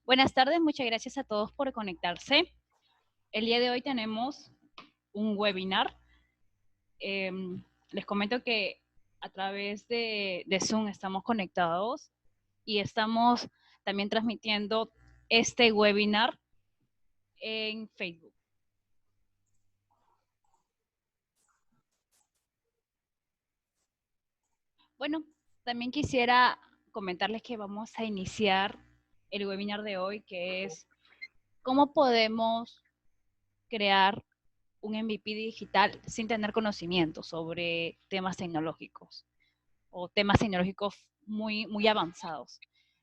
Buenas tardes, muchas gracias a todos por conectarse. El día de hoy tenemos un webinar. Les comento que a través de Zoom estamos conectados y estamos también transmitiendo este webinar en Facebook. Bueno, también quisiera comentarles que vamos a iniciar el webinar de hoy, que es cómo podemos crear un MVP digital sin tener conocimiento sobre temas tecnológicos o temas tecnológicos muy avanzados.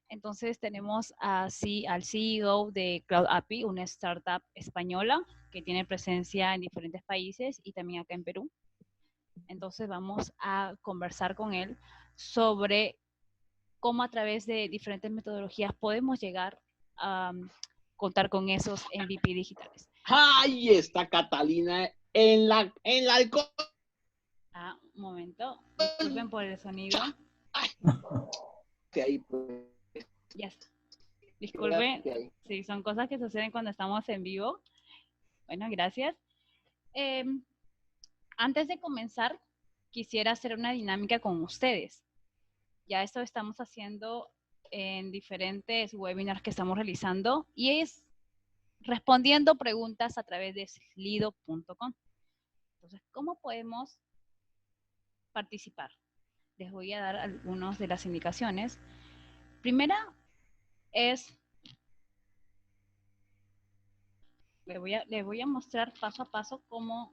Entonces tenemos así al CEO de Cloud API, una startup española que tiene presencia en diferentes países y también acá en Perú. Entonces vamos a conversar con él sobre cómo a través de diferentes metodologías podemos llegar a contar con esos MVP digitales. ¡Ahí está Catalina en la Un momento, disculpen por el sonido. ahí, pues. Ya está. Disculpen, sí, son cosas que suceden cuando estamos en vivo. Bueno, gracias. Antes de comenzar, quisiera hacer una dinámica con ustedes. Ya esto estamos haciendo en diferentes webinars que estamos realizando y es respondiendo preguntas a través de slido.com. Entonces, ¿cómo podemos participar? Les voy a dar algunas de las indicaciones. Primera es, les voy a mostrar paso a paso cómo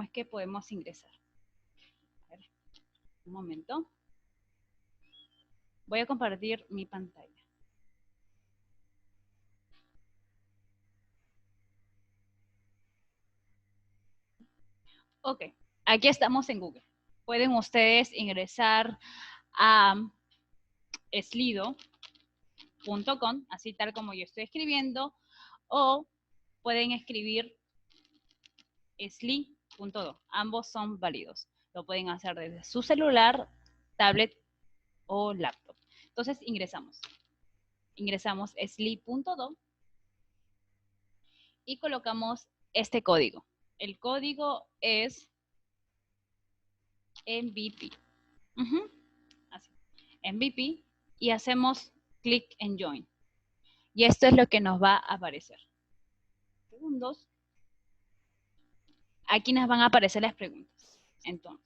es que podemos ingresar. A ver, un momento. Voy a compartir mi pantalla. Ok, aquí estamos en Google. Pueden ustedes ingresar a slido.com, así tal como yo estoy escribiendo, o pueden escribir sli.do. Ambos son válidos. Lo pueden hacer desde su celular, tablet o laptop. Entonces ingresamos. Ingresamos sli.do y colocamos este código. El código es MVP. Así. MVP y hacemos clic en Join. Y esto es lo que nos va a aparecer. Segundos. Aquí nos van a aparecer las preguntas. Entonces,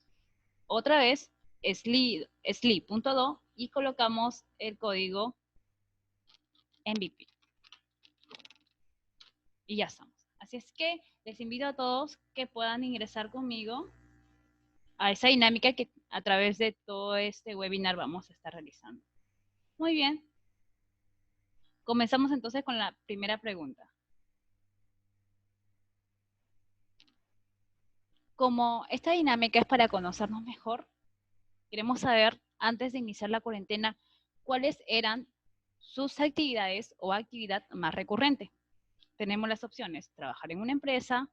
otra vez, sli.do y colocamos el código MVP. Y ya estamos. Así es que les invito a todos que puedan ingresar conmigo a esa dinámica que a través de todo este webinar vamos a estar realizando. Muy bien. Comenzamos entonces con la primera pregunta. Como esta dinámica es para conocernos mejor, queremos saber, antes de iniciar la cuarentena, cuáles eran sus actividades o actividad más recurrente. Tenemos las opciones: trabajar en una empresa,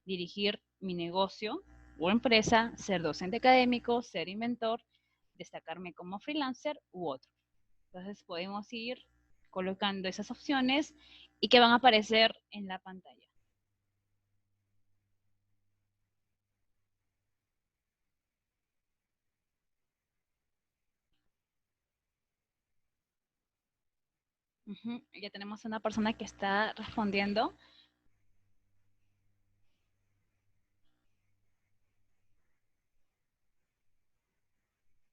dirigir mi negocio o empresa, ser docente académico, ser inventor, destacarme como freelancer u otro. Entonces podemos ir colocando esas opciones y que van a aparecer en la pantalla. Ya tenemos una persona que está respondiendo.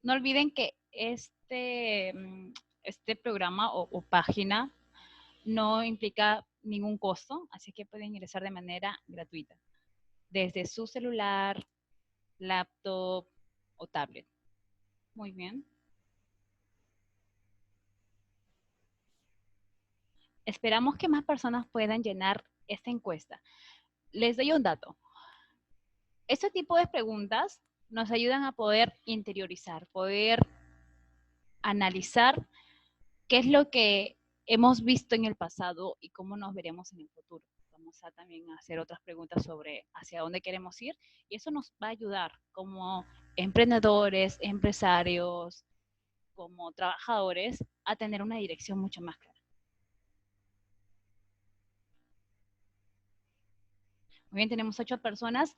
No olviden que este programa o página no implica ningún costo, así que pueden ingresar de manera gratuita desde su celular, laptop o tablet. Muy bien. Esperamos que más personas puedan llenar esta encuesta. Les doy un dato. Este tipo de preguntas nos ayudan a poder interiorizar, poder analizar qué es lo que hemos visto en el pasado y cómo nos veremos en el futuro. Vamos a también hacer otras preguntas sobre hacia dónde queremos ir y eso nos va a ayudar como emprendedores, empresarios, como trabajadores a tener una dirección mucho más clara. Muy bien, tenemos 8 personas.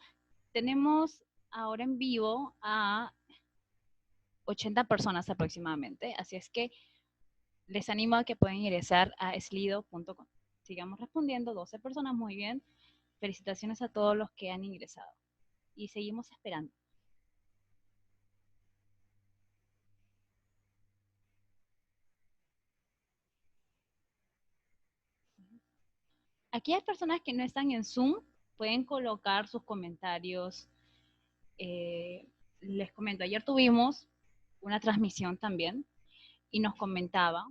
Tenemos ahora en vivo a 80 personas aproximadamente, así es que les animo a que puedan ingresar a slido.com. Sigamos respondiendo, 12 personas, muy bien. Felicitaciones a todos los que han ingresado. Y seguimos esperando. Aquellas personas que no están en Zoom pueden colocar sus comentarios. Les comento, ayer tuvimos una transmisión también y nos comentaba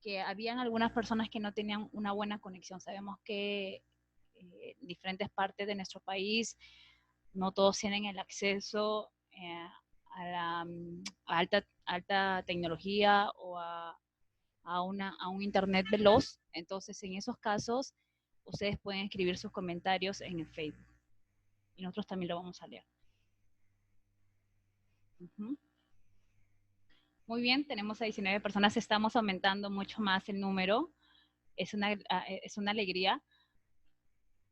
que habían algunas personas que no tenían una buena conexión. Sabemos que en diferentes partes de nuestro país no todos tienen el acceso a la alta tecnología o a un internet veloz. Entonces, en esos casos, ustedes pueden escribir sus comentarios en el Facebook y nosotros también lo vamos a leer. Muy bien, tenemos a 19 personas, estamos aumentando mucho más el número. Es una alegría.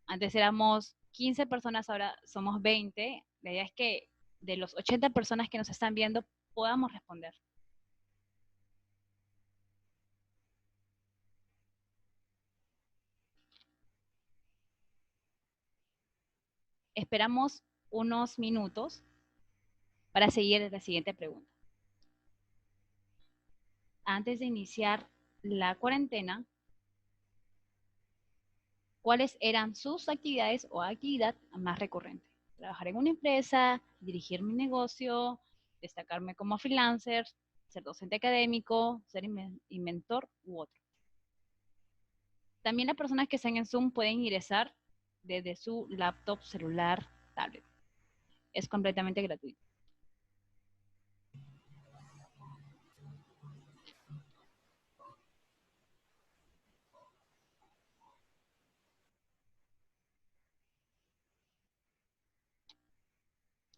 Antes éramos 15 personas, ahora somos 20. La idea es que de los 80 personas que nos están viendo podamos responder. Esperamos unos minutos para seguir la siguiente pregunta. Antes de iniciar la cuarentena, ¿cuáles eran sus actividades o actividad más recurrente? Trabajar en una empresa, dirigir mi negocio, destacarme como freelancer, ser docente académico, ser inventor u otro. También las personas que están en Zoom pueden ingresar desde su laptop, celular, tablet. Es completamente gratuito.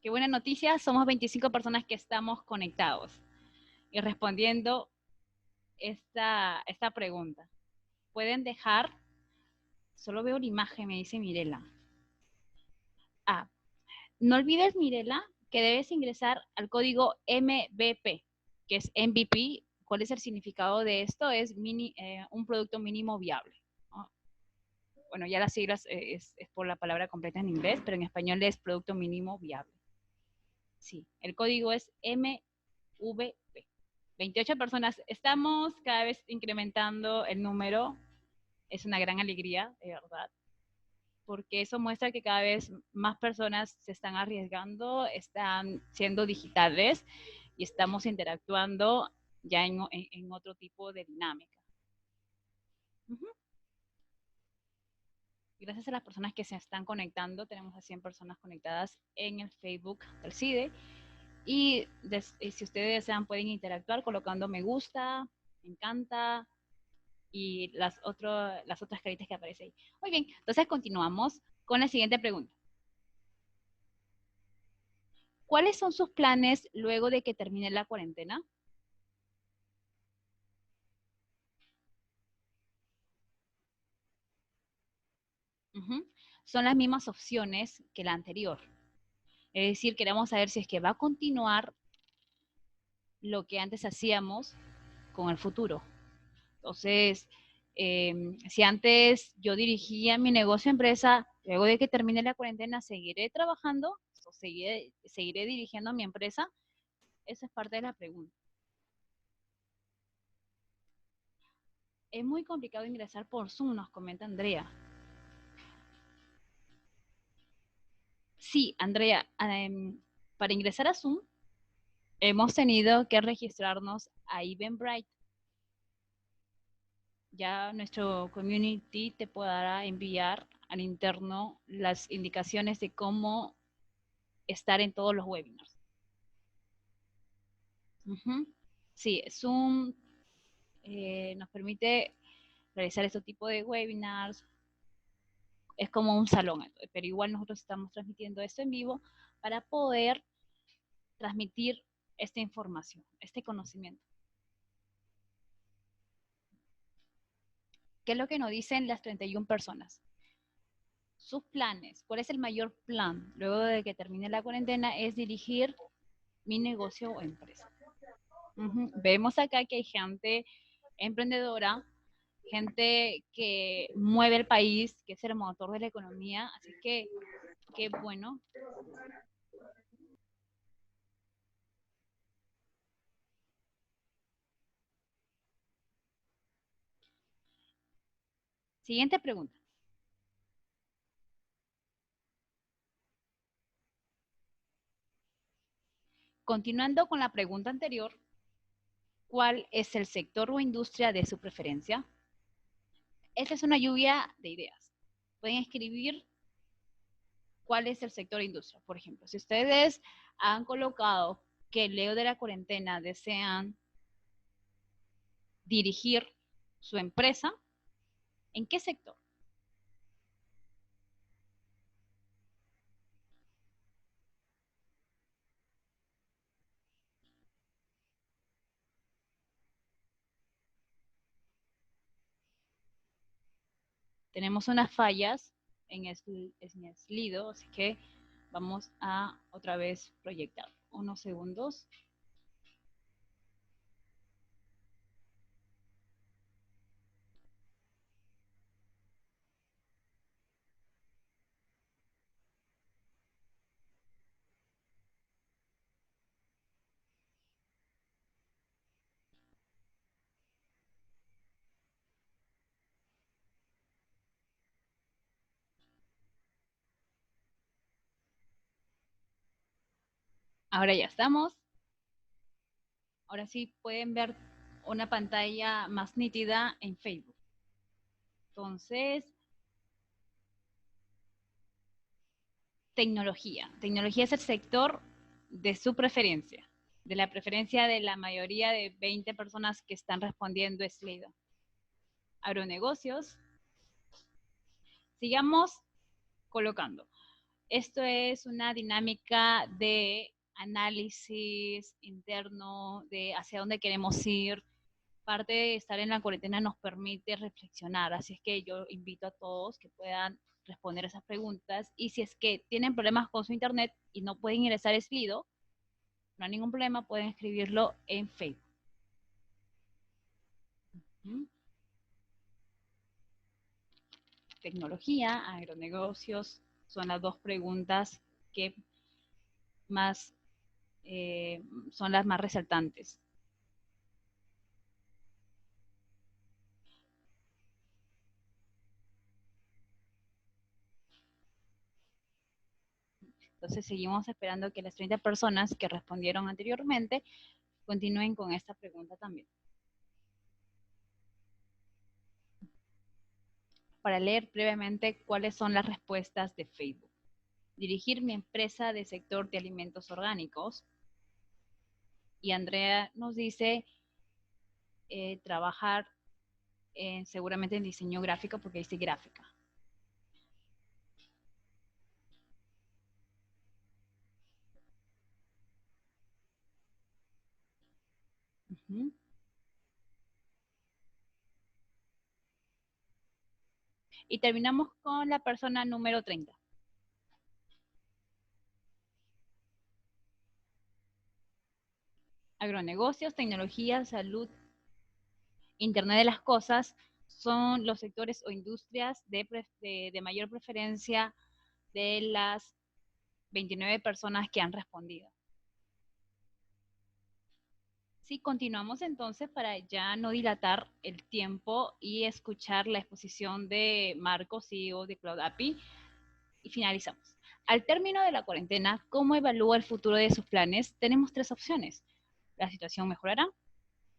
Qué buena noticia, somos 25 personas que estamos conectados y respondiendo esta pregunta. Pueden dejar, solo veo la imagen, me dice Mirela. No olvides, Mirela, que debes ingresar al código MVP, que es MVP. ¿Cuál es el significado de esto? Es un producto mínimo viable, ¿no? Bueno, ya las siglas es por la palabra completa en inglés, pero en español es producto mínimo viable. Sí, el código es MVP. 28 personas. Estamos cada vez incrementando el número. Es una gran alegría, de verdad, porque eso muestra que cada vez más personas se están arriesgando, están siendo digitales y estamos interactuando ya en otro tipo de dinámica. Gracias a las personas que se están conectando, tenemos a 100 personas conectadas en el Facebook del CIDE. Y si ustedes desean, pueden interactuar colocando me gusta, me encanta y las otras caritas que aparecen ahí. Muy bien, entonces continuamos con la siguiente pregunta. ¿Cuáles son sus planes luego de que termine la cuarentena? Son las mismas opciones que la anterior. Es decir, queremos saber si es que va a continuar lo que antes hacíamos con el futuro. Entonces, si antes yo dirigía mi negocio empresa, luego de que termine la cuarentena, ¿seguiré trabajando? ¿O seguiré dirigiendo mi empresa? Esa es parte de la pregunta. Es muy complicado ingresar por Zoom, nos comenta Andrea. Sí, Andrea, para ingresar a Zoom hemos tenido que registrarnos a Eventbrite. Ya nuestro community te podrá enviar al interno las indicaciones de cómo estar en todos los webinars. Sí, Zoom nos permite realizar este tipo de webinars. Es como un salón, pero igual nosotros estamos transmitiendo esto en vivo para poder transmitir esta información, este conocimiento. ¿Qué es lo que nos dicen las 31 personas? Sus planes. ¿Cuál es el mayor plan luego de que termine la cuarentena? Es dirigir mi negocio o empresa. Vemos acá que hay gente emprendedora, gente que mueve el país, que es el motor de la economía, así que qué bueno. Siguiente pregunta. Continuando con la pregunta anterior, ¿cuál es el sector o industria de su preferencia? Esta es una lluvia de ideas. Pueden escribir cuál es el sector o industria. Por ejemplo, si ustedes han colocado que luego de la cuarentena desean dirigir su empresa, ¿en qué sector? Tenemos unas fallas en el Slido, así que vamos a otra vez proyectar. Unos segundos. Ahora ya estamos. Ahora sí pueden ver una pantalla más nítida en Facebook. Entonces, tecnología. Tecnología es el sector de su preferencia, de la preferencia de la mayoría de 20 personas que están respondiendo Slido. Agronegocios. Sigamos colocando. Esto es una dinámica de análisis interno de hacia dónde queremos ir. Parte de estar en la cuarentena nos permite reflexionar, así es que yo invito a todos que puedan responder esas preguntas y si es que tienen problemas con su internet y no pueden ingresar a Slido, no hay ningún problema, pueden escribirlo en Facebook. Tecnología, agronegocios, son las dos preguntas que más son las más resaltantes. Entonces seguimos esperando que las 30 personas que respondieron anteriormente continúen con esta pregunta también. Para leer previamente cuáles son las respuestas de Facebook. Dirigir mi empresa de sector de alimentos orgánicos. Y Andrea nos dice trabajar seguramente en diseño gráfico porque dice gráfica. Y terminamos con la persona número 30. Agronegocios, tecnología, salud, Internet de las cosas son los sectores o industrias de mayor preferencia de las 29 personas que han respondido. Sí, continuamos entonces para ya no dilatar el tiempo y escuchar la exposición de Marco, CEO de Cloud API, y finalizamos. Al término de la cuarentena, ¿cómo evalúa el futuro de sus planes? Tenemos tres opciones. La situación mejorará,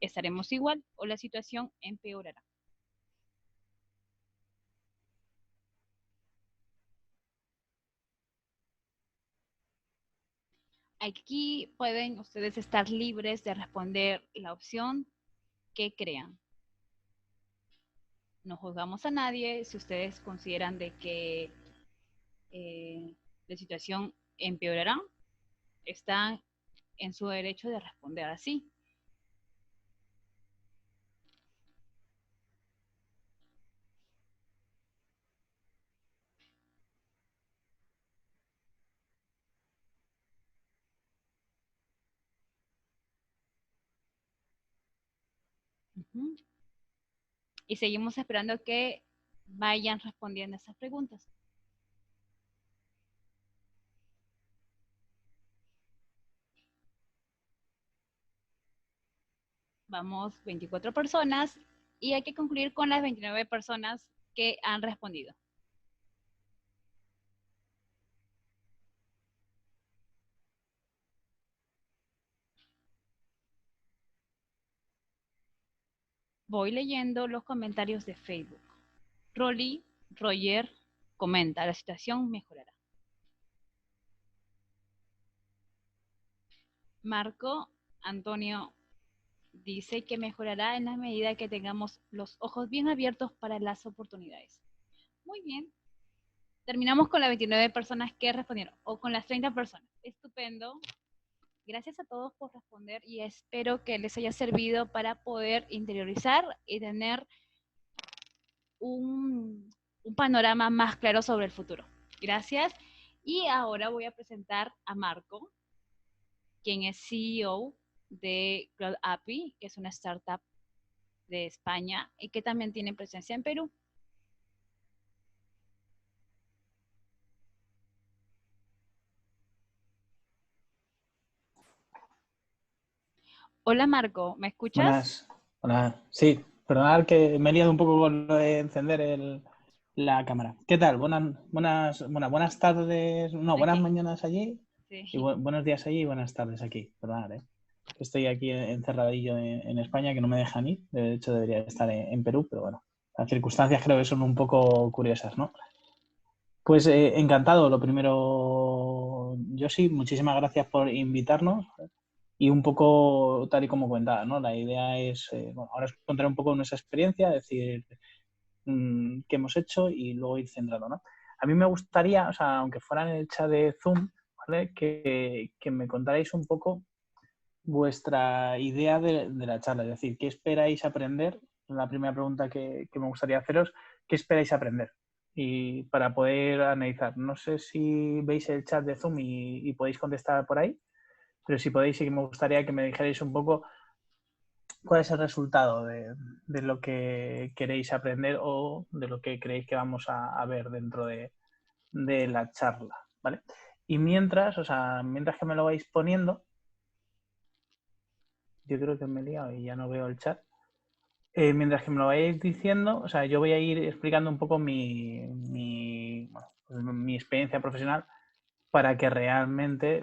estaremos igual o la situación empeorará. Aquí pueden ustedes estar libres de responder la opción que crean. No juzgamos a nadie si ustedes consideran de que la situación empeorará, están en su derecho de responder así. Ujú. Y seguimos esperando que vayan respondiendo esas preguntas. Vamos 24 personas y hay que concluir con las 29 personas que han respondido. Voy leyendo los comentarios de Facebook. Roger comenta, la situación mejorará. Marco Antonio dice que mejorará en la medida que tengamos los ojos bien abiertos para las oportunidades. Muy bien. Terminamos con las 29 personas que respondieron, o con las 30 personas. Estupendo. Gracias a todos por responder y espero que les haya servido para poder interiorizar y tener un panorama más claro sobre el futuro. Gracias. Y ahora voy a presentar a Marco, quien es CEO de Cloud API, que es una startup de España y que también tiene presencia en Perú. Hola Marco, ¿me escuchas? Buenas, hola. Sí, perdonad que me he liado un poco con lo de encender la cámara. ¿Qué tal? Buenas tardes, no, buenas Aquí. mañanas allí Sí. y buenos días allí y buenas tardes aquí. Perdonad, estoy aquí encerradillo en España que no me dejan ir. De hecho, debería estar en Perú, pero bueno, las circunstancias creo que son un poco curiosas, ¿no? Pues encantado. Lo primero, yo sí, muchísimas gracias por invitarnos. Y un poco tal y como comentaba, ¿no? La idea es, bueno, ahora os contaré un poco nuestra experiencia, decir qué hemos hecho y luego ir centrando, ¿no? A mí me gustaría, o sea, aunque fuera en el chat de Zoom, ¿vale? Que me contarais un poco vuestra idea de la charla, es decir, ¿qué esperáis aprender? La primera pregunta que me gustaría haceros, ¿qué esperáis aprender? Y para poder analizar, no sé si veis el chat de Zoom y podéis contestar por ahí, pero si podéis, sí que me gustaría que me dijerais un poco cuál es el resultado de lo que queréis aprender o de lo que creéis que vamos a ver dentro de la charla, ¿vale? Y mientras, o sea, mientras que me lo vais poniendo, yo creo que me he liado y ya no veo el chat. Mientras que me lo vais diciendo, o sea, yo voy a ir explicando un poco mi experiencia profesional para que realmente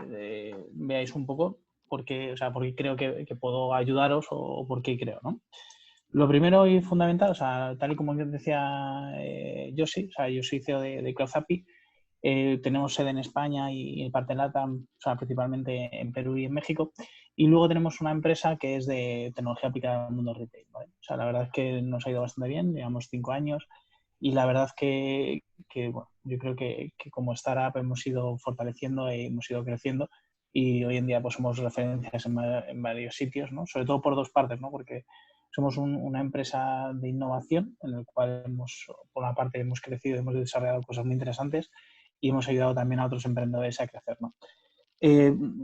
veáis un poco por qué, o sea, por qué creo que puedo ayudaros o por qué creo, ¿no? Lo primero y fundamental, o sea, tal y como decía Josi, o sea, yo soy CEO de Cloud API, tenemos sede en España y en parte en LATAM, o sea, principalmente en Perú y en México, y luego tenemos una empresa que es de tecnología aplicada al mundo retail, ¿vale? O sea, la verdad es que nos ha ido bastante bien, llevamos 5 años, y la verdad que bueno, yo creo que como startup hemos ido fortaleciendo e hemos ido creciendo y hoy en día pues somos referencias en varios sitios, ¿no? Sobre todo por dos partes, ¿no? Porque somos una empresa de innovación en el cual por una parte hemos crecido, hemos desarrollado cosas muy interesantes y hemos ayudado también a otros emprendedores a crecer, ¿no?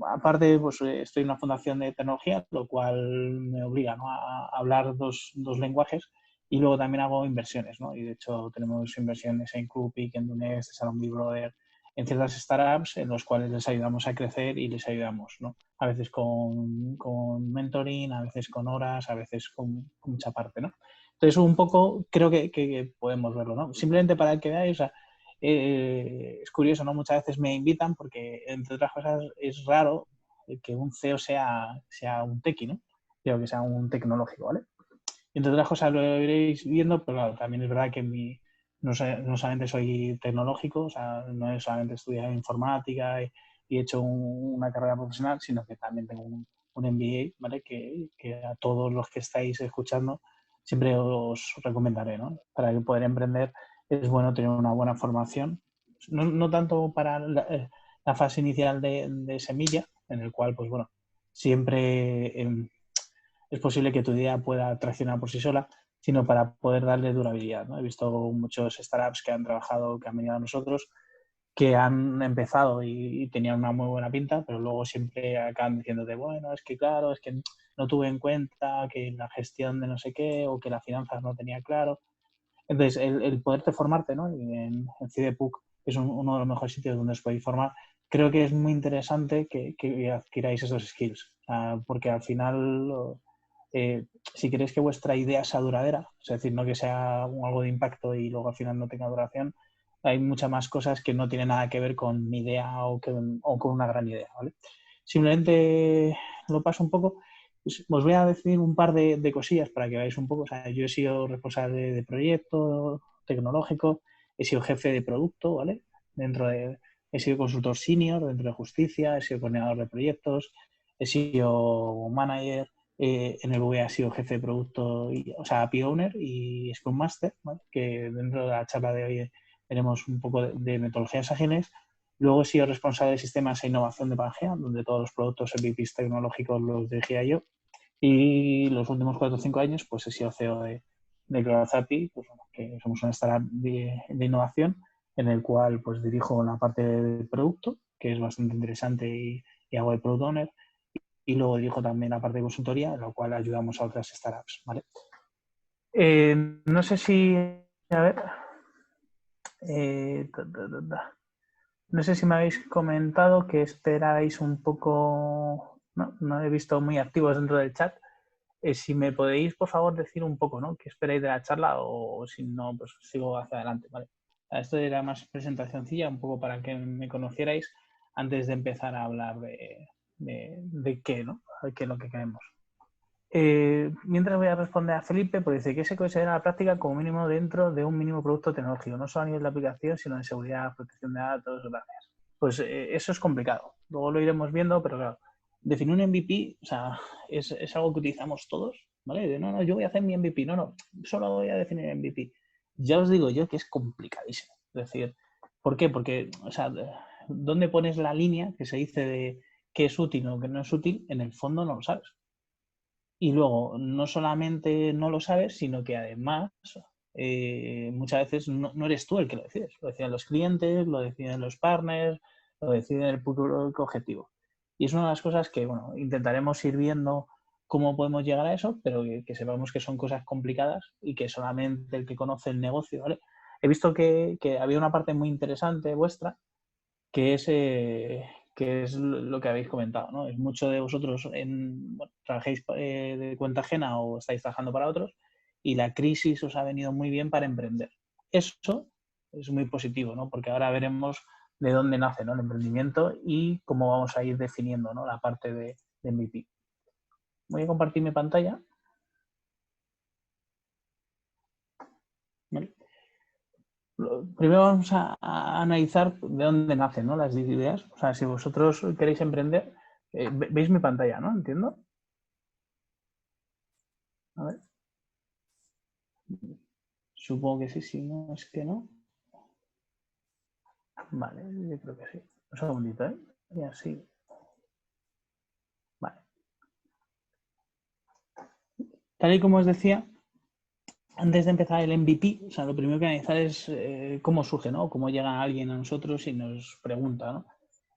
Aparte, pues estoy en una fundación de tecnología, lo cual me obliga, ¿no? a hablar dos lenguajes y luego también hago inversiones, ¿no? Y de hecho tenemos inversiones en Clubic, en Dunest, en Salon Brother, en ciertas startups en los cuales les ayudamos a crecer y les ayudamos, ¿no? A veces con mentoring, a veces con horas, a veces con mucha parte, ¿no? Entonces, un poco creo que podemos verlo, ¿no? Simplemente para que veáis, o sea, es curioso, ¿no? Muchas veces me invitan porque, entre otras cosas, es raro que un CEO sea un tequi, ¿no? Digo, que sea un tecnológico, ¿vale? Y entre otras cosas lo iréis viendo, pero claro, también es verdad que no solamente soy tecnológico, o sea, no he solamente estudiado informática y he hecho una carrera profesional, sino que también tengo un MBA, ¿vale? Que a todos los que estáis escuchando siempre os recomendaré, ¿no? Para poder emprender es bueno tener una buena formación, no tanto para la fase inicial de semilla, en el cual, pues bueno, siempre es posible que tu idea pueda traccionar por sí sola, sino para poder darle durabilidad, ¿no? He visto muchos startups que han trabajado, que han venido a nosotros que han empezado y tenían una muy buena pinta, pero luego siempre acaban diciéndote, bueno, es que claro, es que no tuve en cuenta que la gestión de no sé qué o que las finanzas no tenía claro. Entonces, el poderte formarte, ¿no? En CIDEPUC, que es uno de los mejores sitios donde os podéis formar, creo que es muy interesante que adquiráis esos skills, porque al final, si queréis que vuestra idea sea duradera, es decir, no que sea algo de impacto y luego al final no tenga duración, hay muchas más cosas que no tienen nada que ver con mi idea o con una gran idea, ¿vale? Simplemente lo paso un poco. Os voy a decir un par de cosillas para que veáis un poco. O sea, yo he sido responsable de proyecto tecnológico, he sido jefe de producto, ¿vale? He sido consultor senior dentro de justicia, he sido coordinador de proyectos, he sido manager, en el VA he sido jefe de producto, o sea, API Owner y Scrum Master, ¿vale? Que dentro de la charla de hoy tenemos un poco de metodologías ágiles. Luego he sido responsable de sistemas e innovación de Pangea, donde todos los productos MVPs tecnológicos los dirigía yo. Y los últimos 4 o 5 años pues he sido CEO de CloudZapi, pues, bueno, que somos una startup de innovación en el cual pues dirijo la parte de producto, que es bastante interesante y hago de product owner. Y luego dirijo también la parte de consultoría, en la cual ayudamos a otras startups, ¿vale? No sé si... A ver... No sé si me habéis comentado que esperáis un poco... No he visto muy activos dentro del chat. Si me podéis, por favor, decir un poco, ¿no? ¿Qué esperáis de la charla? O si no, pues sigo hacia adelante, ¿vale? Esto era más presentacioncilla, un poco para que me conocierais antes de empezar a hablar de qué, ¿no? De qué es lo que queremos. Mientras voy a responder a Felipe, pues dice que se considera la práctica como mínimo dentro de un mínimo producto tecnológico, no solo a nivel de aplicación, sino de seguridad, protección de datos, gracias. Pues eso es complicado. Luego lo iremos viendo, pero claro, definir un MVP, o sea, es algo que utilizamos todos, ¿vale? De, no, yo voy a hacer mi MVP, no, solo voy a definir MVP. Ya os digo yo que es complicadísimo. Es decir, ¿por qué? Porque, o sea, ¿dónde pones la línea que se dice de qué es útil o qué no es útil? En el fondo no lo sabes. Y luego, no solamente no lo sabes, sino que además muchas veces no eres tú el que lo decides. Lo deciden los clientes, lo deciden los partners, lo deciden el público objetivo. Y es una de las cosas que, bueno, intentaremos ir viendo cómo podemos llegar a eso, pero que sepamos que son cosas complicadas y que solamente el que conoce el negocio, ¿vale? He visto que había una parte muy interesante vuestra, que es lo que habéis comentado, ¿no? Es mucho de vosotros trabajéis de cuenta ajena o estáis trabajando para otros y la crisis os ha venido muy bien para emprender. Eso es muy positivo, ¿no? Porque ahora veremos de dónde nace, ¿no? El emprendimiento y cómo vamos a ir definiendo, ¿no? La parte de MVP. Voy a compartir mi pantalla. ¿Vale? Primero vamos a analizar de dónde nacen, ¿no? Las ideas. O sea, si vosotros queréis emprender, veis mi pantalla, ¿no? Entiendo. A ver. Supongo que sí, si no es que no. Vale, yo creo que sí. Un segundito, ¿eh? Y así. Vale. Tal y como os decía, antes de empezar el MVP, o sea, lo primero que analizar es cómo surge, ¿no? Cómo llega alguien a nosotros y nos pregunta, ¿no?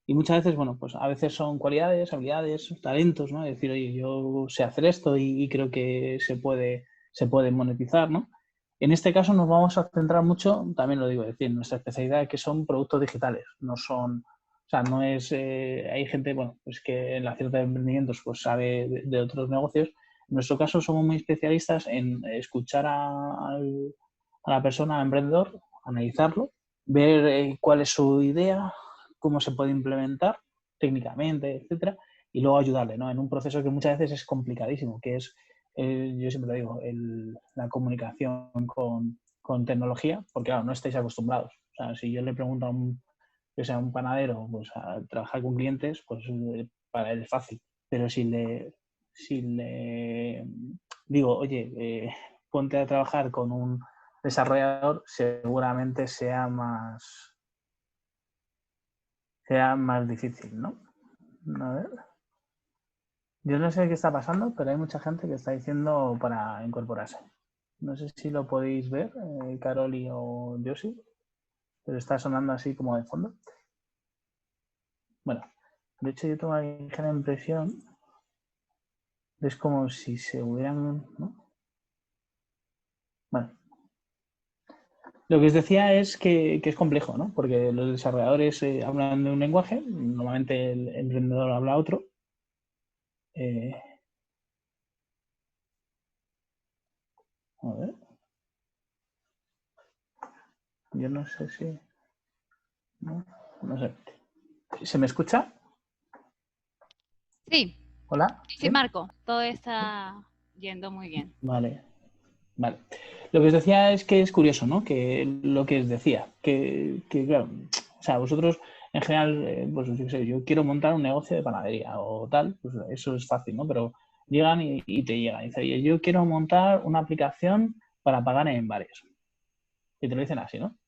Y muchas veces, bueno, pues a veces son cualidades, habilidades, talentos, ¿no? Es decir, oye, yo sé hacer esto y creo que se puede monetizar, ¿no? En este caso nos vamos a centrar mucho, también lo digo, es decir, nuestra especialidad que son productos digitales, no son, o sea, no es, hay gente, bueno, pues que en la cierta de emprendimientos pues sabe de otros negocios. En nuestro caso somos muy especialistas en escuchar a la persona, al emprendedor, analizarlo, ver cuál es su idea, cómo se puede implementar técnicamente, etcétera, y luego ayudarle, ¿no? En un proceso que muchas veces es complicadísimo, que es, yo siempre lo digo, la comunicación con tecnología, porque claro, no estáis acostumbrados. O sea, si yo le pregunto a un panadero pues, a trabajar con clientes, pues para él es fácil. Pero si le digo, oye, ponte a trabajar con un desarrollador, seguramente sea más difícil, ¿no? A ver. Yo no sé qué está pasando, pero hay mucha gente que está diciendo para incorporarse. No sé si lo podéis ver, Caroli o Josi. pero está sonando así como de fondo. Bueno, de hecho yo tengo la ligera impresión, es como si se hubieran, ¿no? Bueno, lo que os decía es que es complejo, ¿no? Porque los desarrolladores hablan de un lenguaje, normalmente el emprendedor habla otro. A ver. Yo no sé si... No sé. ¿Se me escucha? Sí. ¿Hola? Sí, Marco, todo está yendo muy bien. Vale. Lo que os decía es que es curioso, ¿no? Que lo que os decía, que claro, o sea, vosotros en general, pues yo qué sé, yo quiero montar un negocio de panadería o tal, pues eso es fácil, ¿no? Pero llegan y te llegan y dicen, oye, yo quiero montar una aplicación para pagar en bares. Y te lo dicen así, ¿no?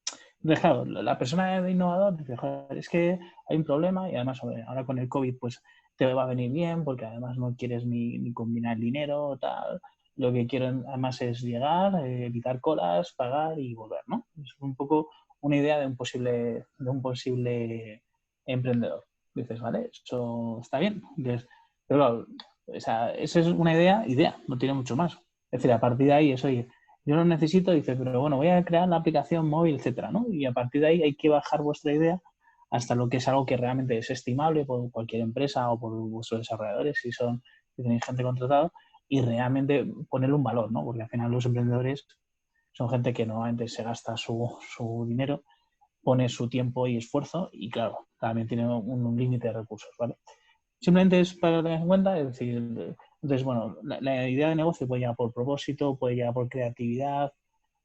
Entonces, claro, la persona de innovador dice, joder, es que hay un problema y además ahora con el COVID pues te va a venir bien porque además no quieres ni combinar dinero o tal. Lo que quiero además es llegar, evitar colas, pagar y volver, ¿no? Es un poco una idea de un posible emprendedor. Dices, vale, eso está bien. Entonces, pero claro, esa es una idea, no tiene mucho más. Es decir, a partir de ahí es, oye, yo lo necesito, dice, pero bueno, voy a crear la aplicación móvil, etcétera, ¿no? Y a partir de ahí hay que bajar vuestra idea hasta lo que es algo que realmente es estimable por cualquier empresa o por vuestros desarrolladores, si tenéis gente contratada, y realmente ponerle un valor, ¿no? Porque al final los emprendedores son gente que normalmente se gasta su dinero, pone su tiempo y esfuerzo y, claro, también tiene un límite de recursos, ¿vale? Simplemente es para que lo tengáis en cuenta, es decir, entonces, bueno, la idea de negocio puede llegar por propósito, puede llegar por creatividad,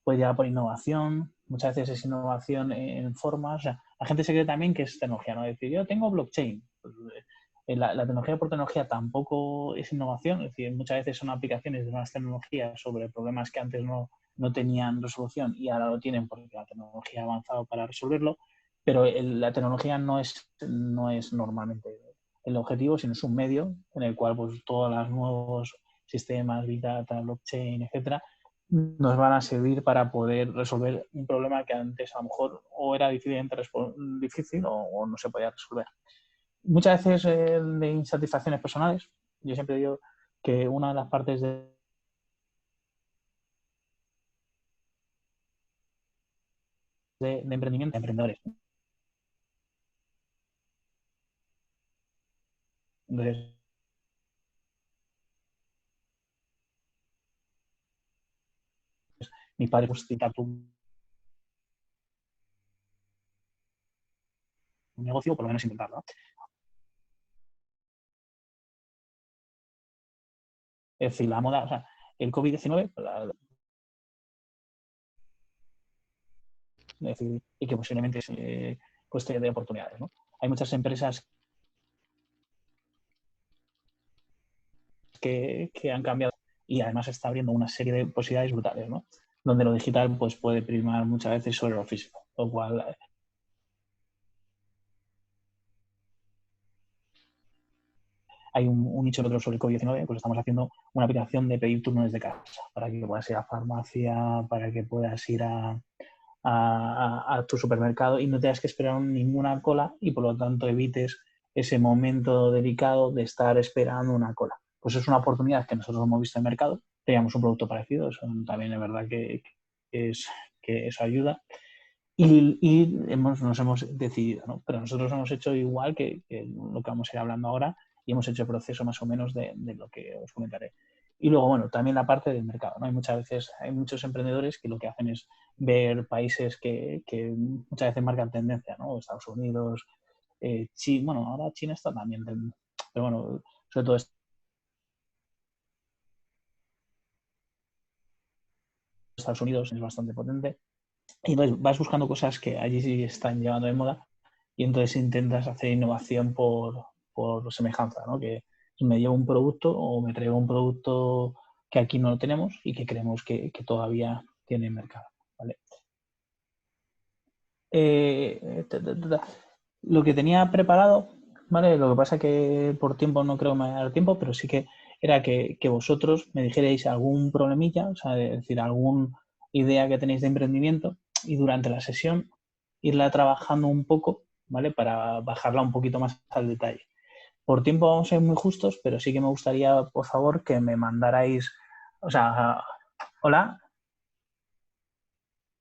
puede llegar por innovación, muchas veces es innovación en formas, o sea, la gente se cree también que es tecnología, ¿no? Es decir, yo tengo blockchain, pues, la tecnología por tecnología tampoco es innovación, es decir, muchas veces son aplicaciones de nuevas tecnologías sobre problemas que antes no tenían resolución y ahora lo tienen porque la tecnología ha avanzado para resolverlo, pero la tecnología no es normalmente el objetivo, sino es un medio en el cual pues todos los nuevos sistemas, Big Data, blockchain, etcétera, nos van a servir para poder resolver un problema que antes a lo mejor o era difícil o no se podía resolver. Muchas veces de insatisfacciones personales, yo siempre digo que una de las partes de emprendimiento de emprendedores. Entonces, mi padre pues un negocio, por lo menos intentarlo, ¿no? Es decir, la moda, o sea, el COVID-19, es decir, y que posiblemente pues te dé oportunidades, ¿no? Hay muchas empresas que han cambiado y además está abriendo una serie de posibilidades brutales, ¿no? Donde lo digital pues puede primar muchas veces sobre lo físico, lo cual hay un nicho otro sobre el COVID-19, pues estamos haciendo una aplicación de pedir turnos desde casa para que puedas ir a farmacia, para que puedas ir a tu supermercado y no tengas que esperar ninguna cola y por lo tanto evites ese momento delicado de estar esperando una cola. Pues es una oportunidad que nosotros hemos visto en el mercado. Teníamos un producto parecido, eso también es verdad que eso ayuda. Y nos hemos decidido, ¿no? Pero nosotros hemos hecho igual que lo que vamos a ir hablando ahora y hemos hecho el proceso más o menos de lo que os comentaré. Y luego, bueno, también la parte del mercado, ¿no? Hay muchos emprendedores que lo que hacen es ver países que muchas veces marcan tendencia, ¿no? Estados Unidos, China, bueno, ahora China está también, pero bueno, sobre todo Estados Unidos es bastante potente. Y entonces vas buscando cosas que allí sí están llevando de moda y entonces intentas hacer innovación por semejanza, ¿no? Que me llevo un producto o me traigo un producto que aquí no lo tenemos y que creemos que todavía tiene mercado, ¿vale? Lo que tenía preparado, ¿vale? Lo que pasa que por tiempo no creo que me vaya a dar tiempo, pero sí que era que vosotros me dijerais algún problemilla, o sea, es decir, alguna idea que tenéis de emprendimiento y durante la sesión irla trabajando un poco, ¿vale? Para bajarla un poquito más al detalle. Por tiempo vamos a ser muy justos, pero sí que me gustaría, por favor, que me mandarais, o sea, hola,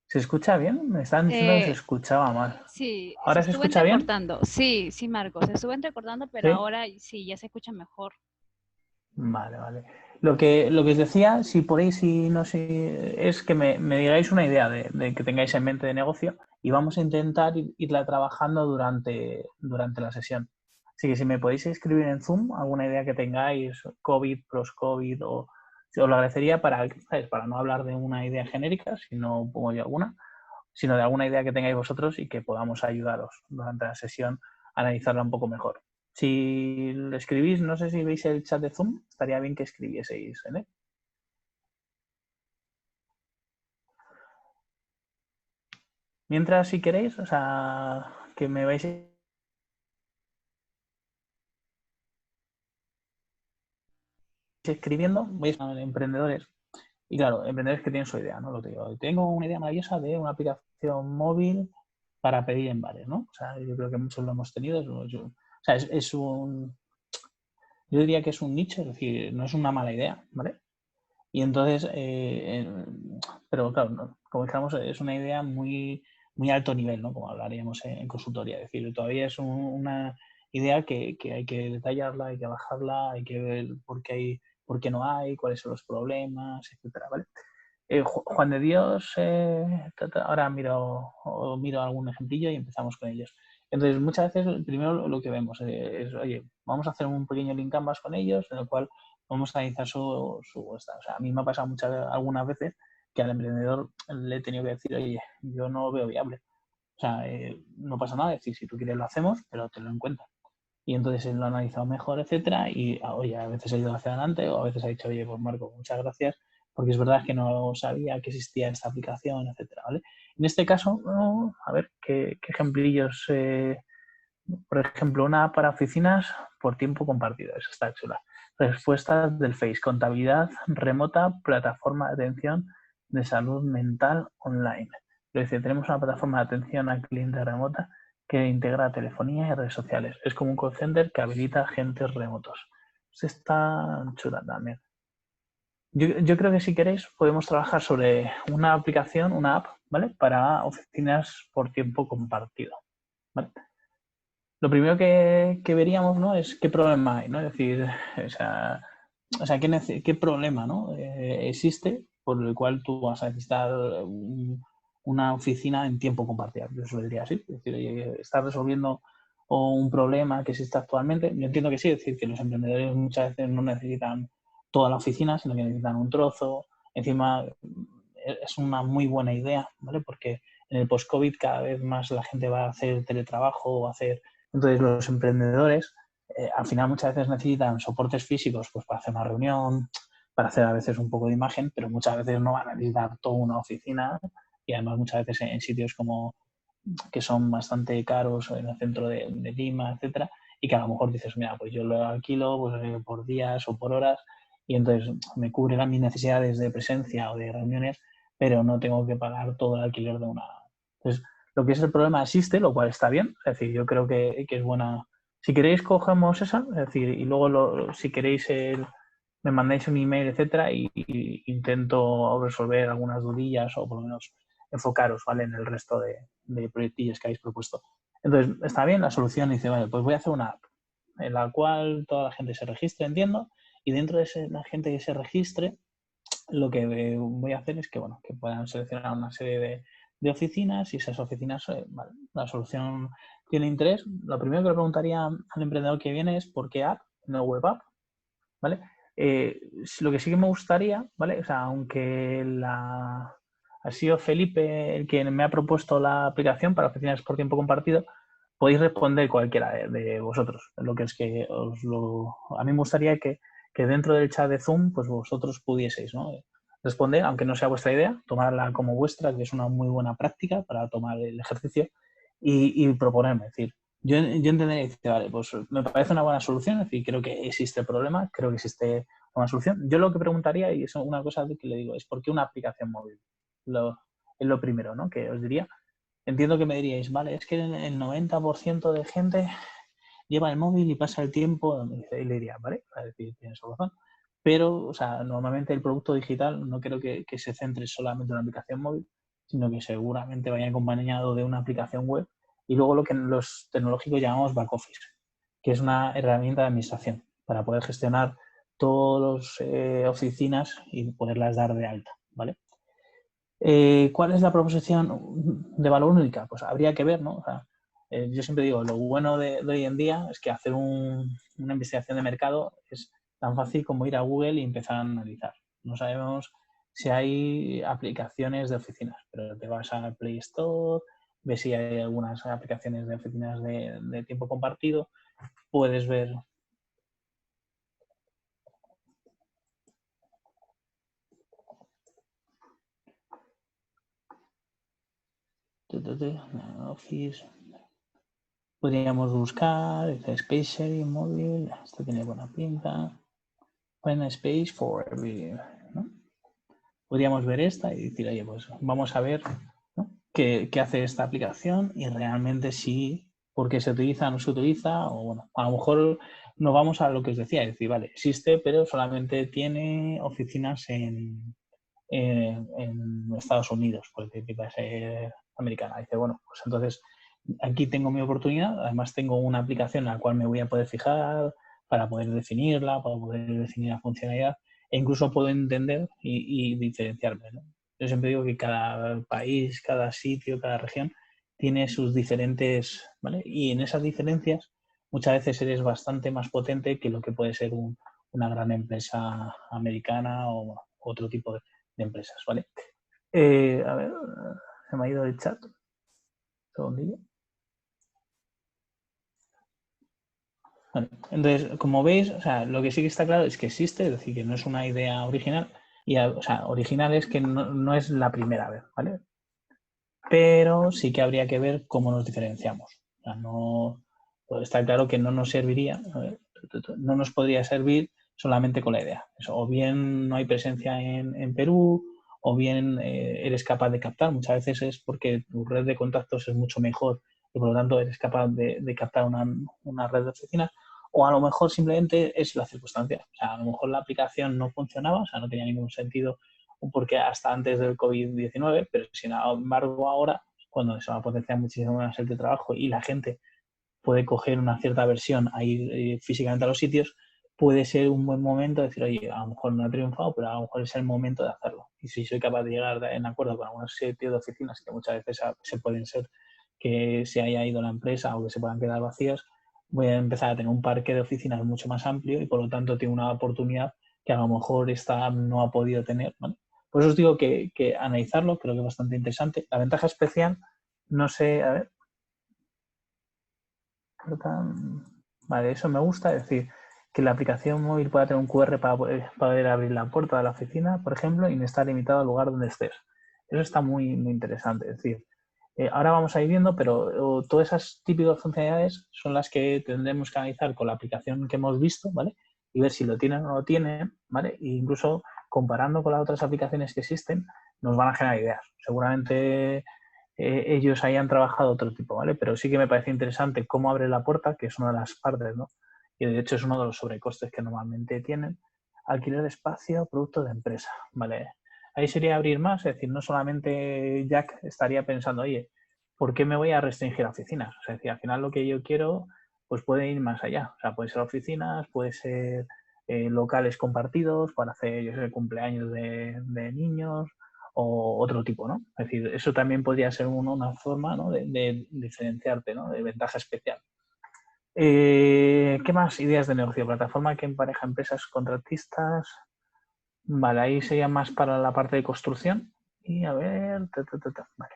¿se escucha bien? Me estaban diciendo que se escuchaba mal. Sí, se ¿Ahora se estuvo escucha bien? entrecortando. Sí, sí, Marcos, se estuvo entrecortando, pero Sí. ahora sí, ya se escucha mejor. Vale, vale. Lo que os decía, si podéis, si no sé, es que me digáis una idea de que tengáis en mente de negocio y vamos a intentar irla trabajando durante la sesión. Así que si me podéis escribir en Zoom alguna idea que tengáis, COVID, post-COVID, o os lo agradecería para, ¿sabes? Para no hablar de una idea genérica, si no pongo yo alguna, sino de alguna idea que tengáis vosotros y que podamos ayudaros durante la sesión a analizarla un poco mejor. Si lo escribís, no sé si veis el chat de Zoom, estaría bien que escribieseis en él. Mientras, si queréis, o sea, que me vais escribiendo, vais a emprendedores. Y claro, emprendedores que tienen su idea, ¿no? Lo que digo, tengo una idea maravillosa de una aplicación móvil para pedir en bares, ¿no? O sea, yo creo que muchos lo hemos tenido. O sea, es un... Yo diría que es un nicho, es decir, no es una mala idea, ¿vale? Y entonces, pero claro, como dijéramos, es una idea muy, muy alto nivel, ¿no? Como hablaríamos en consultoría. Es decir, todavía es una idea que hay que detallarla, hay que bajarla, hay que ver por qué no hay, cuáles son los problemas, etcétera, ¿vale? Juan de Dios, ahora miro algún ejemplillo y empezamos con ellos. Entonces, muchas veces, primero lo que vemos es, oye, vamos a hacer un pequeño link canvas con ellos, en el cual vamos a analizar o sea, a mí me ha pasado algunas veces que al emprendedor le he tenido que decir, oye, yo no lo veo viable. O sea, no pasa nada, es decir, si tú quieres lo hacemos, pero te lo en cuenta. Y entonces él lo ha analizado mejor, etcétera, y oye, a veces ha ido hacia adelante o a veces ha dicho, oye, pues Marco, muchas gracias, porque es verdad que no sabía que existía esta aplicación, etcétera, ¿vale? En este caso, a ver, ¿qué ejemplillos? Por ejemplo, una para oficinas por tiempo compartido, eso está chula. Respuestas del Face, contabilidad remota, plataforma de atención de salud mental online. Es decir, tenemos una plataforma de atención al cliente remota que integra telefonía y redes sociales. Es como un call center que habilita agentes remotos. Pues está chula también. Yo creo que si queréis podemos trabajar sobre una aplicación, una app, ¿vale? Para oficinas por tiempo compartido, ¿vale? Lo primero que veríamos, ¿no? Es qué problema hay, ¿no? Es decir, qué problema, ¿no? Existe por el cual tú vas a necesitar una oficina en tiempo compartido. Yo se lo diría así. Es decir, estás resolviendo un problema que existe actualmente. Yo entiendo que sí, es decir, que los emprendedores muchas veces no necesitan toda la oficina, sino que necesitan un trozo. Encima, es una muy buena idea, ¿vale? Porque en el post-COVID cada vez más la gente va a hacer teletrabajo, va a hacer... Entonces los emprendedores al final muchas veces necesitan soportes físicos pues para hacer una reunión, para hacer a veces un poco de imagen, pero muchas veces no van a necesitar toda una oficina y además muchas veces en sitios como que son bastante caros en el centro de Lima, etcétera, y que a lo mejor dices, mira, pues yo lo alquilo pues, por días o por horas y entonces me cubrirán mis necesidades de presencia o de reuniones, pero no tengo que pagar todo el alquiler de una. Entonces, lo que es el problema existe, lo cual está bien, es decir, yo creo que es buena. Si queréis, cogemos esa, es decir, y luego si queréis me mandáis un email, etcétera, y intento resolver algunas dudillas o por lo menos enfocaros, ¿vale? En el resto de proyectillos que habéis propuesto. Entonces, está bien, la solución dice, vale, pues voy a hacer una app en la cual toda la gente se registre, entiendo, y dentro de la gente que se registre, lo que voy a hacer es que, bueno, que puedan seleccionar una serie de oficinas y esas oficinas, vale, la solución tiene interés. Lo primero que le preguntaría al emprendedor que viene es ¿por qué app, no web app? ¿Vale? Lo que sí que me gustaría, ¿vale? O sea, aunque ha sido Felipe el que me ha propuesto la aplicación para oficinas por tiempo compartido, podéis responder cualquiera de vosotros. Lo que es que a mí me gustaría que dentro del chat de Zoom, pues vosotros pudieseis, ¿no? Responder, aunque no sea vuestra idea, tomarla como vuestra, que es una muy buena práctica para tomar el ejercicio y proponerme, es decir, yo entendería, dice, vale, pues me parece una buena solución, es decir, creo que existe el problema, creo que existe una solución. Yo lo que preguntaría, y es una cosa que le digo, es ¿por qué una aplicación móvil? Es lo primero, ¿no? Que os diría. entiendo que me diríais, vale, es que el 90% de gente lleva el móvil y pasa el tiempo, y le diría, vale, a decir, tienes razón. Pero, o sea, normalmente el producto digital no creo que se centre solamente en una aplicación móvil, sino que seguramente vaya acompañado de una aplicación web y luego lo que los tecnológicos llamamos back office, que es una herramienta de administración para poder gestionar todas las oficinas y poderlas dar de alta, ¿vale? ¿Cuál es la proposición de valor única? Pues habría que ver, ¿no? O sea, yo siempre digo, lo bueno de hoy en día es que hacer una investigación de mercado es tan fácil como ir a Google y empezar a analizar. No sabemos si hay aplicaciones de oficinas, pero te vas al Play Store, ves si hay algunas aplicaciones de oficinas de tiempo compartido, puedes ver. Office. Podríamos buscar Space Sharing Móvil, esto tiene buena pinta. Find a Space for Every, ¿no? Podríamos ver esta y decir, oye, pues vamos a ver, ¿no? qué hace esta aplicación y realmente sí, por qué se utiliza o no se utiliza, o bueno, a lo mejor nos vamos a lo que os decía, es decir, vale, existe, pero solamente tiene oficinas en Estados Unidos, porque tiene que ser americana. Dice, bueno, pues entonces aquí tengo mi oportunidad, además tengo una aplicación en la cual me voy a poder fijar para poder definirla, para poder definir la funcionalidad e incluso puedo entender y diferenciarme, ¿no? Yo siempre digo que cada país, cada sitio, cada región tiene sus diferentes, ¿vale? Y en esas diferencias muchas veces eres bastante más potente que lo que puede ser una gran empresa americana o otro tipo de empresas, ¿vale? A ver, se me ha ido el chat. Un segundillo. Bueno, entonces, como veis, o sea, lo que sí que está claro es que existe, es decir, que no es una idea original, y, o sea, original es que no es la primera vez, ¿vale? Pero sí que habría que ver cómo nos diferenciamos. O sea, no, pues está claro que no nos serviría, no nos podría servir solamente con la idea. Eso, o bien no hay presencia en Perú, o bien eres capaz de captar. Muchas veces es porque tu red de contactos es mucho mejor y por lo tanto eres capaz de captar una red de oficinas. O a lo mejor simplemente es la circunstancia. O sea, a lo mejor la aplicación no funcionaba, o sea, no tenía ningún sentido porque hasta antes del COVID-19, pero sin embargo ahora, cuando se va a potenciar muchísimo más el teletrabajo y la gente puede coger una cierta versión a ir físicamente a los sitios, puede ser un buen momento de decir, oye, a lo mejor no ha triunfado, pero a lo mejor es el momento de hacerlo. Y si soy capaz de llegar en acuerdo con algunos sitios de oficinas que muchas veces se pueden ser que se haya ido la empresa o que se puedan quedar vacías, voy a empezar a tener un parque de oficinas mucho más amplio y por lo tanto tengo una oportunidad que a lo mejor esta no ha podido tener, ¿vale? Por eso os digo que analizarlo creo que es bastante interesante. La ventaja especial, no sé, a ver, vale, eso me gusta, es decir, que la aplicación móvil pueda tener un QR para poder abrir la puerta de la oficina, por ejemplo, y no estar limitado al lugar donde estés. Eso está muy, muy interesante. Es decir, ahora vamos a ir viendo, pero todas esas típicas funcionalidades son las que tendremos que analizar con la aplicación que hemos visto, ¿vale? Y ver si lo tienen o no lo tienen, ¿vale? E incluso comparando con las otras aplicaciones que existen, nos van a generar ideas. Seguramente ellos hayan trabajado otro tipo, ¿vale? Pero sí que me parece interesante cómo abre la puerta, que es una de las partes, ¿no? Y de hecho es uno de los sobrecostes que normalmente tienen. Alquiler de espacio, producto de empresa, ¿vale? Ahí sería abrir más, es decir, no solamente Jack estaría pensando, oye, ¿por qué me voy a restringir a oficinas? O sea, es decir, al final lo que yo quiero, pues puede ir más allá. O sea, puede ser oficinas, puede ser locales compartidos para hacer, yo sé, cumpleaños de niños, o otro tipo, ¿no? Es decir, eso también podría ser una forma, ¿no? de diferenciarte, ¿no? De ventaja especial. ¿Qué más ideas de negocio? Plataforma que empareja empresas contratistas. Vale, ahí sería más para la parte de construcción. Y a ver, vale.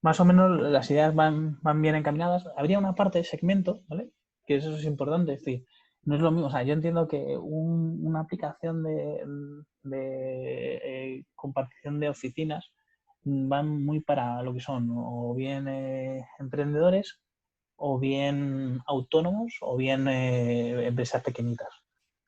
Más o menos las ideas van bien encaminadas. Habría una parte de segmento, ¿vale? Que eso es importante, es decir, no es lo mismo. O sea, yo entiendo que una aplicación de compartición de oficinas van muy para lo que son o bien emprendedores, o bien autónomos, o bien empresas pequeñitas.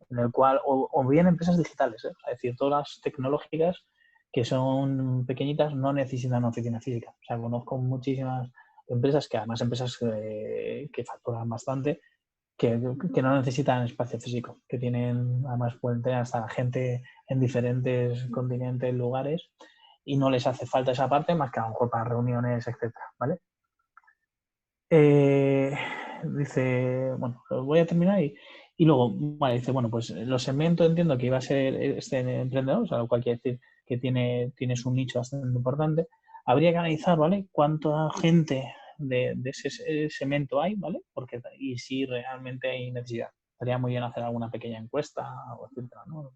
En el cual, o bien empresas digitales, ¿eh? Es decir, todas las tecnológicas que son pequeñitas, no necesitan oficina física. O sea, conozco muchísimas empresas, que además empresas que facturan bastante, que no necesitan espacio físico, que tienen, además pueden tener hasta gente en diferentes continentes, lugares, y no les hace falta esa parte más que a lo mejor para reuniones, etcétera, ¿vale? Dice, bueno, voy a terminar y luego, vale, dice, bueno, pues los segmentos entiendo que iba a ser este emprendedor, o sea, lo cual quiere decir que tienes un nicho bastante importante. Habría que analizar, ¿vale? Cuánta gente de ese segmento hay, ¿vale? Porque, y si realmente hay necesidad. Estaría muy bien hacer alguna pequeña encuesta o etcétera, ¿no?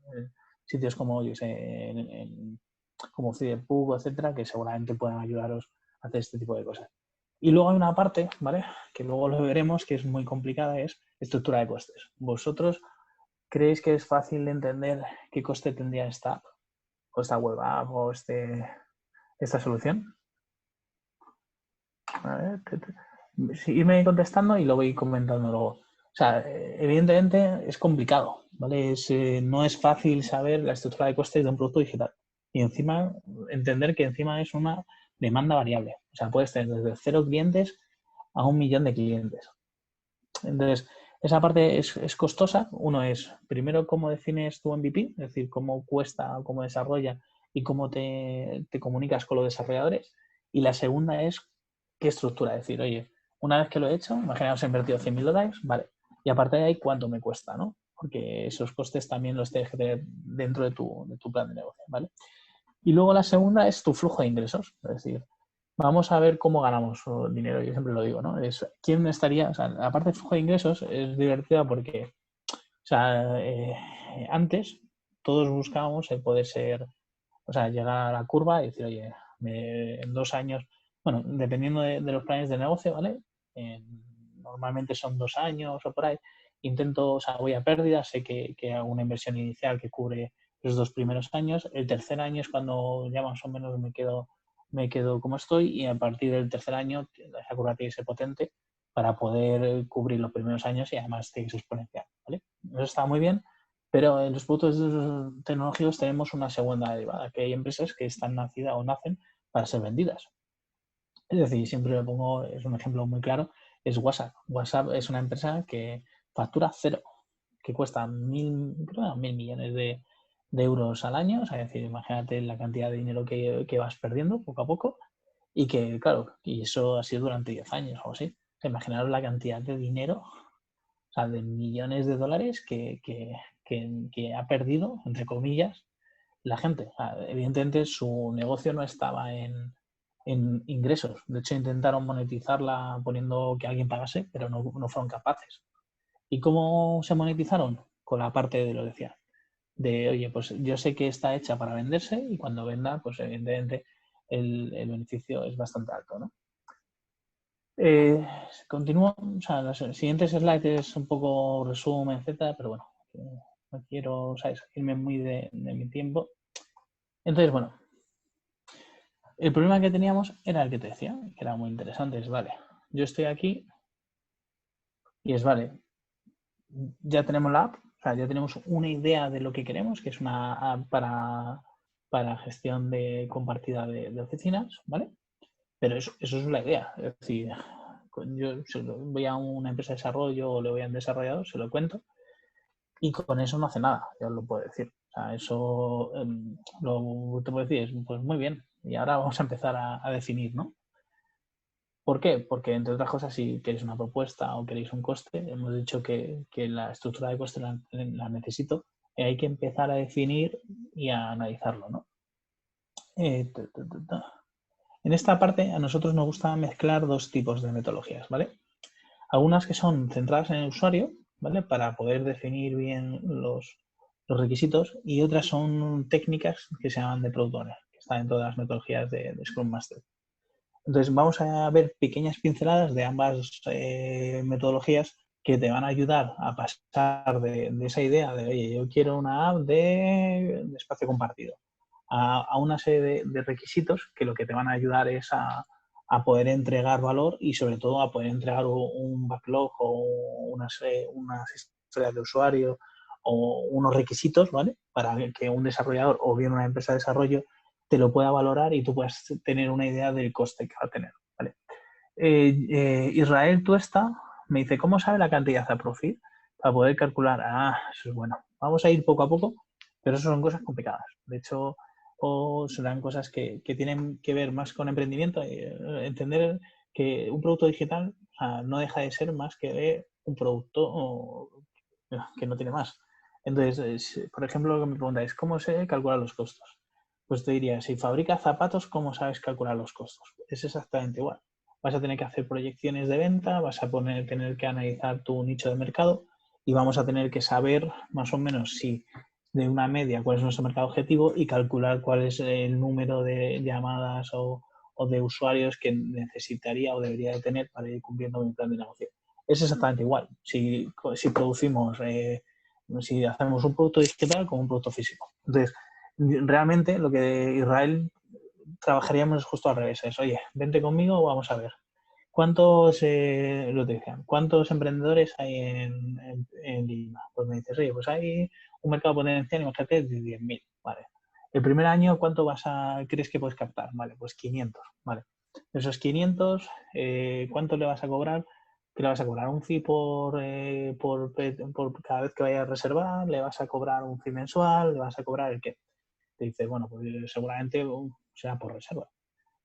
Sitios como, yo sé, como Fiderpub, etcétera, que seguramente puedan ayudaros a hacer este tipo de cosas. Y luego hay una parte, ¿vale? Que luego lo veremos, que es muy complicada, es estructura de costes. ¿Vosotros creéis que es fácil de entender qué coste tendría esta app, o esta web app, o esta solución? A ver, irme contestando y lo voy comentando luego. O sea, evidentemente es complicado, ¿vale? No es fácil saber la estructura de costes de un producto digital. Y encima, entender que encima es una demanda variable. O sea, puedes tener desde 0 clientes a 1 millón de clientes. Entonces, esa parte es costosa. Uno es, primero, cómo defines tu MVP, es decir, cómo cuesta, cómo desarrolla y cómo te comunicas con los desarrolladores. Y la segunda es qué estructura. Es decir, oye, una vez que lo he hecho, imaginaos he invertido $100.000, vale, y aparte de ahí, ¿cuánto me cuesta, no? Porque esos costes también los tienes que tener dentro de tu plan de negocio, ¿vale? Y luego la segunda es tu flujo de ingresos, es decir, vamos a ver cómo ganamos dinero, yo siempre lo digo, ¿no? ¿Quién estaría? O sea, la parte de flujo de ingresos es divertida porque, o sea, antes todos buscábamos el poder ser, o sea, llegar a la curva y decir, oye, en 2 años, bueno, dependiendo de los planes de negocio, ¿vale? Normalmente son 2 años o por ahí. Intento, o sea, voy a pérdida, sé que hago una inversión inicial que cubre los 2 primeros años. El tercer año es cuando ya más o menos me quedo como estoy y a partir del tercer año esa curva tiene que ser potente para poder cubrir los primeros años y además tiene que ser exponencial, ¿vale? Eso está muy bien, pero en los productos tecnológicos tenemos una segunda derivada, que hay empresas que están nacidas o nacen para ser vendidas. Es decir, siempre lo pongo, es un ejemplo muy claro, es WhatsApp. WhatsApp es una empresa que factura 0, que cuesta 1.000 millones de euros al año. O sea, es decir, imagínate la cantidad de dinero que vas perdiendo poco a poco y que, claro, y eso ha sido durante 10 años o así. O sea, imaginaros la cantidad de dinero, o sea, de millones de dólares que ha perdido, entre comillas, la gente. O sea, evidentemente su negocio no estaba en ingresos. De hecho, intentaron monetizarla poniendo que alguien pagase, pero no fueron capaces. ¿Y cómo se monetizaron? Con la parte de lo que decía. De, oye, pues yo sé que está hecha para venderse y cuando venda, pues evidentemente el beneficio es bastante alto, ¿no? Continúo, o sea, los siguientes slides es un poco resumen, etcétera, pero bueno, no quiero, ¿sabes?, irme muy de mi tiempo. Entonces, bueno, el problema que teníamos era el que te decía, que era muy interesante, es, vale, yo estoy aquí y es, vale, ya tenemos la app, o sea, ya tenemos una idea de lo que queremos, que es una app para gestión de compartida de oficinas, ¿vale? Pero eso es la idea, es decir, yo voy a una empresa de desarrollo o le voy a un desarrollador, se lo cuento, y con eso no hace nada, ya os lo puedo decir. O sea, eso lo que te puedo decir es, pues muy bien, y ahora vamos a empezar a definir, ¿no? ¿Por qué? Porque, entre otras cosas, si queréis una propuesta o queréis un coste, hemos dicho que la estructura de coste la necesito, y hay que empezar a definir y a analizarlo, ¿no? En esta parte, a nosotros nos gusta mezclar 2 tipos de metodologías, ¿vale? Algunas que son centradas en el usuario, ¿vale? Para poder definir bien los requisitos, y otras son técnicas que se llaman de Product Owner, que están dentro de las metodologías de Scrum Master. Entonces, vamos a ver pequeñas pinceladas de ambas metodologías que te van a ayudar a pasar de esa idea de, oye, yo quiero una app de espacio compartido, a una serie de requisitos que lo que te van a ayudar es a poder entregar valor y sobre todo a poder entregar un backlog o unas historias de usuario o unos requisitos, ¿vale? Para que un desarrollador o bien una empresa de desarrollo te lo pueda valorar y tú puedas tener una idea del coste que va a tener, ¿vale? Israel Tuesta me dice, ¿cómo sabe la cantidad a profit para poder calcular? Eso es bueno. Vamos a ir poco a poco, pero eso son cosas complicadas. De hecho, serán cosas que tienen que ver más con emprendimiento, entender que un producto digital no deja de ser más que un producto que no tiene más. Entonces, por ejemplo, lo que me preguntáis, ¿cómo se calculan los costos? Pues te diría, si fabricas zapatos, ¿cómo sabes calcular los costos? Es exactamente igual. Vas a tener que hacer proyecciones de venta, vas a tener que analizar tu nicho de mercado y vamos a tener que saber más o menos si de una media cuál es nuestro mercado objetivo y calcular cuál es el número de llamadas o de usuarios que necesitaría o debería de tener para ir cumpliendo mi plan de negocio. Es exactamente igual. Si producimos, si hacemos un producto digital como un producto físico. Entonces, realmente lo que Israel trabajaríamos justo al revés. Es, oye, vente conmigo, vamos a ver. ¿Cuántos emprendedores hay en Lima? Pues me dices, oye, pues hay un mercado potencial, imagínate, de 10.000, ¿vale? El primer año, ¿cuánto crees que puedes captar? Vale, pues 500, ¿vale? De esos 500, ¿cuánto le vas a cobrar? ¿Que le vas a cobrar un fee por cada vez que vayas a reservar? ¿Le vas a cobrar un fee mensual? ¿Le vas a cobrar el qué? Te dice, bueno, pues seguramente sea por reserva.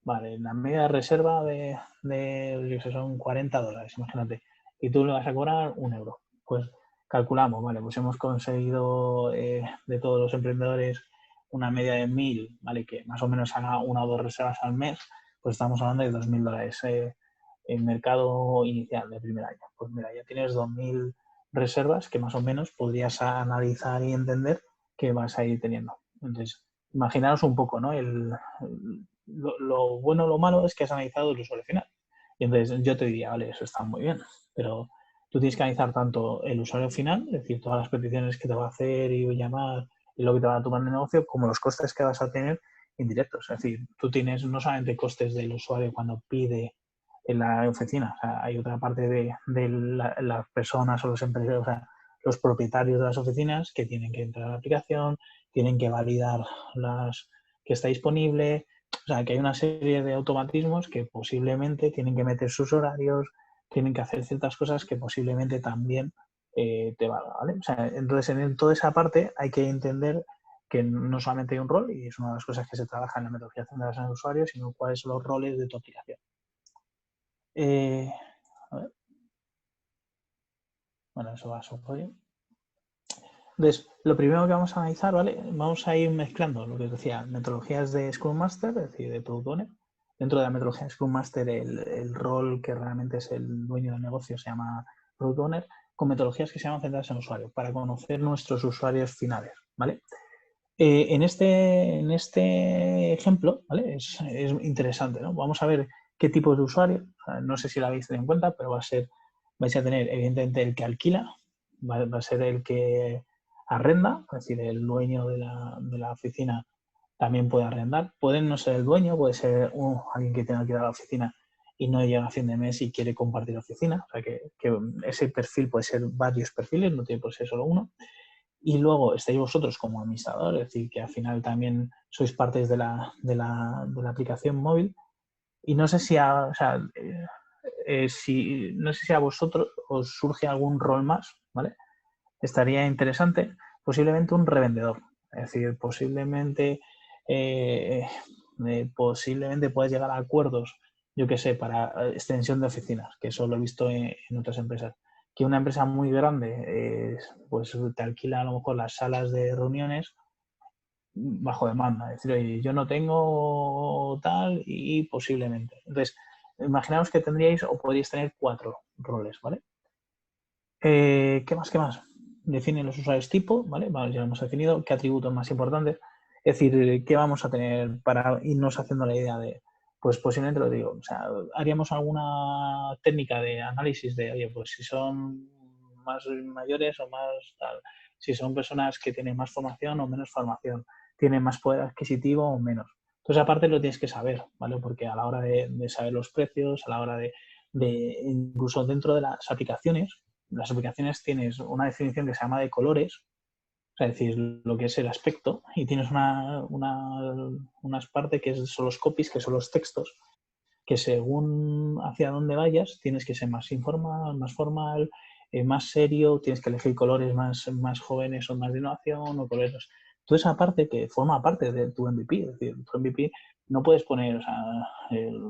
Vale, la media de reserva yo sé, son $40, imagínate. Y tú le vas a cobrar €1. Pues calculamos, vale, pues hemos conseguido de todos los emprendedores una media de 1.000, ¿vale? Que más o menos haga 1 o 2 reservas al mes, pues estamos hablando de $2.000 en mercado inicial de primer año. Pues mira, ya tienes 2.000 reservas que más o menos podrías analizar y entender que vas a ir teniendo. Entonces, imaginaros un poco, ¿no? Lo bueno o lo malo es que has analizado el usuario final. Y entonces yo te diría, vale, eso está muy bien, pero tú tienes que analizar tanto el usuario final, es decir, todas las peticiones que te va a hacer y llamar y lo que te va a tomar el negocio, como los costes que vas a tener indirectos. Es decir, tú tienes no solamente costes del usuario cuando pide en la oficina, o sea, hay otra parte de las personas o los empresarios, o sea, los propietarios de las oficinas que tienen que entrar a la aplicación, tienen que validar que está disponible. O sea, que hay una serie de automatismos que posiblemente tienen que meter sus horarios, tienen que hacer ciertas cosas que posiblemente también te valga, ¿vale? O sea, entonces en toda esa parte hay que entender que no solamente hay un rol, y es una de las cosas que se trabaja en la metodología de los usuarios, sino cuáles son los roles de tu aplicación. A ver. Bueno, eso va a su pollo. Entonces, lo primero que vamos a analizar, ¿vale? Vamos a ir mezclando lo que os decía, metodologías de Scrum Master, es decir, de Product Owner. Dentro de la metodología de Scrum Master, el rol que realmente es el dueño del negocio se llama Product Owner, con metodologías que se llaman centradas en el usuario, para conocer nuestros usuarios finales, ¿vale? En este ejemplo, ¿vale? Es interesante, ¿no? Vamos a ver qué tipo de usuario, o sea, no sé si lo habéis tenido en cuenta, pero vais a tener evidentemente el que alquila, va a ser el que arrenda, es decir, el dueño de la oficina también puede arrendar. Puede no ser el dueño, puede ser alguien que tenga que ir a la oficina y no llega a fin de mes y quiere compartir oficina. O sea, que ese perfil puede ser varios perfiles, no tiene por ser solo uno. Y luego estáis vosotros como administrador, es decir, que al final también sois partes de la aplicación móvil. Y no sé si no sé si a vosotros os surge algún rol más, ¿vale? Estaría interesante, posiblemente un revendedor. Es decir, posiblemente puedes llegar a acuerdos, yo qué sé, para extensión de oficinas, que eso lo he visto en otras empresas. Que una empresa muy grande pues te alquila a lo mejor las salas de reuniones bajo demanda. Es decir, oye, yo no tengo tal y posiblemente. Entonces, imaginaos que tendríais o podríais tener 4 roles, ¿vale? ¿Qué más? ¿Qué más? Define los usuarios tipo, ¿vale? Vale, ya lo hemos definido. ¿Qué atributos más importantes? Es decir, ¿qué vamos a tener para irnos haciendo la idea de, pues posiblemente lo digo, o sea, haríamos alguna técnica de análisis de, oye, pues si son más mayores o más tal, si son personas que tienen más formación o menos formación, tienen más poder adquisitivo o menos. Entonces, aparte lo tienes que saber, ¿vale? Porque a la hora de saber los precios, a la hora de incluso dentro de las aplicaciones tienes una definición que se llama de colores. O sea, es decir, lo que es el aspecto, y tienes unas partes que son los copies, que son los textos, que según hacia dónde vayas, tienes que ser más informal, más formal, más serio, tienes que elegir colores más jóvenes o más de innovación, o colores. Toda esa parte que forma parte de tu MVP, es decir, tu MVP no puedes poner, o sea,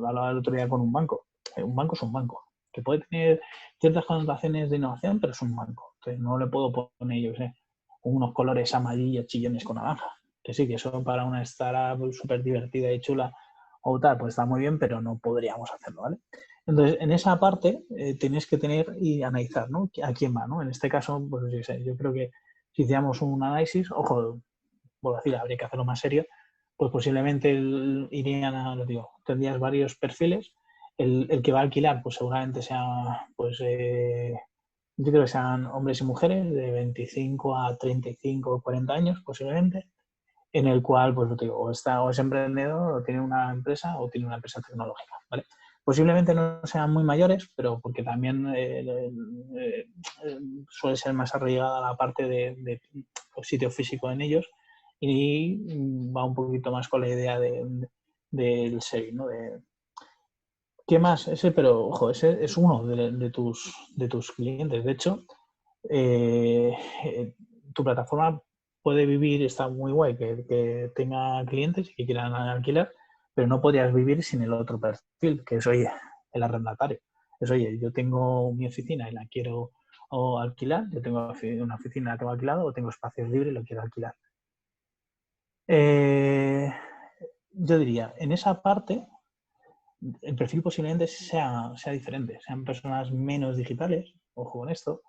hablaba el otro día con un banco es un banco, que puede tener ciertas connotaciones de innovación, pero es un banco. Entonces no le puedo poner, yo qué sé, unos colores amarillos chillones con naranja. Que sí, que eso para una startup súper divertida y chula o tal, pues está muy bien, pero no podríamos hacerlo, ¿vale? Entonces, en esa parte tienes que tener y analizar, ¿no? A quién va, ¿no? En este caso, pues yo sé, yo creo que si hiciéramos un análisis, ojo, vuelvo a decir, habría que hacerlo más serio, pues posiblemente irían a, lo digo, tendrías varios perfiles. El que va a alquilar, pues seguramente sea, pues yo creo que sean hombres y mujeres de 25 a 35 o 40 años posiblemente, en el cual, pues lo digo, o es emprendedor, o tiene una empresa, o tiene una empresa tecnológica, ¿vale? Posiblemente no sean muy mayores, pero porque también suele ser más arraigada la parte de sitio físico en ellos y va un poquito más con la idea del sharing, ¿no? ¿Qué más? Ese, pero ojo, ese es uno de tus clientes. De hecho, eh, tu plataforma puede vivir, está muy guay que tenga clientes y que quieran alquilar, pero no podrías vivir sin el otro perfil, que es, oye, el arrendatario. Es, oye, yo tengo mi oficina y la quiero alquilar, yo tengo una oficina, la tengo alquilada o tengo espacios libres y lo quiero alquilar. Yo diría, en esa parte, el perfil posiblemente sea diferente, sean personas menos digitales, ojo con esto.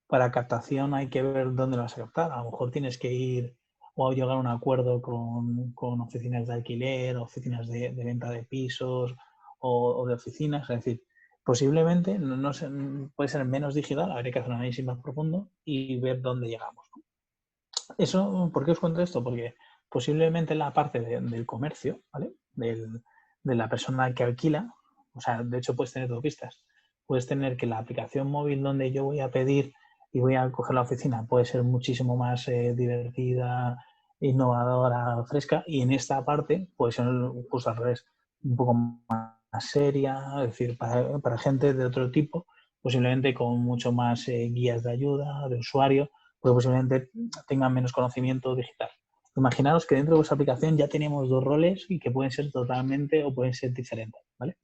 Para captación hay que ver dónde lo vas a captar. A lo mejor tienes que ir o llegar a un acuerdo con oficinas de alquiler, oficinas de venta de pisos o de oficinas. Es decir, posiblemente no sé, puede ser menos digital, habría que hacer un análisis más profundo y ver dónde llegamos. Eso, ¿por qué os cuento esto? Porque posiblemente la parte del comercio, ¿vale? De la persona que alquila, o sea, de hecho puedes tener dos pistas. Puedes tener que la aplicación móvil donde yo voy a pedir y voy a coger la oficina puede ser muchísimo más divertida, innovadora, fresca, y en esta parte puede ser justo al revés, un poco más seria, es decir, para gente de otro tipo, posiblemente con mucho más guías de ayuda, de usuario, pues posiblemente tengan menos conocimiento digital. Imaginaros que dentro de vuestra aplicación ya tenemos dos roles y que pueden ser totalmente o pueden ser diferentes, ¿vale?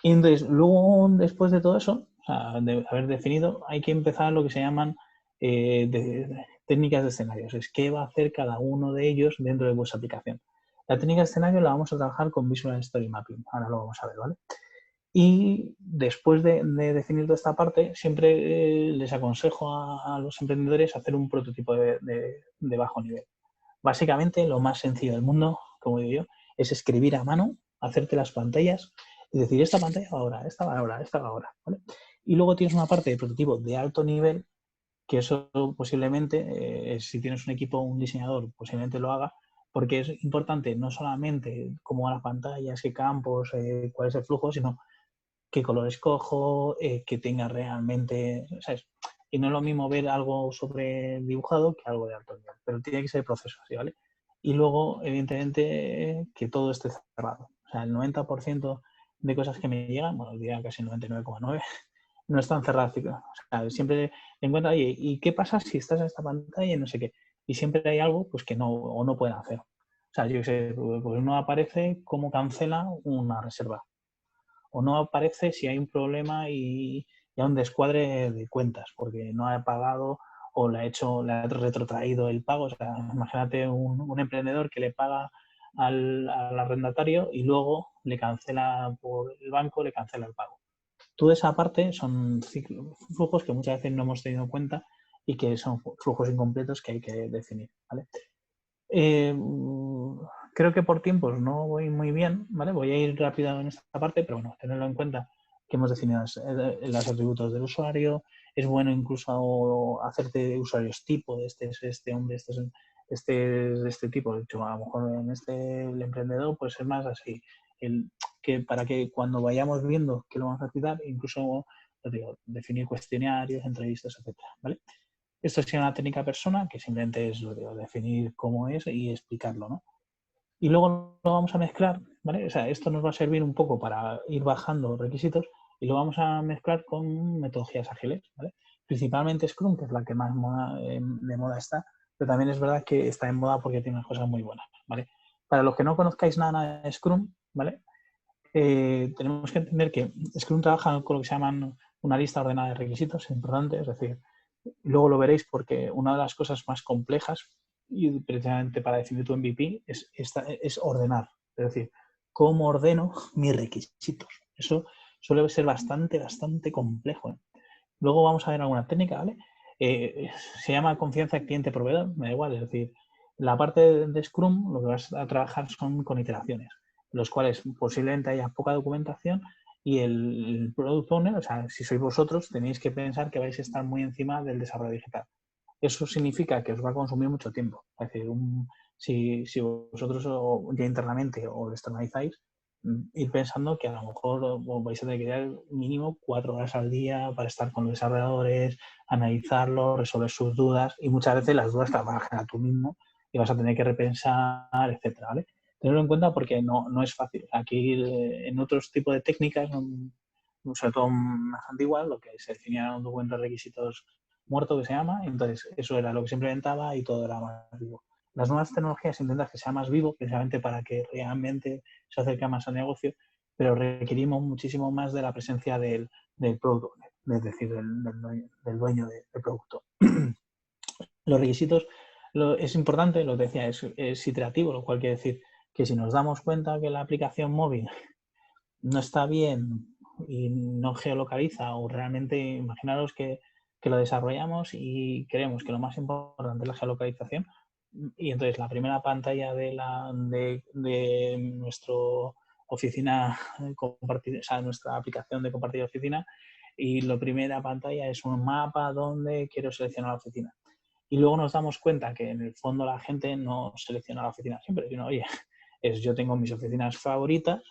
Y entonces, luego, después de todo eso, o sea, de haber definido, hay que empezar lo que se llaman técnicas de escenarios. Es qué va a hacer cada uno de ellos dentro de vuestra aplicación. La técnica de escenario la vamos a trabajar con Visual Story Mapping. Ahora lo vamos a ver, ¿vale? Y después de definir toda esta parte, siempre les aconsejo a los emprendedores hacer un prototipo de bajo nivel. Básicamente, lo más sencillo del mundo, como digo yo, es escribir a mano, hacerte las pantallas y decir, esta pantalla va ahora, esta va ahora, esta va ahora. ¿Vale? Y luego tienes una parte de prototipo de alto nivel, que eso posiblemente, si tienes un equipo, un diseñador, posiblemente lo haga, porque es importante no solamente cómo van las pantallas, qué campos, cuál es el flujo, sino qué colores cojo, que tenga realmente, ¿sabes? Y no es lo mismo ver algo sobre dibujado que algo de alto nivel, pero tiene que ser el proceso así, ¿vale? Y luego, evidentemente, que todo esté cerrado. O sea, el 90% de cosas que me llegan, bueno, diría casi el 99,9, no están cerradas. O sea, siempre encuentro, oye, ¿y qué pasa si estás en esta pantalla y no sé qué? Y siempre hay algo pues que no, o no pueden hacer. O sea, yo qué sé, pues no aparece cómo cancela una reserva o no aparece si hay un problema y hay un descuadre de cuentas porque no ha pagado o le ha retrotraído el pago. O sea, imagínate un emprendedor que le paga al arrendatario y luego le cancela por el banco, le cancela el pago. Toda esa parte son flujos que muchas veces no hemos tenido en cuenta y que son flujos incompletos que hay que definir, ¿vale? Eh, creo que por tiempos no voy muy bien, ¿vale? Voy a ir rápido en esta parte, pero bueno, tenerlo en cuenta que hemos definido los atributos del usuario. Es bueno incluso hacerte usuarios tipo de este hombre, de este tipo. De hecho, a lo mejor en el emprendedor puede ser más así. Que para que cuando vayamos viendo que lo vamos a citar, incluso digo, definir cuestionarios, entrevistas, etcétera, ¿vale? Esto sería una técnica persona, que simplemente es lo de definir cómo es y explicarlo, ¿no? Y luego lo vamos a mezclar, ¿vale? O sea, esto nos va a servir un poco para ir bajando requisitos y lo vamos a mezclar con metodologías ágiles, ¿vale? Principalmente Scrum, que es la que más de moda está, pero también es verdad que está en moda porque tiene unas cosas muy buenas, ¿vale? Para los que no conozcáis nada de Scrum, ¿vale? Tenemos que entender que Scrum trabaja con lo que se llaman una lista ordenada de requisitos, es importante, es decir, luego lo veréis porque una de las cosas más complejas y precisamente para definir tu MVP es ordenar, es decir, cómo ordeno mis requisitos. Eso suele ser bastante complejo, ¿eh? Luego vamos a ver alguna técnica, ¿vale? Se llama confianza cliente-proveedor, me da igual, es decir, la parte de Scrum lo que vas a trabajar son con iteraciones, los cuales posiblemente haya poca documentación y el Product Owner, o sea, si sois vosotros, tenéis que pensar que vais a estar muy encima del desarrollo digital. Eso significa que os va a consumir mucho tiempo. Es decir, si vosotros ya internamente o lo externalizáis, ir pensando que a lo mejor os vais a tener que dar mínimo 4 horas al día para estar con los desarrolladores, analizarlo, resolver sus dudas y muchas veces las dudas te las vas a generar tú mismo y vas a tener que repensar, etcétera, ¿vale? Tenerlo en cuenta porque no es fácil. Aquí en otros tipos de técnicas, sobre todo más antiguas, lo que se definía un documento de requisitos muerto que se llama, entonces eso era lo que se implementaba y todo era más vivo. Las nuevas tecnologías intentan que sea más vivo, precisamente para que realmente se acerque más al negocio, pero requerimos muchísimo más de la presencia del product owner, es decir, del dueño del producto. Los requisitos es importante, lo que decía, es iterativo, lo cual quiere decir que si nos damos cuenta que la aplicación móvil no está bien y no geolocaliza, o realmente imaginaros que lo desarrollamos y creemos que lo más importante es la geolocalización, y entonces la primera pantalla de nuestra oficina compartida, o sea, nuestra aplicación de compartir oficina, y la primera pantalla es un mapa donde quiero seleccionar la oficina. Y luego nos damos cuenta que en el fondo la gente no selecciona la oficina siempre, sino, oye, yo tengo mis oficinas favoritas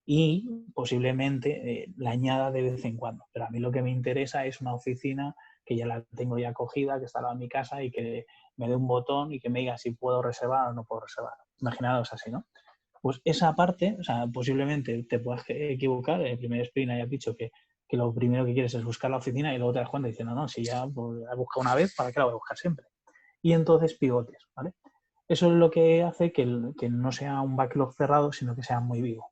y posiblemente la añada de vez en cuando. Pero a mí lo que me interesa es una oficina que ya la tengo ya cogida, que está al lado de mi casa y que me dé un botón y que me diga si puedo reservar o no puedo reservar. Imaginaos así, ¿no? Pues esa parte, o sea, posiblemente te puedas equivocar. En el primer sprint hayas dicho que lo primero que quieres es buscar la oficina y luego te das cuenta y dices, no, si ya pues, la he buscado una vez, ¿para qué la voy a buscar siempre? Y entonces pivotes, ¿vale? Eso es lo que hace que no sea un backlog cerrado, sino que sea muy vivo.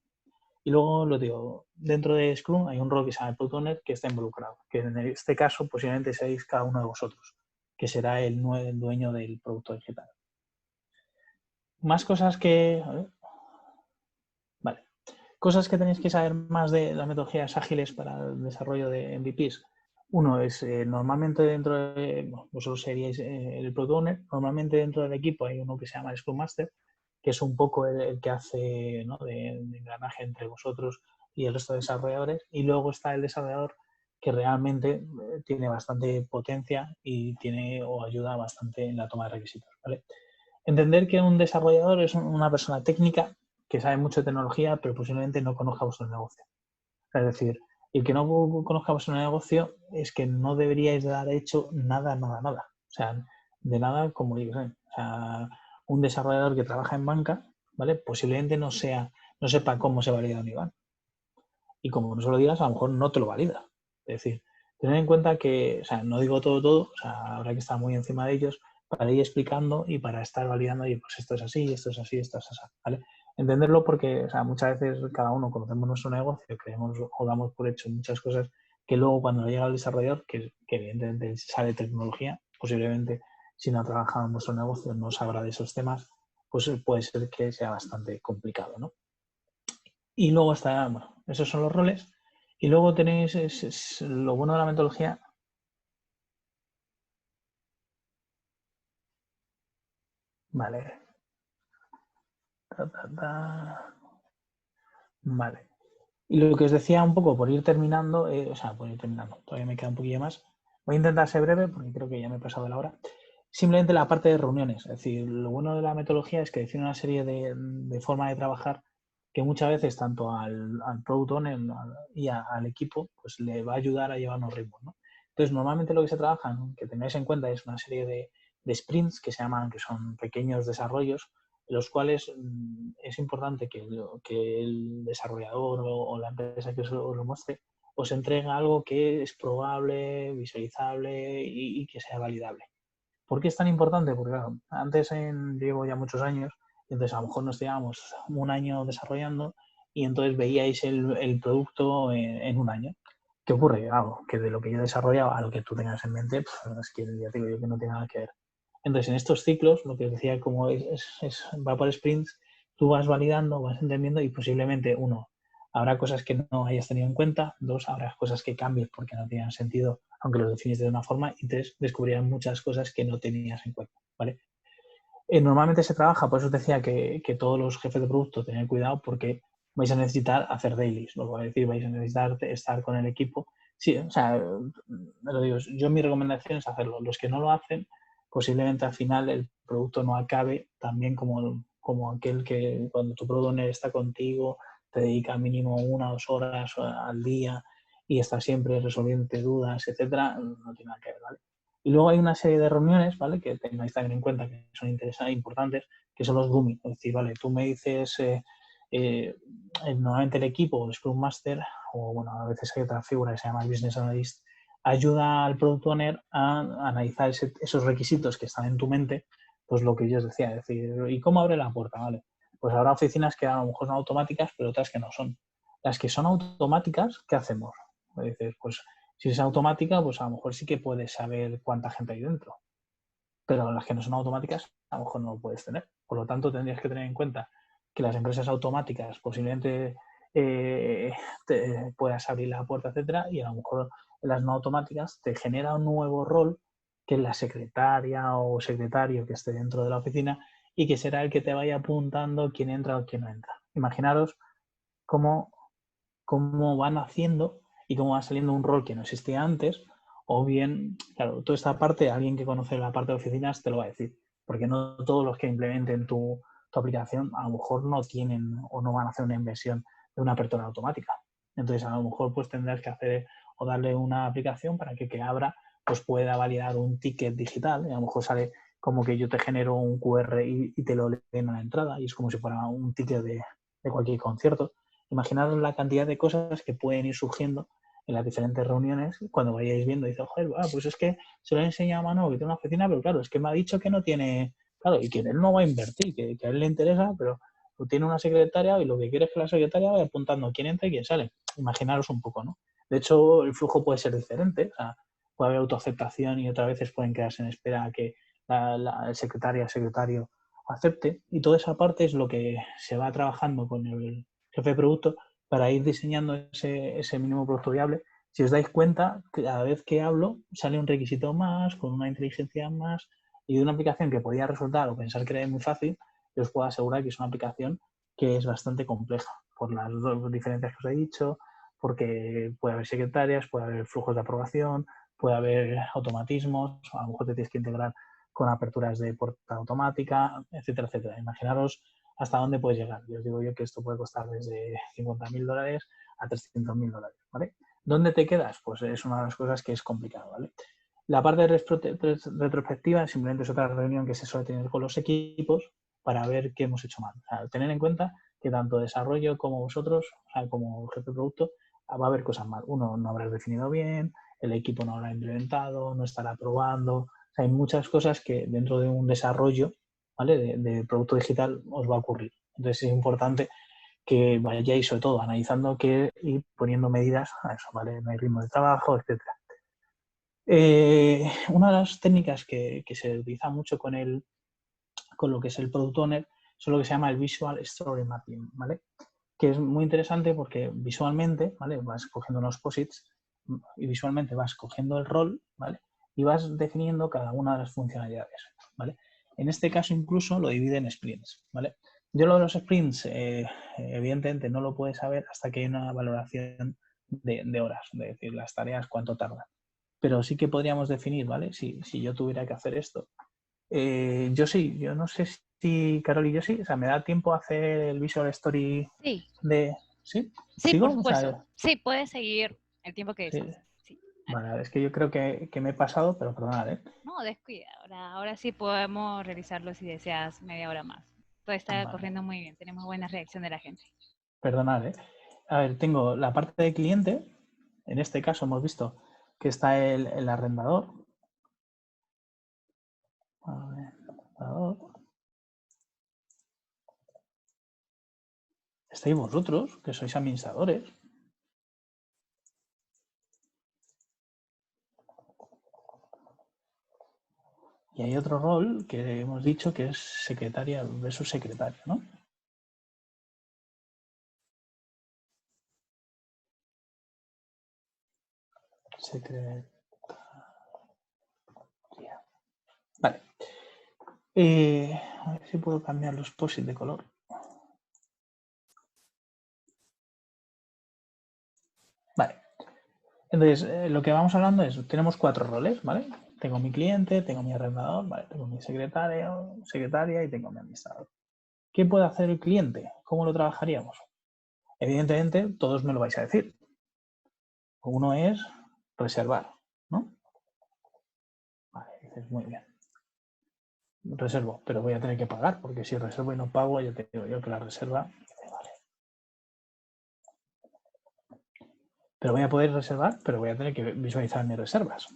Y luego lo digo, dentro de Scrum hay un rol que se llama el Product Owner que está involucrado, que en este caso posiblemente seáis cada uno de vosotros, que será el dueño del producto digital. Más cosas que... Vale. Cosas que tenéis que saber más de las metodologías ágiles para el desarrollo de MVPs. Uno es, normalmente dentro de... vosotros seríais el Product Owner. Normalmente dentro del equipo hay uno que se llama el Scrum Master, que es un poco el que hace, ¿no?, de engranaje entre vosotros y el resto de desarrolladores. Y luego está el desarrollador que realmente tiene bastante potencia y tiene o ayuda bastante en la toma de requisitos, ¿vale? Entender que un desarrollador es una persona técnica que sabe mucho de tecnología, pero posiblemente no conozca vuestro negocio. Es decir, el que no conozca vuestro negocio es que no deberíais de dar hecho nada. O sea, de nada como yo sé. O sea, un desarrollador que trabaja en banca, ¿vale? Posiblemente no sepa cómo se valida un IBAN. Y como no se lo digas, a lo mejor no te lo valida. Es decir, tener en cuenta que, o sea, no digo todo, o sea, habrá que estar muy encima de ellos para ir explicando y para estar validando, y pues esto es así, esto es así, esto es así, ¿vale? Entenderlo porque, o sea, muchas veces cada uno conocemos nuestro negocio, creemos o damos por hecho muchas cosas que luego cuando llega al desarrollador, que evidentemente sabe tecnología, posiblemente si no ha trabajado en vuestro negocio no sabrá de esos temas, pues puede ser que sea bastante complicado, ¿no? Y luego está, bueno, esos son los roles. Y luego tenéis lo bueno de la metodología. Vale. Vale. Y lo que os decía un poco por ir terminando, todavía me queda un poquillo más. Voy a intentar ser breve porque creo que ya me he pasado de la hora. Simplemente la parte de reuniones. Es decir, lo bueno de la metodología es que define una serie de formas de trabajar que muchas veces tanto al product owner y al equipo pues le va a ayudar a llevar unos ritmos, ¿no? Entonces, normalmente lo que se trabaja, ¿no?, que tengáis en cuenta, es una serie de sprints que se llaman, que son pequeños desarrollos, en los cuales es importante que el desarrollador o la empresa que os lo muestre os entrega algo que es probable, visualizable y que sea validable. ¿Por qué es tan importante? Porque claro, antes llevo ya muchos años, y entonces a lo mejor nos llevamos un año desarrollando y entonces veíais el producto en un año. ¿Qué ocurre? Claro, que de lo que yo desarrollaba a lo que tú tengas en mente, pues, es que ya te digo yo que no tiene nada que ver. Entonces, en estos ciclos, lo que os decía, como va por sprints, tú vas validando, vas entendiendo y posiblemente, uno, habrá cosas que no hayas tenido en cuenta, dos, habrá cosas que cambies porque no tienen sentido, aunque lo definiste de una forma, y tres, descubrirás muchas cosas que no tenías en cuenta, ¿vale? Normalmente se trabaja, por eso os decía que todos los jefes de producto tengan cuidado porque vais a necesitar hacer dailies, lo voy a decir, vais a necesitar estar con el equipo. Sí, o sea, me lo digo, yo mi recomendación es hacerlo. Los que no lo hacen, posiblemente al final el producto no acabe tan bien como aquel que cuando tu product owner está contigo, te dedica mínimo 1 o 2 horas al día y está siempre resolviendo dudas, etcétera, no tiene nada que ver, ¿vale? Y luego hay una serie de reuniones, ¿vale?, que tengáis también en cuenta que son interesantes, importantes, que son los grooming. Es decir, vale, tú me dices, normalmente el equipo, el Scrum Master, o bueno, a veces hay otra figura que se llama el Business Analyst, ayuda al Product Owner a analizar esos requisitos que están en tu mente, pues lo que yo os decía, es decir, ¿y cómo abre la puerta? Vale, pues habrá oficinas que a lo mejor son automáticas, pero otras que no son. Las que son automáticas, ¿qué hacemos? Dices, pues si es automática, pues a lo mejor sí que puedes saber cuánta gente hay dentro. Pero las que no son automáticas, a lo mejor no lo puedes tener. Por lo tanto, tendrías que tener en cuenta que las empresas automáticas posiblemente te puedas abrir la puerta, etcétera, y a lo mejor en las no automáticas te genera un nuevo rol que es la secretaria o secretario que esté dentro de la oficina y que será el que te vaya apuntando quién entra o quién no entra. Imaginaros cómo van haciendo y cómo va saliendo un rol que no existía antes, o bien, claro, toda esta parte, alguien que conoce la parte de oficinas te lo va a decir, porque no todos los que implementen tu aplicación a lo mejor no tienen o no van a hacer una inversión de una apertura automática. Entonces, a lo mejor pues tendrás que hacer o darle una aplicación para que abra, pues pueda validar un ticket digital y a lo mejor sale como que yo te genero un QR y te lo leen a la entrada y es como si fuera un ticket de cualquier concierto. Imaginaros la cantidad de cosas que pueden ir surgiendo en las diferentes reuniones cuando vayáis viendo y dices, joder, pues es que se lo he enseñado a Manu que tiene una oficina, pero claro, es que me ha dicho que no tiene, claro, y que él no va a invertir, que a él le interesa, pero tiene una secretaria y lo que quiere es que la secretaria vaya apuntando quién entra y quién sale. Imaginaros un poco, ¿no? De hecho, el flujo puede ser diferente, o sea, puede haber autoaceptación y otras veces pueden quedarse en espera a que el secretario acepte, y toda esa parte es lo que se va trabajando con el jefe de producto para ir diseñando ese mínimo producto viable. Si os dais cuenta, cada vez que hablo sale un requisito más, con una inteligencia más, y de una aplicación que podía resultar o pensar que era muy fácil, yo os puedo asegurar que es una aplicación que es bastante compleja, por las dos diferencias que os he dicho, porque puede haber secretarias, puede haber flujos de aprobación, puede haber automatismos, a lo mejor te tienes que integrar con aperturas de puerta automática, etcétera, etcétera. Imaginaros hasta dónde puedes llegar. Yo os digo yo que esto puede costar desde $50.000 a $300.000, ¿vale? ¿Dónde te quedas? Pues es una de las cosas que es complicado, ¿vale? La parte retrospectiva simplemente es otra reunión que se suele tener con los equipos para ver qué hemos hecho mal. O sea, tener en cuenta que tanto desarrollo como vosotros, o sea, como jefe de producto, va a haber cosas mal. Uno, no habrás definido bien, el equipo no habrá implementado, no estará probando. O sea, hay muchas cosas que dentro de un desarrollo, ¿vale?, de producto digital os va a ocurrir. Entonces es importante que vayáis sobre todo analizando qué y poniendo medidas a eso, ¿vale? No hay ritmo de trabajo, etcétera. Una de las técnicas que se utiliza mucho con lo que es el Product Owner son lo que se llama el Visual Story Mapping, ¿vale? Que es muy interesante porque visualmente, ¿vale?, vas cogiendo unos posits y visualmente vas cogiendo el rol, ¿vale?, y vas definiendo cada una de las funcionalidades, ¿vale? En este caso incluso lo divide en sprints, ¿vale? Yo lo de los sprints, evidentemente no lo puedes saber hasta que hay una valoración de horas, de decir, las tareas cuánto tardan. Pero sí que podríamos definir, ¿vale? Si yo tuviera que hacer esto. Yo no sé si Carol y yo sí, o sea, ¿me da tiempo a hacer el Visual Story Sí, de... ¿Sí? sí, por ¿Sigo? O supuesto. sea, Sí, puedes seguir el tiempo que sí. deseas. Sí. Vale, es que yo creo que me he pasado, pero perdonad, ¿eh? No, descuida. Ahora sí podemos realizarlo si deseas media hora más. Todo está Vale, corriendo muy bien. Tenemos buena reacción de la gente. perdonad, ¿eh? A ver, tengo la parte de cliente. En este caso hemos visto que está el arrendador. Arrendador. Estáis vosotros, que sois administradores. Y hay otro rol que hemos dicho que es secretaria versus secretario, ¿no? Secretaria. Vale. A ver si puedo cambiar los posits de color. Vale. Entonces, lo que vamos hablando es, tenemos 4 roles, ¿vale? Tengo mi cliente, tengo mi arrendador, ¿vale? Tengo mi secretaria y tengo mi administrador. ¿Qué puede hacer el cliente? ¿Cómo lo trabajaríamos? Evidentemente, todos me lo vais a decir. Uno es reservar, ¿no? Vale, dices, muy bien. Reservo, pero voy a tener que pagar, porque si reservo y no pago, ya te digo yo que la reserva, vale. Pero voy a poder reservar, pero voy a tener que visualizar mis reservas.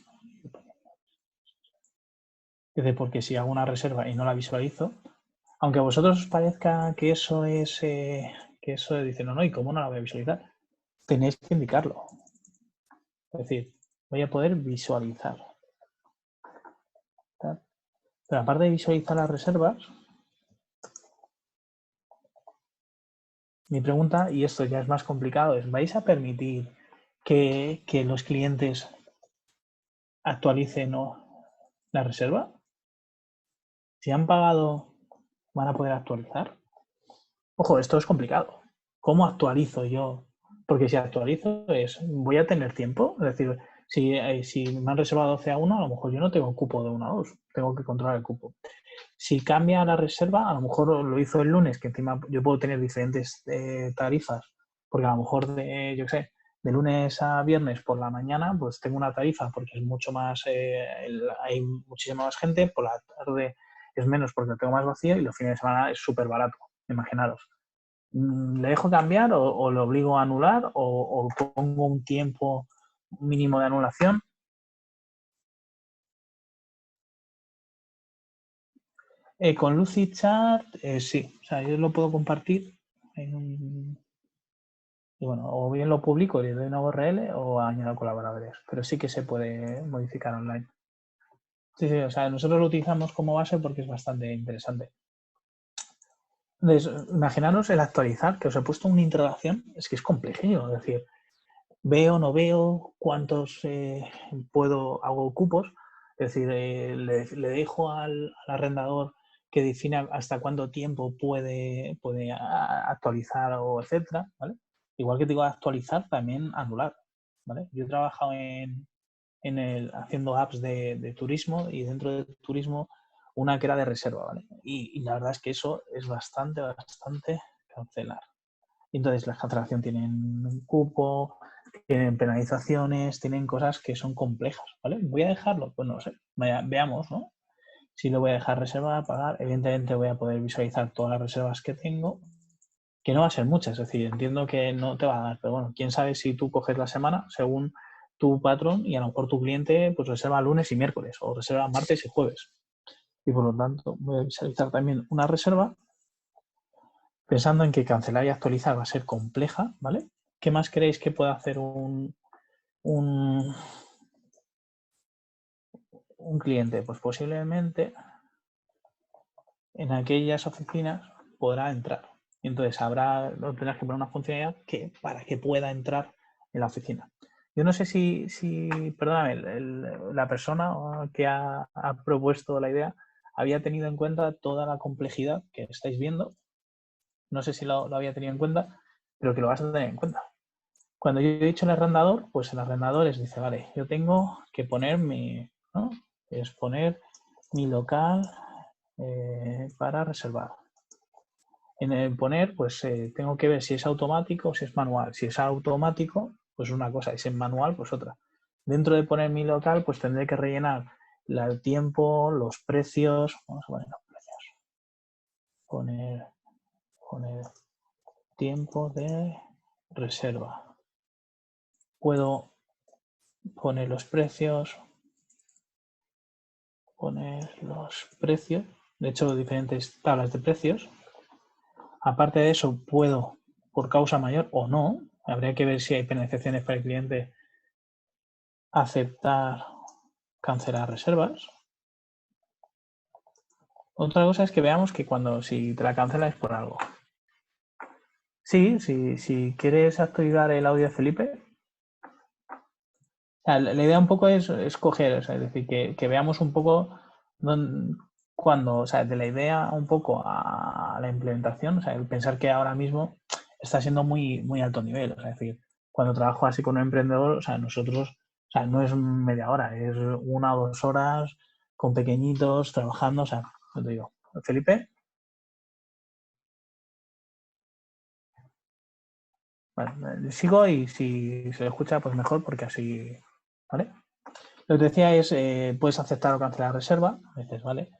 Es decir, porque si hago una reserva y no la visualizo, aunque a vosotros os parezca que eso es, dice, no, ¿y cómo no la voy a visualizar? Tenéis que indicarlo. Es decir, voy a poder visualizar. Pero aparte de visualizar las reservas, mi pregunta, y esto ya es más complicado, es, ¿vais a permitir que los clientes actualicen la reserva? Si han pagado, ¿van a poder actualizar? Ojo, esto es complicado. ¿Cómo actualizo yo? Porque si actualizo ¿voy a tener tiempo? Es decir, si me han reservado 12-1, a lo mejor yo no tengo cupo de 1-2, tengo que controlar el cupo. Si cambia la reserva, a lo mejor lo hizo el lunes, que encima yo puedo tener diferentes tarifas, porque a lo mejor, yo qué sé, de lunes a viernes por la mañana, pues tengo una tarifa porque es mucho más, hay muchísima más gente, por la tarde es menos porque lo tengo más vacío y los fines de semana es súper barato, imaginaros. ¿Le dejo cambiar o lo obligo a anular o pongo un tiempo mínimo de anulación? Con Lucidchart, sí. O sea, yo lo puedo compartir y bueno, o bien lo publico y le doy una URL o añado colaboradores. Pero sí que se puede modificar online. Sí, sí, o sea, nosotros lo utilizamos como base porque es bastante interesante. Entonces, imaginaros el actualizar, que os he puesto una interrogación, es que es complejo, es decir, veo, no veo, cuántos hago cupos, es decir, le dejo al arrendador que defina hasta cuánto tiempo puede actualizar o etcétera, ¿vale? Igual que te digo actualizar, también anular, ¿vale? Yo he trabajado haciendo apps de turismo y dentro de turismo una que era de reserva, ¿vale? Y la verdad es que eso es bastante cancelar. Entonces, la cancelación tienen un cupo, tienen penalizaciones, tienen cosas que son complejas, ¿vale? ¿Voy a dejarlo? Pues no lo sé. Veamos, ¿no? Si lo voy a dejar reservar, pagar, evidentemente voy a poder visualizar todas las reservas que tengo, que no va a ser muchas, es decir, entiendo que no te va a dar, pero bueno, quién sabe si tú coges la semana según tu patrón y a lo mejor tu cliente pues reserva lunes y miércoles o reserva martes y jueves. Y por lo tanto voy a visualizar también una reserva pensando en que cancelar y actualizar va a ser compleja, ¿vale? ¿Qué más creéis que pueda hacer un cliente? Pues posiblemente en aquellas oficinas podrá entrar. Y entonces tendrás que poner una funcionalidad para que pueda entrar en la oficina. Yo no sé perdóname, la persona que ha propuesto la idea había tenido en cuenta toda la complejidad que estáis viendo. No sé si lo había tenido en cuenta, pero que lo vas a tener en cuenta. Cuando yo he dicho el arrendador, pues el arrendador dice, vale, yo tengo que poner poner mi local para reservar. En el poner, pues tengo que ver si es automático o si es manual. Si es automático, pues una cosa, y si es manual, pues otra. Dentro de poner mi local, pues tendré que rellenar el tiempo, los precios. Vamos a poner los precios. Poner tiempo de reserva. Puedo poner los precios. De hecho, diferentes tablas de precios. Aparte de eso, puedo, por causa mayor o no, habría que ver si hay penalizaciones para el cliente, aceptar, cancelar reservas. Otra cosa es que veamos que si te la cancela es por algo. Sí, si quieres activar el audio de Felipe, la idea un poco es escoger, es decir, que veamos un poco de la idea un poco a la implementación, el pensar que ahora mismo está siendo muy, muy alto nivel, es decir, cuando trabajo así con un emprendedor, nosotros, no es media hora, es 1 o 2 horas con pequeñitos trabajando, te digo, Felipe. Vale, sigo y si se escucha, pues mejor, porque así, ¿vale? Lo que te decía es, puedes aceptar o cancelar reserva, a veces, ¿vale?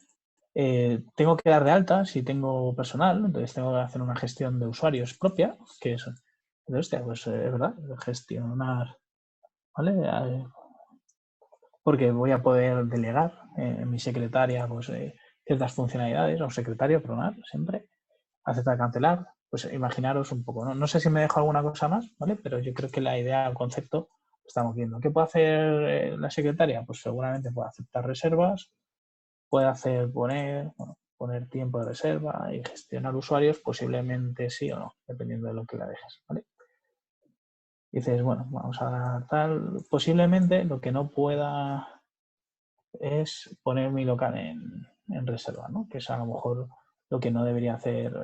Tengo que dar de alta si tengo personal, entonces tengo que hacer una gestión de usuarios propia, que es, pues es verdad, gestionar, ¿vale? Porque voy a poder delegar en mi secretaria pues, ciertas funcionalidades, o secretario, perdonad, siempre, aceptar, cancelar, pues imaginaros un poco, ¿no? No sé si me dejo alguna cosa más, ¿vale? Pero yo creo que la idea, el concepto, lo estamos viendo. ¿Qué puede hacer la secretaria? Pues seguramente puede aceptar reservas, puede poner tiempo de reserva y gestionar usuarios, posiblemente sí o no, dependiendo de lo que la dejes, ¿vale? Dices, bueno, vamos a dar tal, posiblemente lo que no pueda es poner mi local en reserva, ¿no? Que es a lo mejor lo que no debería hacer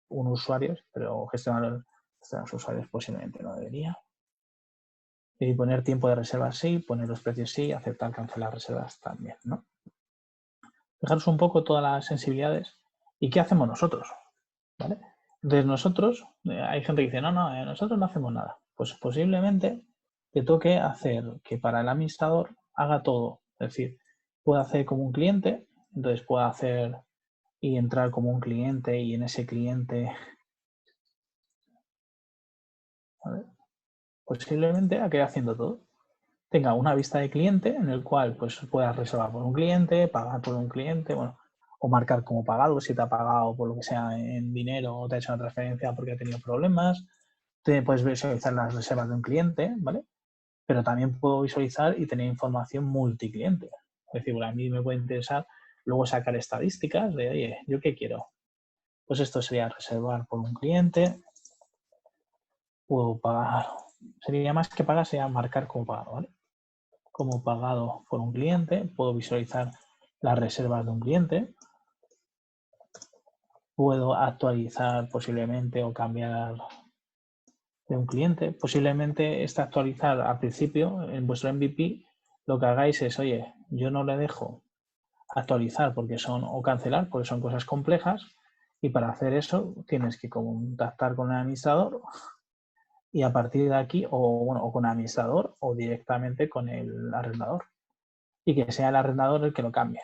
un usuario, pero gestionar los usuarios posiblemente no debería. Y poner tiempo de reserva sí, poner los precios sí, aceptar cancelar reservas también, ¿no? Fijaros un poco todas las sensibilidades y qué hacemos nosotros, ¿vale? Entonces nosotros, hay gente que dice, no, nosotros no hacemos nada. Pues posiblemente te toque hacer que para el administrador haga todo. Es decir, puede hacer como un cliente, entonces puede hacer y entrar como un cliente y en ese cliente, ¿vale? Posiblemente acabe haciendo todo. Tenga una vista de cliente en el cual pues puedas reservar por un cliente, pagar por un cliente, bueno, o marcar como pagado si te ha pagado por lo que sea en dinero o te ha hecho una transferencia porque ha tenido problemas. Te puedes visualizar las reservas de un cliente, ¿vale? Pero también puedo visualizar y tener información multicliente. Es decir, bueno, a mí me puede interesar luego sacar estadísticas de, oye, ¿yo qué quiero? Pues esto sería reservar por un cliente, puedo pagar, sería más que pagar, sería marcar como pagado, ¿vale? Como pagado por un cliente, puedo visualizar las reservas de un cliente, puedo actualizar posiblemente o cambiar de un cliente. Posiblemente este actualizar al principio en vuestro MVP, lo que hagáis es, oye, yo no le dejo actualizar porque son, o cancelar porque son cosas complejas, y para hacer eso tienes que contactar con el administrador y a partir de aquí, o con el administrador o directamente con el arrendador, y que sea el arrendador el que lo cambie.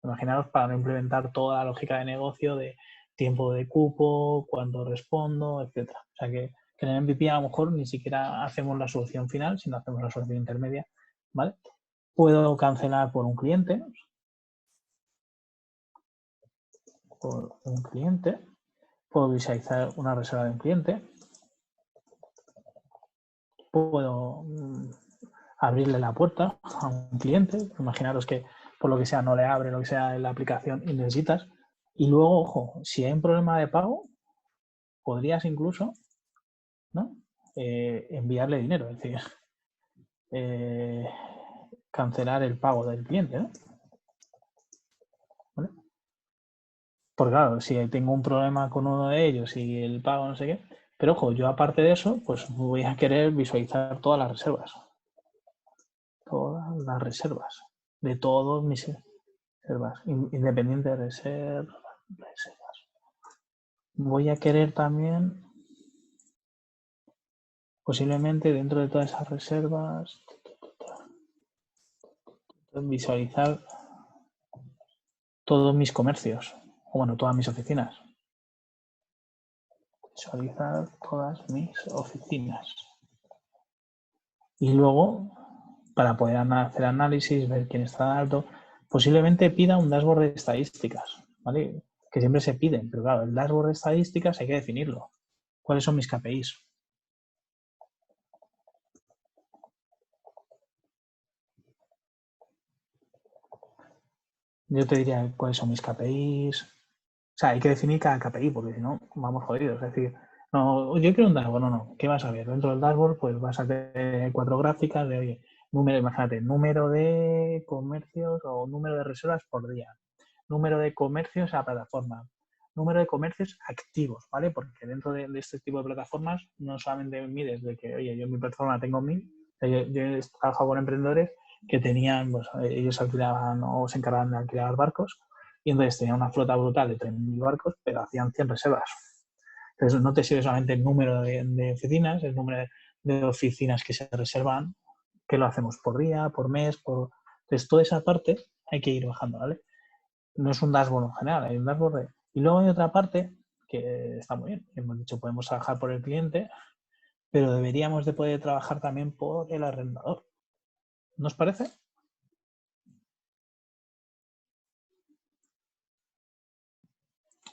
Imaginaros para no implementar toda la lógica de negocio de tiempo de cupo, cuándo respondo, etcétera. O sea que en el MVP a lo mejor ni siquiera hacemos la solución final, sino hacemos la solución intermedia, ¿vale? Puedo cancelar por un cliente, puedo visualizar una reserva de un cliente, puedo abrirle la puerta a un cliente, imaginaros que por lo que sea no le abre lo que sea en la aplicación y necesitas, y luego, ojo, si hay un problema de pago, podrías incluso, ¿no? Enviarle dinero, es decir, cancelar el pago del cliente, ¿no? ¿Vale? Porque claro, si tengo un problema con uno de ellos y el pago no sé qué, pero ojo, yo aparte de eso, pues voy a querer visualizar todas las reservas de todos mis reservas, independiente de reservas. Voy a querer también, posiblemente dentro de todas esas reservas, visualizar todos mis comercios, o bueno, todas mis oficinas. Visualizar todas mis oficinas. Y luego, para poder hacer análisis, ver quién está alto, posiblemente pida un dashboard de estadísticas, ¿vale? Que siempre se piden, pero claro, el dashboard de estadísticas hay que definirlo. ¿Cuáles son mis KPIs? Yo te diría cuáles son mis KPIs. O sea, hay que definir cada KPI, porque si no, vamos jodidos. Es decir, no, yo quiero un dashboard, no. ¿Qué vas a ver? Dentro del dashboard, pues vas a tener 4 gráficas de, oye, imagínate, número de comercios o número de reservas por día, número de comercios a plataforma, número de comercios activos, ¿vale? Porque dentro de este tipo de plataformas no solamente mides de que, oye, yo en mi plataforma tengo 1000, yo he trabajado con emprendedores que tenían, pues ellos alquilaban o se encargaban de alquilar barcos y entonces tenían una flota brutal de 3000 barcos, pero hacían 100 reservas. Entonces no te sirve solamente el número de oficinas, el número de oficinas que se reservan, que lo hacemos por día, por mes, por... Entonces toda esa parte hay que ir bajando, ¿vale? No es un dashboard en general, hay un dashboard de... Y luego hay otra parte que está muy bien. Hemos dicho, podemos trabajar por el cliente, pero deberíamos de poder trabajar también por el arrendador. ¿No os parece?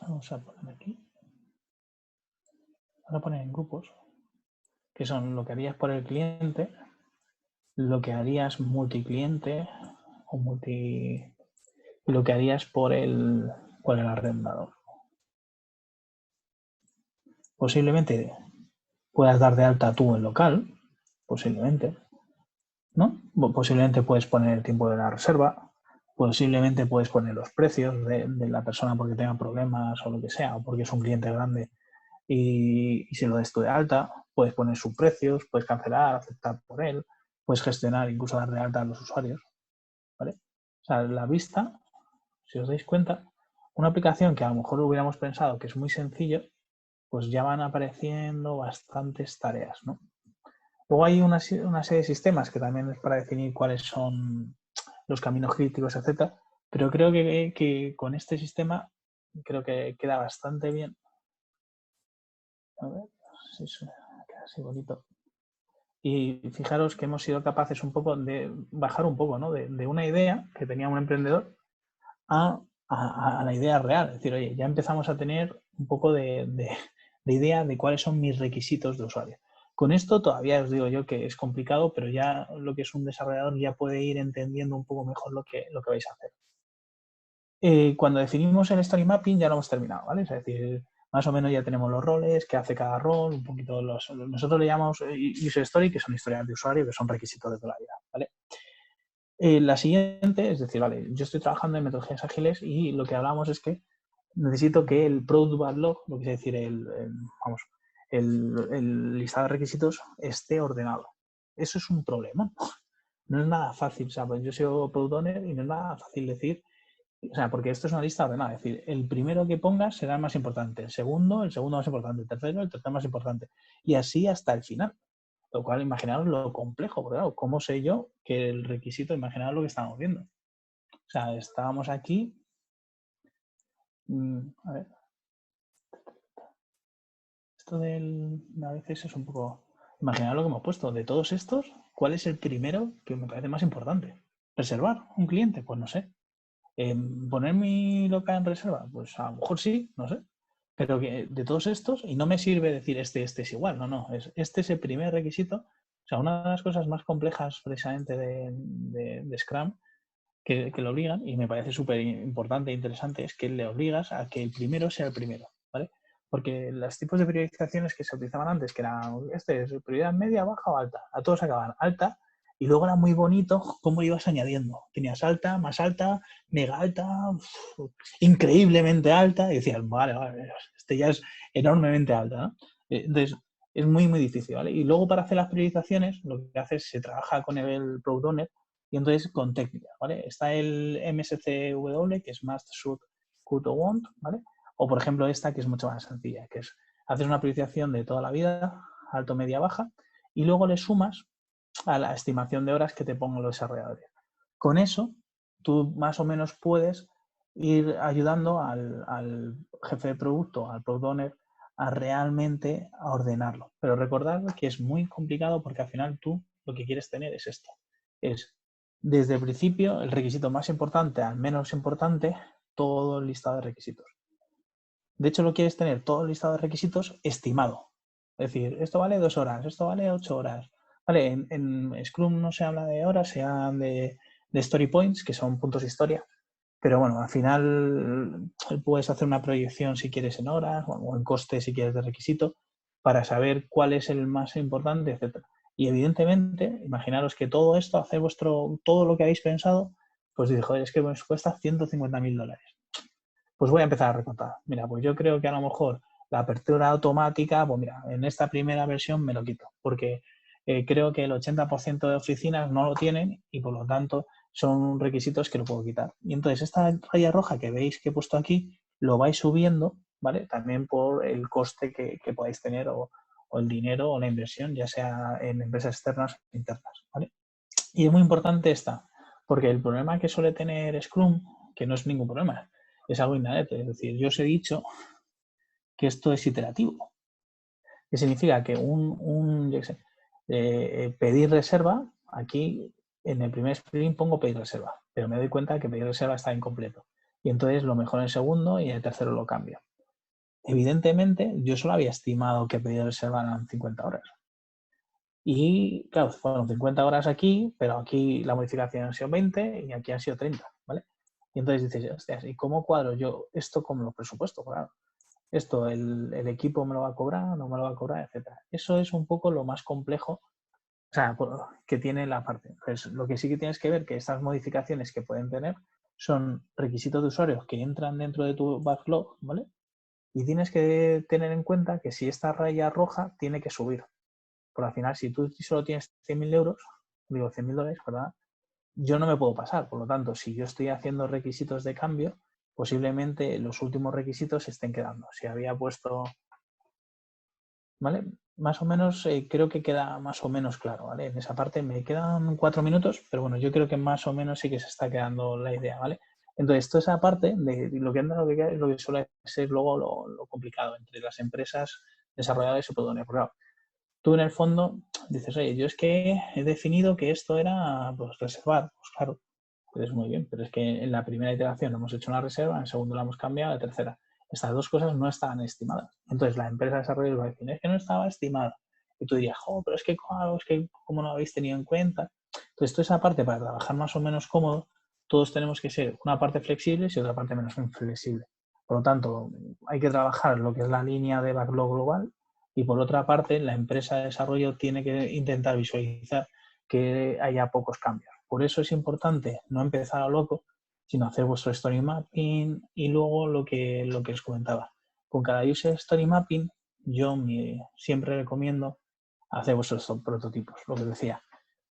Vamos a poner aquí. Vamos a poner en grupos, que son lo que harías por el cliente, lo que harías multicliente o lo que harías por el arrendador. Posiblemente puedas dar de alta tú el local, posiblemente, ¿no? Posiblemente puedes poner el tiempo de la reserva, posiblemente puedes poner los precios de la persona porque tenga problemas o lo que sea, o porque es un cliente grande y si lo des tú de alta, puedes poner sus precios, puedes cancelar, aceptar por él, puedes gestionar, incluso dar de alta a los usuarios, ¿vale? O sea, la vista, si os dais cuenta, una aplicación que a lo mejor hubiéramos pensado que es muy sencillo, pues ya van apareciendo bastantes tareas, ¿no? Luego hay una serie de sistemas que también es para definir cuáles son los caminos críticos, etcétera, pero creo que con este sistema creo que queda bastante bien. A ver si queda así bonito. Y fijaros que hemos sido capaces un poco de bajar un poco, ¿no? De una idea que tenía un emprendedor a la idea real. Es decir, oye, ya empezamos a tener un poco de idea de cuáles son mis requisitos de usuario. Con esto todavía os digo yo que es complicado, pero ya lo que es un desarrollador ya puede ir entendiendo un poco mejor lo que vais a hacer. Cuando definimos el story mapping ya lo hemos terminado, ¿vale? Es decir, más o menos ya tenemos los roles, qué hace cada rol, un poquito nosotros le llamamos user story, que son historias de usuario, que son requisitos de toda la vida, ¿vale? La siguiente es decir, vale, yo estoy trabajando en metodologías ágiles y lo que hablamos es que necesito que el product backlog, lo que es decir, el listado de requisitos esté ordenado. Eso es un problema. No es nada fácil, o sea, pues yo soy product owner y no es nada fácil decir, o sea, porque esto es una lista ordenada, es decir, el primero que pongas será el más importante, el segundo más importante, el tercero más importante, y así hasta el final. Lo cual, imaginaros lo complejo, porque claro, ¿cómo sé yo que el requisito, imaginaros lo que estamos viendo? O sea, estábamos aquí, a ver, esto a veces es un poco, imaginaros lo que hemos puesto, de todos estos, ¿cuál es el primero que me parece más importante? ¿Reservar un cliente? Pues no sé. ¿Poner mi local en reserva? Pues a lo mejor sí, no sé. Pero que de todos estos, y no me sirve decir este es igual, no, este es el primer requisito. O sea, una de las cosas más complejas precisamente de Scrum que lo obligan, y me parece súper importante e interesante, es que le obligas a que el primero sea el primero, ¿vale? Porque los tipos de priorizaciones que se utilizaban antes, que eran, este es prioridad media, baja o alta, a todos acababan alta, y luego era muy bonito cómo ibas añadiendo. Tenías alta, mega alta, increíblemente alta, y decías, vale, este ya es enormemente alta, ¿no? Entonces, es muy, muy difícil, ¿vale? Y luego para hacer las priorizaciones, lo que haces es se trabaja con el Product Owner y entonces con técnica, ¿vale? Está el MSCW, que es Must, Should, Could o Want, ¿vale? O, por ejemplo, esta, que es mucho más sencilla, que es haces una priorización de toda la vida, alto, media, baja, y luego le sumas a la estimación de horas que te pongan los desarrolladores. Con eso, tú más o menos puedes ir ayudando al jefe de producto, al product owner, a realmente a ordenarlo. Pero recordad que es muy complicado porque al final tú lo que quieres tener es esto. Es desde el principio el requisito más importante al menos importante, todo el listado de requisitos. De hecho, lo quieres tener todo el listado de requisitos estimado. Es decir, esto vale 2 horas, esto vale 8 horas. Vale, en Scrum no se habla de horas, se habla de story points, que son puntos de historia. Pero bueno, al final puedes hacer una proyección si quieres en horas o en coste si quieres de requisito para saber cuál es el más importante, etcétera. Y evidentemente, imaginaros que todo esto, hacer todo lo que habéis pensado, pues dices, joder, es que os cuesta $150.000. Pues voy a empezar a recortar. Mira, pues yo creo que a lo mejor la apertura automática, pues mira, en esta primera versión me lo quito, porque creo que el 80% de oficinas no lo tienen y por lo tanto son requisitos que lo puedo quitar. Y entonces esta raya roja que veis que he puesto aquí, lo vais subiendo, ¿vale? También por el coste que podáis tener o el dinero o la inversión, ya sea en empresas externas o internas, ¿vale? Y es muy importante esta, porque el problema que suele tener Scrum, que no es ningún problema, es algo inherente. Es decir, yo os he dicho que esto es iterativo. Que significa que yo qué sé, pedir reserva, aquí en el primer sprint pongo pedir reserva, pero me doy cuenta que pedir reserva está incompleto. Y entonces lo mejor en el segundo y en el tercero lo cambio. Evidentemente, yo solo había estimado que pedir reserva eran 50 horas. Y claro, fueron 50 horas aquí, pero aquí la modificación han sido 20 y aquí han sido 30, ¿vale? Y entonces dices, hostias, ¿y cómo cuadro yo esto con los presupuestos? Claro, esto el equipo me lo va a cobrar, no me lo va a cobrar, etcétera. Eso es un poco lo más complejo, o sea, que tiene la parte. Entonces, lo que sí que tienes que ver que estas modificaciones que pueden tener son requisitos de usuarios que entran dentro de tu backlog, ¿vale? Y tienes que tener en cuenta que si esta raya roja tiene que subir. Porque al final, si tú solo tienes 100.000 euros, digo 100.000 dólares, ¿verdad? Yo no me puedo pasar. Por lo tanto, si yo estoy haciendo requisitos de cambio, posiblemente los últimos requisitos se estén quedando. Si había puesto, ¿vale? Más o menos creo que queda más o menos claro, ¿vale? En esa parte me quedan 4 minutos, pero bueno, yo creo que más o menos sí que se está quedando la idea, ¿vale? Entonces, toda esa parte de lo que anda, lo que suele ser luego lo complicado entre las empresas desarrolladoras y productores. Porque claro, tú en el fondo dices, oye, yo es que he definido que esto era pues, reservar. Pues claro, pues muy bien, pero es que en la primera iteración hemos hecho una reserva, en el segundo la hemos cambiado, en la tercera. Estas dos cosas no estaban estimadas. Entonces la empresa de desarrollo va a decir, es que no estaba estimada. Y tú dirías, pero es que, claro, es que ¿cómo no lo habéis tenido en cuenta? Entonces toda esa parte para trabajar más o menos cómodo, todos tenemos que ser una parte flexible y otra parte menos inflexible. Por lo tanto, hay que trabajar lo que es la línea de backlog global y por otra parte, la empresa de desarrollo tiene que intentar visualizar que haya pocos cambios. Por eso es importante no empezar a loco, sino hacer vuestro story mapping y luego lo que os comentaba. Con cada user story mapping, yo siempre recomiendo hacer vuestros prototipos, lo que decía.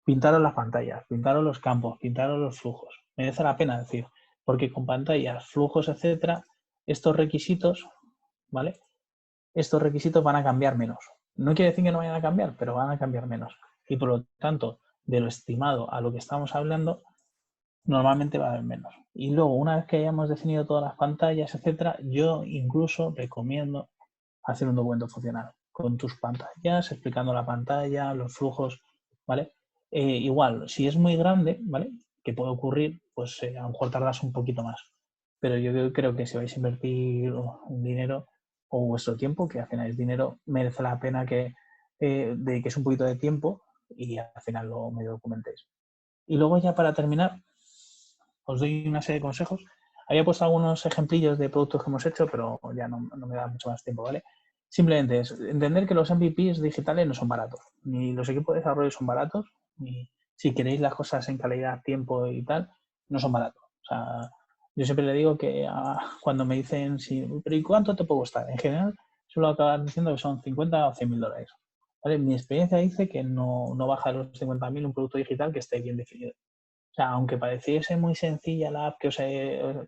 Pintaros las pantallas, pintaros los campos, pintaros los flujos. Merece la pena decir, porque con pantallas, flujos, etcétera, estos requisitos, ¿vale? Estos requisitos van a cambiar menos. No quiere decir que no vayan a cambiar, pero van a cambiar menos. Y por lo tanto, de lo estimado a lo que estamos hablando, normalmente va a haber menos. Y luego, una vez que hayamos definido todas las pantallas, etcétera, yo incluso recomiendo hacer un documento funcional con tus pantallas, explicando la pantalla, los flujos, ¿vale? Igual, si es muy grande, ¿vale? Que puede ocurrir, pues a lo mejor tardas un poquito más. Pero yo creo que si vais a invertir un dinero o vuestro tiempo, que al final es dinero, merece la pena que dediquéis un poquito de tiempo y al final lo medio documentéis. Y luego ya para terminar, os doy una serie de consejos. Había puesto algunos ejemplillos de productos que hemos hecho, pero ya no me da mucho más tiempo, ¿vale? Simplemente es entender que los MVPs digitales no son baratos, ni los equipos de desarrollo son baratos, ni si queréis las cosas en calidad, tiempo y tal, no son baratos. O sea, yo siempre le digo que cuando me dicen, pero ¿y cuánto te puede costar? En general, suelo acabar diciendo que son 50 o 100.000 dólares. ¿Vale? Mi experiencia dice que no baja de los 50.000 un producto digital que esté bien definido. O sea, aunque pareciese muy sencilla la app que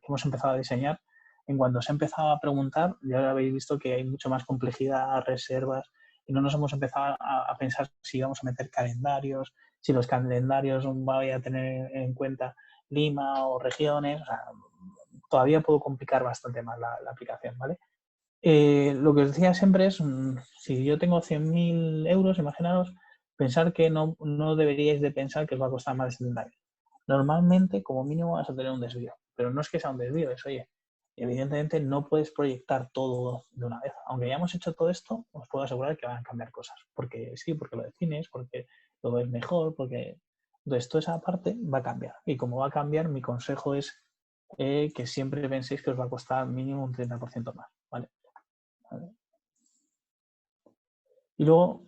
hemos empezado a diseñar, en cuanto se ha empezado a preguntar, ya habéis visto que hay mucho más complejidad, reservas, y no nos hemos empezado a pensar si vamos a meter calendarios, si los calendarios voy a tener en cuenta Lima o regiones, o sea, todavía puedo complicar bastante más la aplicación, ¿vale? Lo que os decía siempre es, si yo tengo 100.000 euros, imaginaros, pensar que no deberíais de pensar que os va a costar más de 70.000. Normalmente, como mínimo, vas a tener un desvío, pero no es que sea un desvío, es, oye, evidentemente no puedes proyectar todo de una vez. Aunque hayamos hecho todo esto, os puedo asegurar que van a cambiar cosas, porque sí, porque lo defines, porque lo ves mejor, porque... Entonces, toda esa parte va a cambiar. Y como va a cambiar, mi consejo es que siempre penséis que os va a costar mínimo un 30% más, ¿vale? Y luego,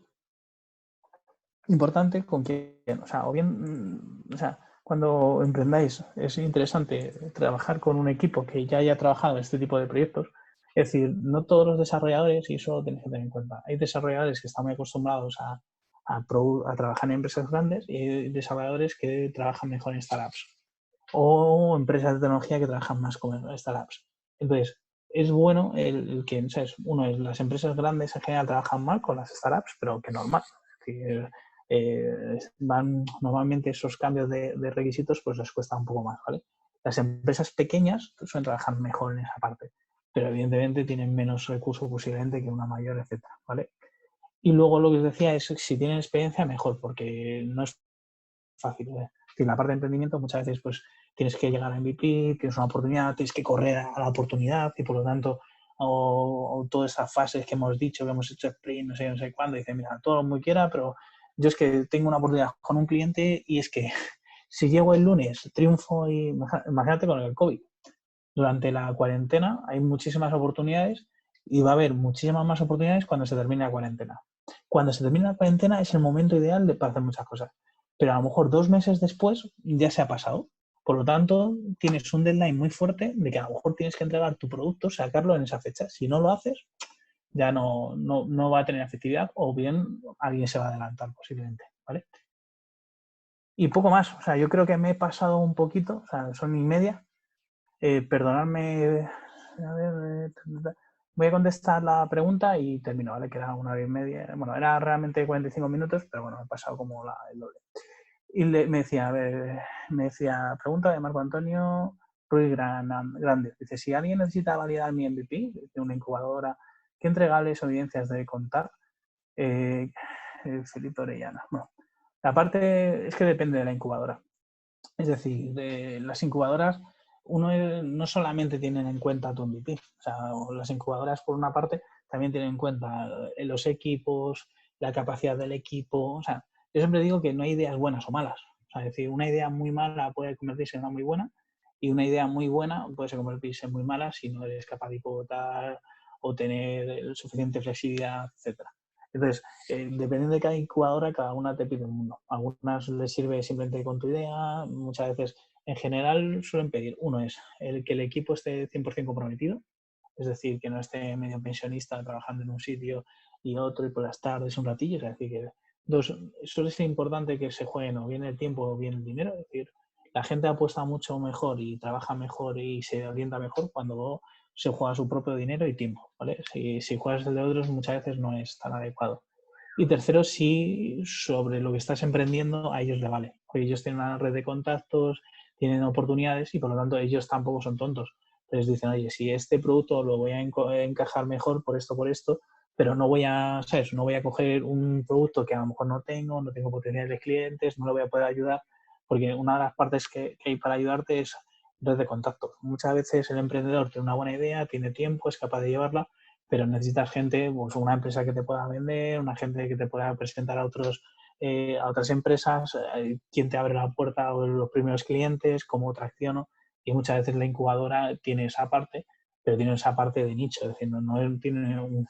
importante con quién, o sea, o bien, o sea, cuando emprendáis es interesante trabajar con un equipo que ya haya trabajado en este tipo de proyectos. Es decir, no todos los desarrolladores, y eso lo tenéis que tener en cuenta, hay desarrolladores que están muy acostumbrados a trabajar en empresas grandes y hay desarrolladores que trabajan mejor en startups o empresas de tecnología que trabajan más con startups. Entonces, es bueno el que, ¿sabes? Uno es las empresas grandes en general trabajan mal con las startups, pero que normal. Es decir, normalmente esos cambios de requisitos pues les cuesta un poco más, ¿vale? Las empresas pequeñas suelen trabajar mejor en esa parte, pero evidentemente tienen menos recursos posiblemente que una mayor, etcétera, ¿vale? Y luego lo que os decía es si tienen experiencia mejor, porque no es fácil, ¿eh? En la parte de emprendimiento muchas veces pues tienes que llegar a MVP, tienes una oportunidad, tienes que correr a la oportunidad y por lo tanto o todas esas fases que hemos dicho, que hemos hecho sprint, no sé cuándo, dice, mira, todo lo muy quiera, pero yo es que tengo una oportunidad con un cliente y es que si llego el lunes, triunfo y imagínate con el COVID. Durante la cuarentena hay muchísimas oportunidades y va a haber muchísimas más oportunidades cuando se termine la cuarentena. Cuando se termine la cuarentena es el momento ideal para hacer muchas cosas, pero a lo mejor 2 meses después ya se ha pasado. Por lo tanto, tienes un deadline muy fuerte de que a lo mejor tienes que entregar tu producto, sacarlo en esa fecha. Si no lo haces, ya no va a tener efectividad o bien alguien se va a adelantar posiblemente, ¿vale? Y poco más. O sea, yo creo que me he pasado un poquito, o sea, son y media. Perdonadme, a ver, voy a contestar la pregunta y termino, ¿vale? Que era 1 hora y media. Bueno, era realmente 45 minutos, pero bueno, me he pasado como el doble. Y me decía, a ver, pregunta de Marco Antonio Ruiz Grande. Dice, si alguien necesita validar mi MVP de una incubadora, ¿qué entregables o evidencias debe contar? Felipe Orellana. Bueno, la parte es que depende de la incubadora. Es decir, de las incubadoras, uno no solamente tienen en cuenta tu MVP, o sea, las incubadoras por una parte también tienen en cuenta los equipos, la capacidad del equipo, o sea, yo siempre digo que no hay ideas buenas o malas, o sea, es decir, una idea muy mala puede convertirse en una muy buena y una idea muy buena puede convertirse en muy mala si no eres capaz de pivotar o tener suficiente flexibilidad, etcétera. Entonces, dependiendo de cada incubadora, cada una te pide un mundo. Algunas les sirve simplemente con tu idea, muchas veces, en general, suelen pedir, uno es que el equipo esté 100% comprometido, es decir, que no esté medio pensionista trabajando en un sitio y otro y por las tardes un ratillo, es decir, que dos, suele ser importante que se jueguen o bien el tiempo o bien el dinero, es decir, la gente apuesta mucho mejor y trabaja mejor y se orienta mejor cuando se juega su propio dinero y tiempo, ¿vale? Si juegas el de otros muchas veces no es tan adecuado. Y tercero, si sobre lo que estás emprendiendo a ellos le vale. Porque ellos tienen una red de contactos, tienen oportunidades y por lo tanto ellos tampoco son tontos. Entonces dicen, oye, si este producto lo voy a encajar mejor por esto, pero no voy a, ¿sabes? No voy a coger un producto que a lo mejor no tengo potenciales de clientes, no lo voy a poder ayudar, porque una de las partes que hay para ayudarte es red de contactos. Muchas veces el emprendedor tiene una buena idea, tiene tiempo, es capaz de llevarla, pero necesitas gente, pues una empresa que te pueda vender, una gente que te pueda presentar a otras empresas, quién te abre la puerta o los primeros clientes, cómo tracciono, y muchas veces la incubadora tiene esa parte, pero tiene esa parte de nicho, es decir, no tiene un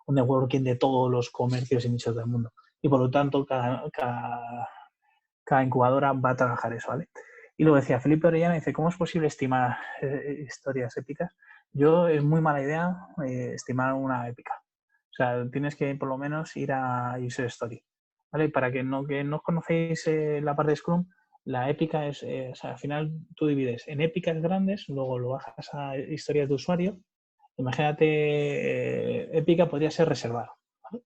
networking de todos los comercios y nichos del mundo. Y por lo tanto, cada incubadora va a trabajar eso, ¿vale? Y luego decía Felipe Orellana, dice, ¿cómo es posible estimar historias épicas? Es muy mala idea estimar una épica. O sea, tienes que por lo menos ir a User Story, ¿vale? Para que no conocéis la parte de Scrum, la épica es, o sea, al final tú divides en épicas grandes, luego lo bajas a historias de usuario. Imagínate, épica podría ser reservada, ¿vale?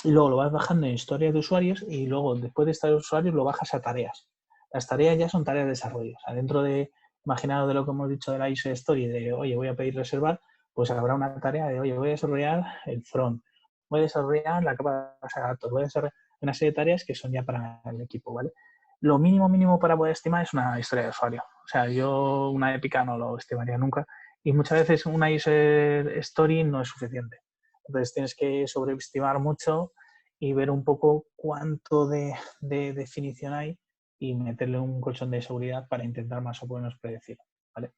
y luego lo vas bajando en historias de usuarios y luego después de estar de usuarios lo bajas a tareas. Las tareas ya son tareas de desarrollo. O sea, dentro de, imaginaos de lo que hemos dicho de la user story, de oye, voy a pedir reservar, pues habrá una tarea de oye, voy a desarrollar el front, voy a desarrollar la capa de base de datos, voy a desarrollar una serie de tareas que son ya para el equipo, ¿vale? Lo mínimo para poder estimar es una historia de usuario. O sea, yo una épica no lo estimaría nunca y muchas veces una user story no es suficiente. Entonces tienes que sobreestimar mucho y ver un poco cuánto de definición hay y meterle un colchón de seguridad para intentar más o menos predecir, ¿vale?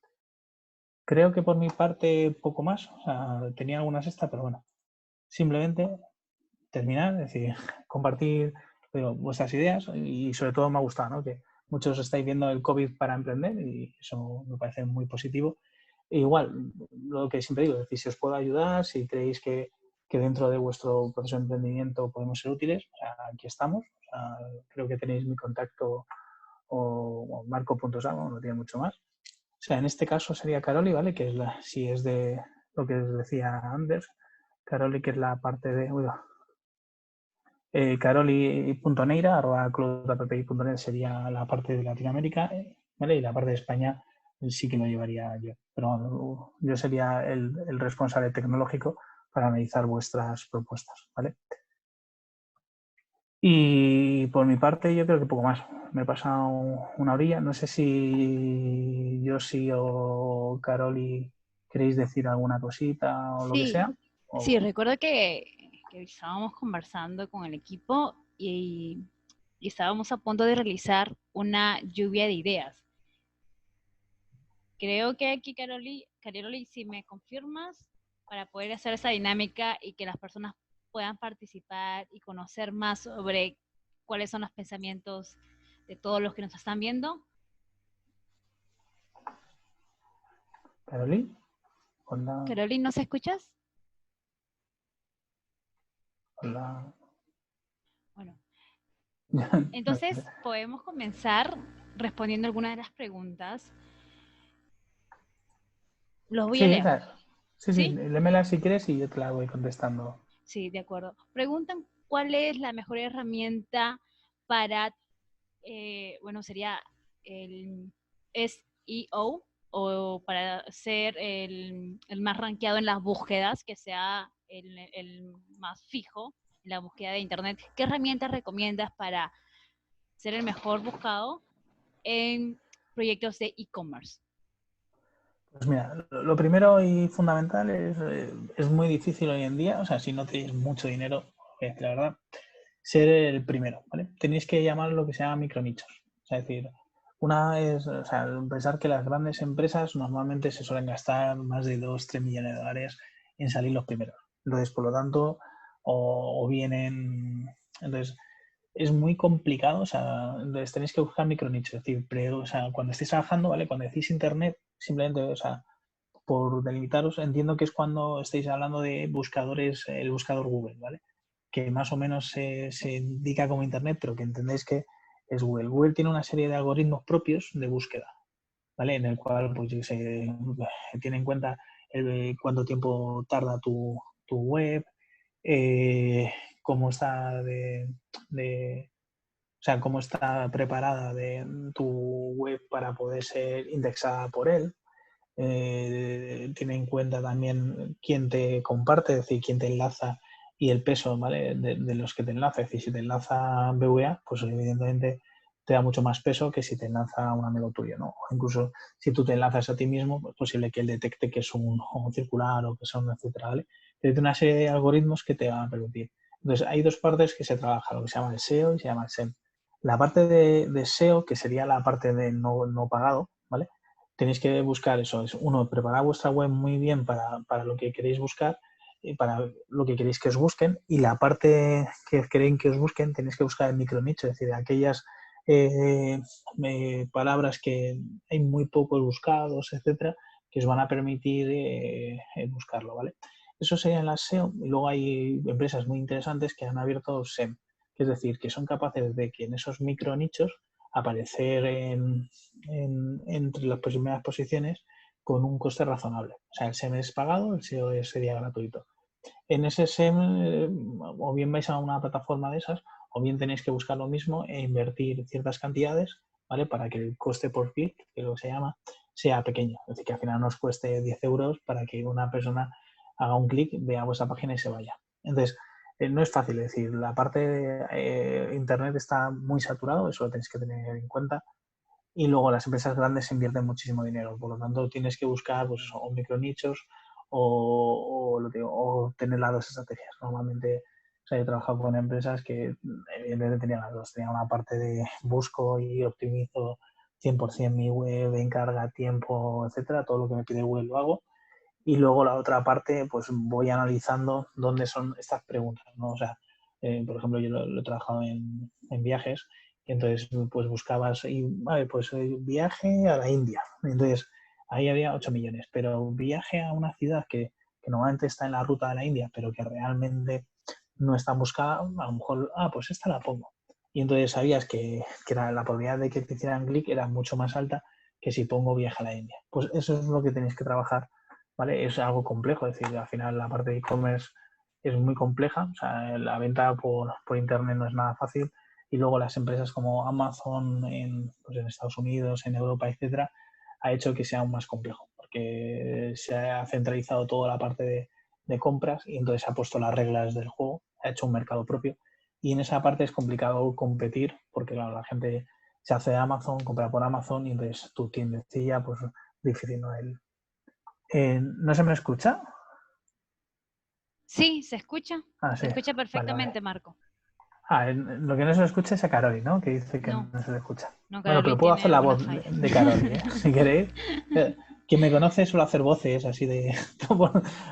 Creo que por mi parte poco más, o sea, tenía algunas extra, pero bueno, simplemente terminar, es decir, compartir vuestras ideas y sobre todo me ha gustado, ¿no? Que muchos estáis viendo el COVID para emprender y eso me parece muy positivo. E igual, lo que siempre digo, es decir, si os puedo ayudar, si creéis que dentro de vuestro proceso de emprendimiento podemos ser útiles, o sea, aquí estamos. O sea, creo que tenéis mi contacto o marco.samo, no tiene mucho más. O sea, en este caso sería Caroli, ¿vale? Que es si es de lo que os decía Anders, Caroli, que es la parte de... caroli.neira@cloudappi.net sería la parte de Latinoamérica, ¿vale? Y la parte de España sí que lo llevaría yo. Pero bueno, yo sería el responsable tecnológico para analizar vuestras propuestas, ¿vale? Y por mi parte yo creo que poco más. Me he pasado una orilla. No sé si Josi o Caroli queréis decir alguna cosita o lo que sea. Sí, sí, recuerdo que estábamos conversando con el equipo y estábamos a punto de realizar una lluvia de ideas. Creo que aquí, Caroli, si me confirmas, para poder hacer esa dinámica y que las personas puedan participar y conocer más sobre cuáles son los pensamientos de todos los que nos están viendo. Caroli, hola. Caroli, ¿nos escuchas? Hola. Bueno, entonces podemos comenzar respondiendo algunas de las preguntas. Los voy a Sí, leer. sí, ¿Sí? lémela si quieres y yo te la voy contestando. Sí, de acuerdo. Preguntan cuál es la mejor herramienta para, bueno, sería el SEO o para ser el más rankeado en las búsquedas, que sea el más fijo en la búsqueda de Internet. ¿Qué herramientas recomiendas para ser el mejor buscado en proyectos de e-commerce? Pues mira, lo primero y fundamental es muy difícil hoy en día, o sea, si no tenéis mucho dinero, la verdad, ser el primero, ¿vale? Tenéis que llamar lo que se llama micronichos. O sea, es decir, una es, o sea, pensar que las grandes empresas normalmente se suelen gastar más de 2-3 millones de dólares en salir los primeros. Entonces, por lo tanto, o vienen... Entonces, es muy complicado, o sea, entonces tenéis que buscar micronichos, es decir, o sea, cuando estéis trabajando, ¿vale? Cuando decís internet, simplemente, o sea, por delimitaros, entiendo que es cuando estáis hablando de buscadores, el buscador Google, ¿vale? Que más o menos se indica como internet, pero que entendéis que es Google. Google tiene una serie de algoritmos propios de búsqueda, ¿vale? En el cual, pues, se tiene en cuenta cuánto tiempo tarda tu web, cómo está o sea, cómo está preparada tu web para poder ser indexada por él. Tiene en cuenta también quién te comparte, es decir, quién te enlaza y el peso, ¿vale? de los que te enlaza. Es decir, si te enlaza BVA, pues evidentemente te da mucho más peso que si te enlaza un amigo tuyo, ¿no? O incluso si tú te enlazas a ti mismo, pues es posible que él detecte que es un circular o que son, etcétera, ¿vale? Pero hay una serie de algoritmos que te van a permitir. Entonces, hay dos partes que se trabajan, lo que se llama el SEO y se llama el SEM. La parte de SEO, que sería la parte de no pagado, ¿vale? Tenéis que buscar eso. Es uno, preparar vuestra web muy bien para lo que queréis buscar y para lo que queréis que os busquen. Y la parte que creen que os busquen, tenéis que buscar el micronicho, es decir, aquellas palabras que hay muy pocos buscados, etcétera, que os van a permitir buscarlo, ¿vale? Eso sería en la SEO. Y luego hay empresas muy interesantes que han abierto SEM, que es decir, que son capaces de que en esos micronichos aparecer entre las primeras posiciones con un coste razonable. O sea, el SEM es pagado, el SEO sería gratuito. En ese SEM, o bien vais a una plataforma de esas, o bien tenéis que buscar lo mismo e invertir ciertas cantidades, ¿vale? Para que el coste por clic, que lo que se llama, sea pequeño. Es decir, que al final nos cueste 10 euros para que una persona haga un clic, vea vuestra página y se vaya. Entonces, no es fácil, es decir, la parte de Internet está muy saturado, eso lo tenéis que tener en cuenta. Y luego las empresas grandes invierten muchísimo dinero, por lo tanto tienes que buscar pues, o micronichos o tener las dos estrategias. Normalmente, o sea, he trabajado con empresas que evidentemente tenían las dos. Tenían una parte de busco y optimizo 100% mi web, encarga, tiempo, etcétera. Todo lo que me pide Google lo hago. Y luego la otra parte, pues voy analizando dónde son estas preguntas, ¿no? O sea, por ejemplo, yo lo he trabajado en viajes, y entonces pues buscabas, y vale, pues viaje a la India. Entonces, ahí había 8 millones, pero viaje a una ciudad que normalmente está en la ruta de la India, pero que realmente no está buscada, a lo mejor, pues esta la pongo. Y entonces sabías que la probabilidad de que te hicieran clic era mucho más alta que si pongo viaje a la India. Pues eso es lo que tenéis que trabajar, ¿vale? Es algo complejo, es decir, al final la parte de e-commerce es muy compleja, o sea, la venta por internet no es nada fácil, y luego las empresas como Amazon pues en Estados Unidos, en Europa, etcétera, ha hecho que sea aún más complejo, porque se ha centralizado toda la parte de compras y entonces ha puesto las reglas del juego, ha hecho un mercado propio, y en esa parte es complicado competir, porque claro, la gente se hace de Amazon, compra por Amazon, y entonces tu tiendecilla, pues difícil, ¿no? ¿No se me escucha? Sí, se escucha. Sí, Se escucha vale, perfectamente, vale. Marco. Lo que no se escucha es a Caroli, ¿no? Que dice que No, no se le escucha. no, Bueno, Carolyn pero puedo hacer tiene la una voz falla. de Caroli, ¿eh? Si queréis. Quien me conoce suele hacer voces así de...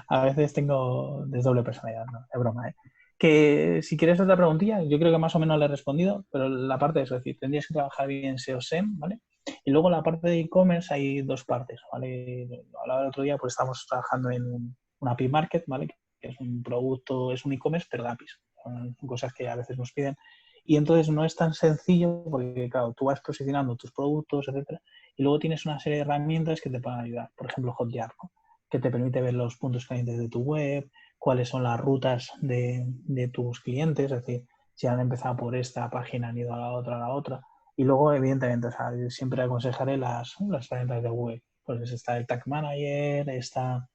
A veces tengo de doble personalidad, ¿no? Es broma, ¿eh? Que si quieres otra preguntilla, yo creo que más o menos le he respondido, pero la parte de eso, es decir, tendrías que trabajar bien SEO SEM, ¿vale? Y luego la parte de e-commerce hay dos partes, ¿vale? Lo hablaba el otro día, pues estamos trabajando en un API Market, ¿vale? Que es un producto, es un e-commerce, pero de APIs. Son cosas que a veces nos piden. Y entonces no es tan sencillo porque, claro, tú vas posicionando tus productos, etcétera, y luego tienes una serie de herramientas que te pueden ayudar. Por ejemplo, Hotjar, ¿no? Que te permite ver los puntos calientes de tu web, cuáles son las rutas de tus clientes, es decir, si han empezado por esta página, han ido a la otra. Y luego, evidentemente, o sea, siempre aconsejaré las herramientas de Google. Pues está el Tag Manager, está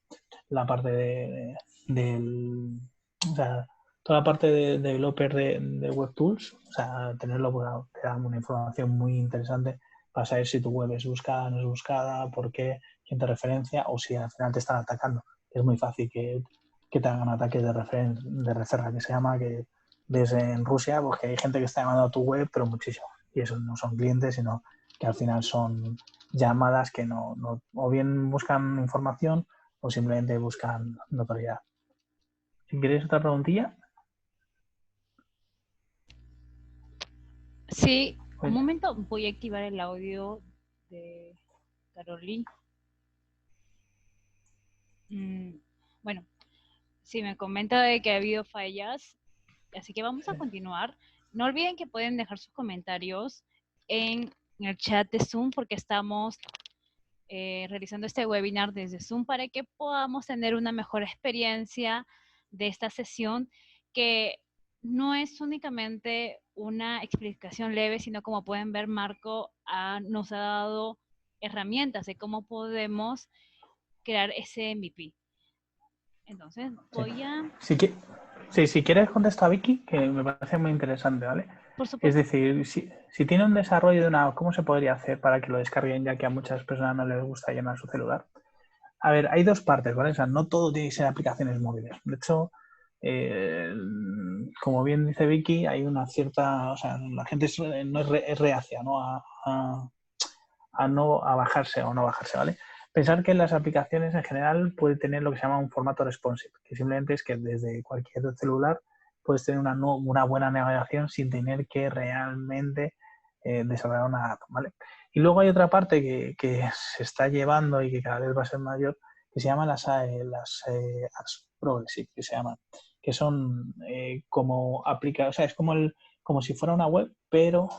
la parte del... O sea, toda la parte de developer de web tools, o sea, tenerlo te da una información muy interesante para saber si tu web es buscada, no es buscada, por qué, quién te referencia o si al final te están atacando. Es muy fácil que te hagan ataques de referra, que se llama, que ves en Rusia, pues que hay gente que está llamando a tu web, pero muchísimo. Y eso no son clientes, sino que al final son llamadas que no o bien buscan información o simplemente buscan notoriedad. Si queréis otra preguntilla. Sí, un Oye, momento, voy a activar el audio de Carolyn. Bueno, sí, me comenta de que ha habido fallas, así que vamos a continuar. No olviden que pueden dejar sus comentarios en el chat de Zoom porque estamos realizando este webinar desde Zoom para que podamos tener una mejor experiencia de esta sesión que no es únicamente una explicación leve, sino como pueden ver, Marco nos ha dado herramientas de cómo podemos crear ese MVP. Entonces, voy a... Si quieres contesto a Vicky, que me parece muy interesante, ¿vale? Por Es supuesto. decir, si tiene un desarrollo de una... ¿Cómo se podría hacer para que lo descarguen ya que a muchas personas no les gusta llenar su celular? A ver, hay dos partes, ¿vale? O sea, no todo tiene que ser aplicaciones móviles. De hecho, como bien dice Vicky, hay una cierta... O sea, la gente es reacia, ¿no? A bajarse o no bajarse, ¿vale? Pensar que las aplicaciones en general puede tener lo que se llama un formato responsive, que simplemente es que desde cualquier celular puedes tener una buena navegación sin tener que realmente desarrollar una app, ¿vale? Y luego hay otra parte que se está llevando y que cada vez va a ser mayor, que se llaman las apps progressive, que se llaman, que son como o sea, es como si fuera una web, pero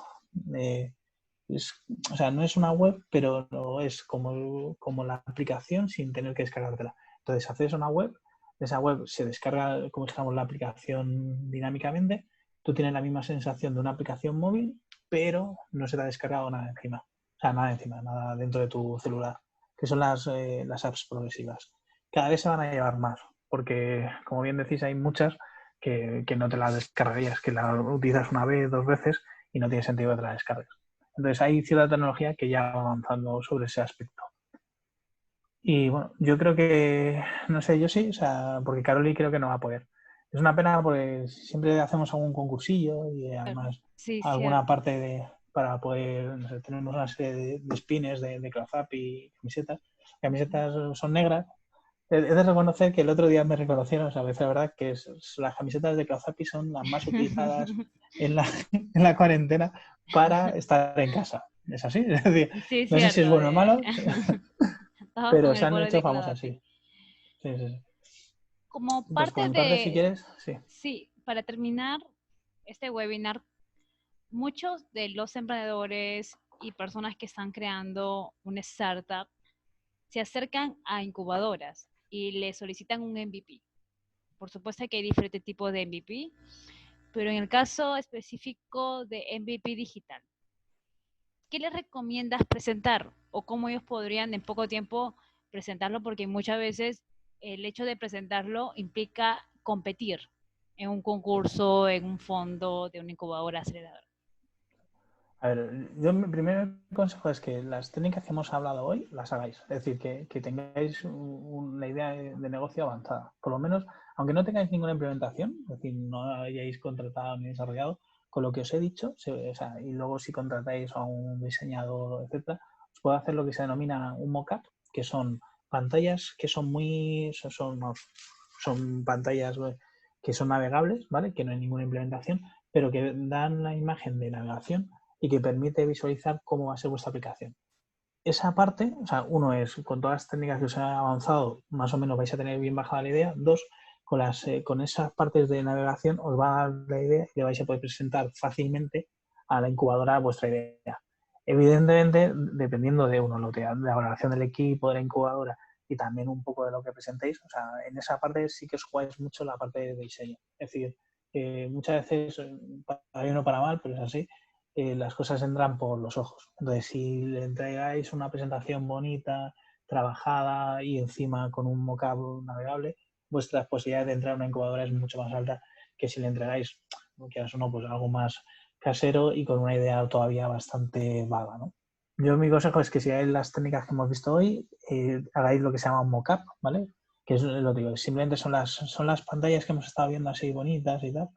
o sea, no es una web, pero no es como la aplicación sin tener que descargártela. Entonces, haces una web esa web se descarga, como dijéramos, la aplicación dinámicamente. Tú tienes la misma sensación de una aplicación móvil, pero no se te ha descargado nada encima. O sea, nada encima, nada dentro de tu celular, que son las apps progresivas. Cada vez se van a llevar más, porque, como bien decís, hay muchas que no te las descargarías, que las utilizas una vez, dos veces y no tiene sentido que te las descargues. Entonces, hay cierta tecnología que ya va avanzando sobre ese aspecto. Y bueno, yo creo que, no sé, yo sí, o sea, porque Caroli creo que no va a poder. Es una pena porque siempre hacemos algún concursillo y además Sí, alguna cierto. parte para poder, no sé, tenemos una serie de spins de CloudZap y camisetas. Camisetas son negras. He de reconocer que el otro día me reconocieron, o sea, a veces la verdad que las camisetas de CloudZap son las más utilizadas en en la cuarentena para estar en casa. Es así, es decir, Sí, no sé si es cierto. bueno o malo, Todos con pero se el han borde hecho de famosas, Clodapi. sí. Sí, sí, sí. Como Pues parte comentarte si de, quieres, sí. sí, para terminar este webinar, muchos de los emprendedores y personas que están creando una startup se acercan a incubadoras y le solicitan un MVP. Por supuesto que hay diferentes tipos de MVP, pero en el caso específico de MVP digital, ¿qué les recomiendas presentar o cómo ellos podrían en poco tiempo presentarlo? Porque muchas veces el hecho de presentarlo implica competir en un concurso, en un fondo de una incubadora aceleradora. A ver, yo mi primer consejo es que las técnicas que hemos hablado hoy las hagáis. Es decir, que tengáis una idea de negocio avanzada. Por lo menos, aunque no tengáis ninguna implementación, es decir, no hayáis contratado ni desarrollado, con lo que os he dicho, o sea, y luego si contratáis a un diseñador, etcétera, os puedo hacer lo que se denomina un mock-up, que son pantallas que son son pantallas que son navegables, ¿vale? Que no hay ninguna implementación, pero que dan la imagen de navegación y que permite visualizar cómo va a ser vuestra aplicación. Esa parte, o sea, uno es, con todas las técnicas que os he avanzado, más o menos vais a tener bien bajada la idea. Dos, con esas partes de navegación os va a dar la idea y le vais a poder presentar fácilmente a la incubadora vuestra idea. Evidentemente, dependiendo de uno, la valoración del equipo, de la incubadora y también un poco de lo que presentéis, o sea, en esa parte sí que os jugáis mucho la parte de diseño. Es decir, muchas veces, para bien o para mal, pero es así, las cosas entran por los ojos. Entonces, si le entregáis una presentación bonita, trabajada y encima con un mockup navegable, vuestras posibilidades de entrar a una incubadora es mucho más alta que si le entregáis, quieras o no, pues algo más casero y con una idea todavía bastante vaga, ¿no? Yo mi consejo es que si hay las técnicas que hemos visto hoy, hagáis lo que se llama un mockup, ¿vale? Que es lo que digo, simplemente son las pantallas que hemos estado viendo así bonitas y tal,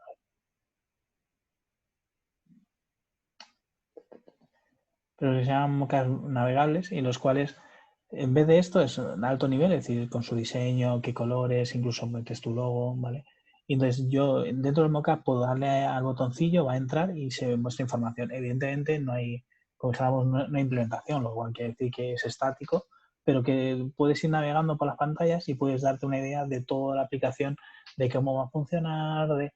pero que se llaman mockups navegables y los cuales, en vez de esto, es de alto nivel, es decir, con su diseño, qué colores, incluso metes tu logo, ¿vale? Y entonces yo dentro del mockup puedo darle al botoncillo, va a entrar y se muestra información. Evidentemente no hay, como dijéramos, no hay implementación, lo cual quiere decir que es estático, pero que puedes ir navegando por las pantallas y puedes darte una idea de toda la aplicación, de cómo va a funcionar,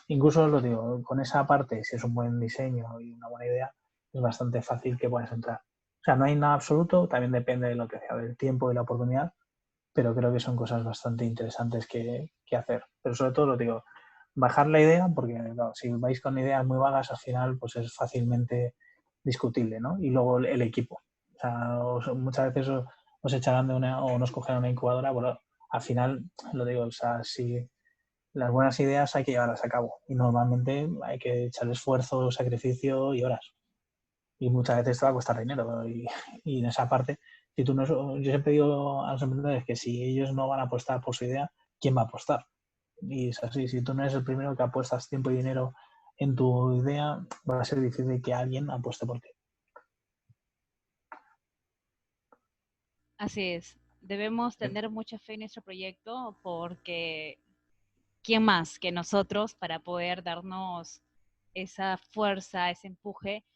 incluso os lo digo, con esa parte, si es un buen diseño y una buena idea, es bastante fácil que puedas entrar. O sea, no hay nada absoluto, también depende de lo que sea, del tiempo y la oportunidad, pero creo que son cosas bastante interesantes que hacer. Pero sobre todo lo digo, bajar la idea, porque claro, si vais con ideas muy vagas, al final pues es fácilmente discutible, ¿no? Y luego el equipo. O sea, muchas veces os echarán de una o nos cogerán una incubadora, bueno, al final, lo digo, o sea, si las buenas ideas hay que llevarlas a cabo y normalmente hay que echar esfuerzo, sacrificio y horas. Y muchas veces te va a costar dinero. Y en esa parte, si tú no, yo siempre digo a los emprendedores que si ellos no van a apostar por su idea, ¿quién va a apostar? Y es así, si tú no eres el primero que apuestas tiempo y dinero en tu idea, va a ser difícil que alguien apueste por ti. Así es. Debemos tener mucha fe en nuestro proyecto porque ¿quién más que nosotros para poder darnos esa fuerza, ese empuje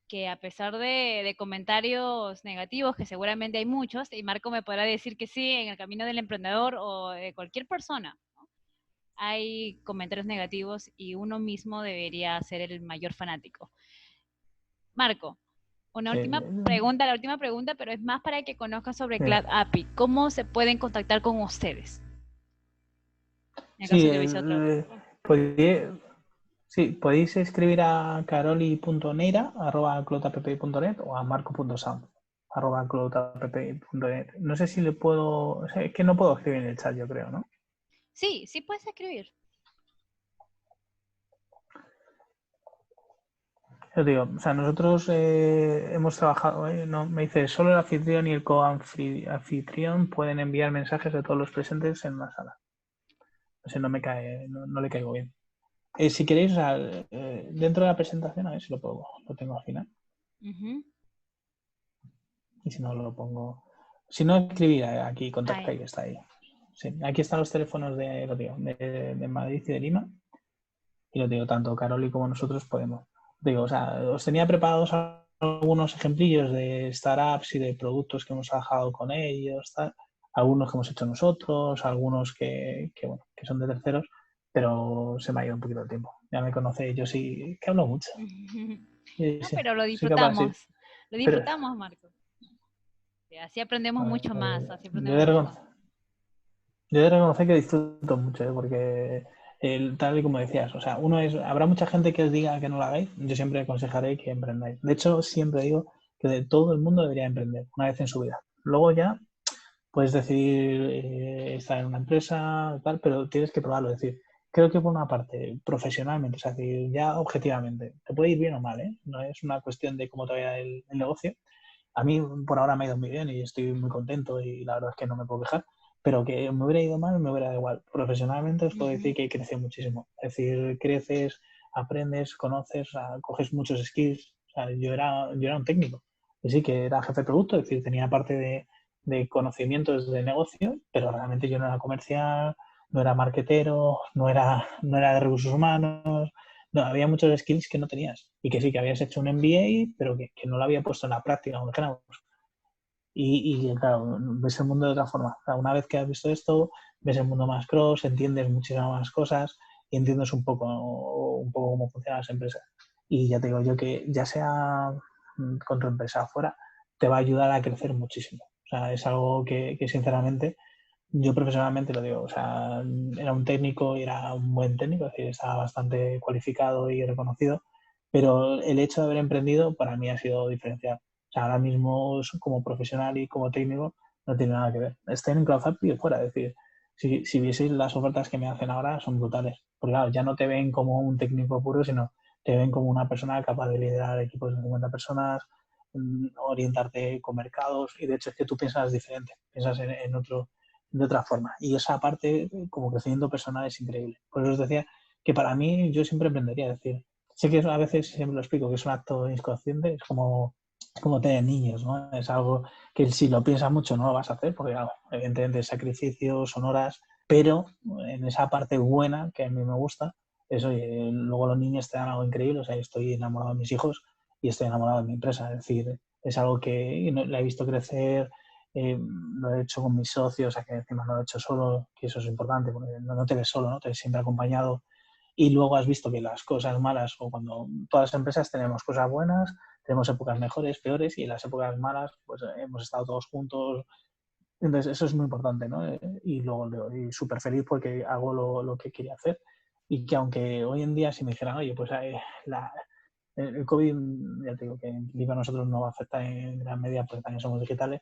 que a pesar de comentarios negativos, que seguramente hay muchos, y Marco me podrá decir que sí, en el camino del emprendedor o de cualquier persona, ¿no? Hay comentarios negativos y uno mismo debería ser el mayor fanático. Marco, una Sí, última pregunta, la última pregunta, pero es más para que conozcan sobre sí. Cloud API. ¿Cómo se pueden contactar con ustedes? En caso Sí, de que hubiese otra. podéis, sí, podéis escribir a caroli.neira@cloutapp.net o a marco.sam@cloutapp.net. No sé si le puedo, o sea, es que no puedo escribir en el chat, yo creo, ¿no? Sí, sí puedes escribir. Yo digo, o sea, nosotros hemos trabajado, no, me dice, solo el anfitrión y el co-anfitrión pueden enviar mensajes de todos los presentes en una sala. O sea, no me cae, no le caigo bien. Si queréis, o sea, dentro de la presentación, a ver si lo tengo al final. Ujú. Y si no, lo pongo. Si no, escribir aquí, contacta Ahí. y está ahí. Sí, aquí están los teléfonos de Madrid y de Lima. Y lo digo, tanto Caroli como nosotros podemos. Digo, o sea, os tenía preparados algunos ejemplillos de startups y de productos que hemos trabajado con ellos, tal. Algunos que hemos hecho nosotros, algunos bueno, que son de terceros, pero se me ha ido un poquito el tiempo. Ya me conocéis, yo sí que hablo mucho. Sí, No, sí, pero lo soy capaz de decir. disfrutamos. Lo Pero disfrutamos, Marco. Así aprendemos mucho más. Así yo he aprendemos de mucho más. Yo he de reconocer que disfruto mucho, porque tal y como decías, o sea, habrá mucha gente que os diga que no lo hagáis, yo siempre aconsejaré que emprendáis. De hecho, siempre digo que de todo el mundo debería emprender una vez en su vida. Luego ya puedes decidir estar en una empresa, tal, pero tienes que probarlo. Es decir, creo que por una parte, profesionalmente, es decir, ya objetivamente, te puede ir bien o mal, ¿eh? No es una cuestión de cómo te vaya el negocio. A mí por ahora me ha ido muy bien y estoy muy contento y la verdad es que no me puedo quejar, pero que me hubiera ido mal, me hubiera dado igual. Profesionalmente os puedo decir que crece muchísimo. Es decir, creces, aprendes, conoces, coges muchos skills. O sea, yo era un técnico, y sí que era jefe de producto, es decir, tenía parte de conocimientos de negocio, pero realmente yo no era comercial, no era marketero, no era de recursos humanos, no, había muchos skills que no tenías y que sí, que habías hecho un MBA, pero que no lo había puesto en la práctica, como dijéramos. Y claro, ves el mundo de otra forma. O sea, una vez que has visto esto, ves el mundo más cross, entiendes muchísimas más cosas y entiendes un poco cómo funcionan las empresas. Y ya te digo yo que ya sea con tu empresa afuera, te va a ayudar a crecer muchísimo. O sea, es algo que sinceramente yo profesionalmente lo digo, o sea, era un técnico y era un buen técnico, es decir, estaba bastante cualificado y reconocido, pero el hecho de haber emprendido para mí ha sido diferencial. O sea, ahora mismo como profesional y como técnico no tiene nada que ver. Estoy en CloudZap y fuera, es decir, si vieseis las ofertas que me hacen ahora son brutales. Porque claro, ya no te ven como un técnico puro, sino te ven como una persona capaz de liderar equipos de 50 personas, orientarte con mercados y de hecho es que tú piensas diferente, piensas en otro de otra forma. Y esa parte, como crecimiento personal, es increíble. Por eso os decía que para mí yo siempre emprendería. Es decir, sé que a veces siempre lo explico, que es un acto inconsciente, es como tener niños, ¿no? Es algo que si lo piensas mucho no lo vas a hacer, porque claro, evidentemente sacrificios, son horas, pero en esa parte buena que a mí me gusta, es, oye, luego los niños te dan algo increíble. O sea, estoy enamorado de mis hijos y estoy enamorado de mi empresa. Es decir, es algo que la he visto crecer, lo he hecho con mis socios, o sea que encima no lo he hecho solo, que eso es importante, porque no te ves solo, ¿no? Te ves siempre acompañado. Y luego has visto que las cosas malas, o cuando todas las empresas tenemos cosas buenas, tenemos épocas mejores, peores, y en las épocas malas, pues hemos estado todos juntos. Entonces, eso es muy importante, ¿no? Y luego y súper feliz porque hago lo que quería hacer. Y que aunque hoy en día si me dijeran, oye, pues el COVID, ya te digo que en principio a nosotros no va a afectar en gran medida porque también somos digitales,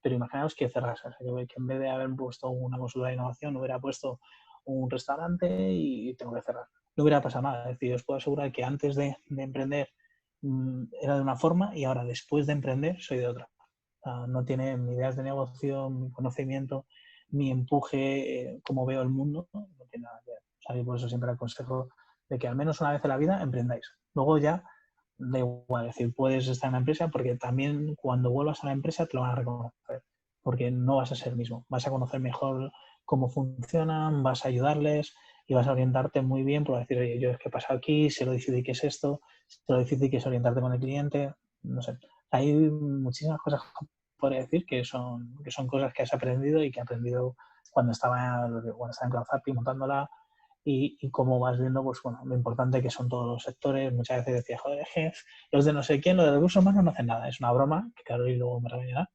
pero imaginaos que cerrase, o sea, que en vez de haber puesto una consulta de innovación, hubiera puesto un restaurante y tengo que cerrar. No hubiera pasado nada. Es decir, os puedo asegurar que antes de emprender era de una forma y ahora después de emprender soy de otra. O sea, no tiene mi ideas de negocio, mi conocimiento, mi empuje, cómo veo el mundo, no tiene nada que ver. O sea, y por eso siempre aconsejo de que al menos una vez en la vida emprendáis. Luego ya da igual, es decir, puedes estar en la empresa porque también cuando vuelvas a la empresa te lo van a reconocer, porque no vas a ser el mismo, vas a conocer mejor cómo funcionan, vas a ayudarles y vas a orientarte muy bien por decir, oye, yo es que he pasado aquí, sé lo difícil que es esto, sé lo difícil que es orientarte con el cliente, no sé. Hay muchísimas cosas que podría decir que son cosas que has aprendido y que he aprendido cuando estaba en CloudZap montándola y cómo vas viendo, pues bueno, lo importante que son todos los sectores. Muchas veces decía, joder, los de no sé quién, los de recursos humanos no hacen nada. Es una broma, que claro, y luego me regañará.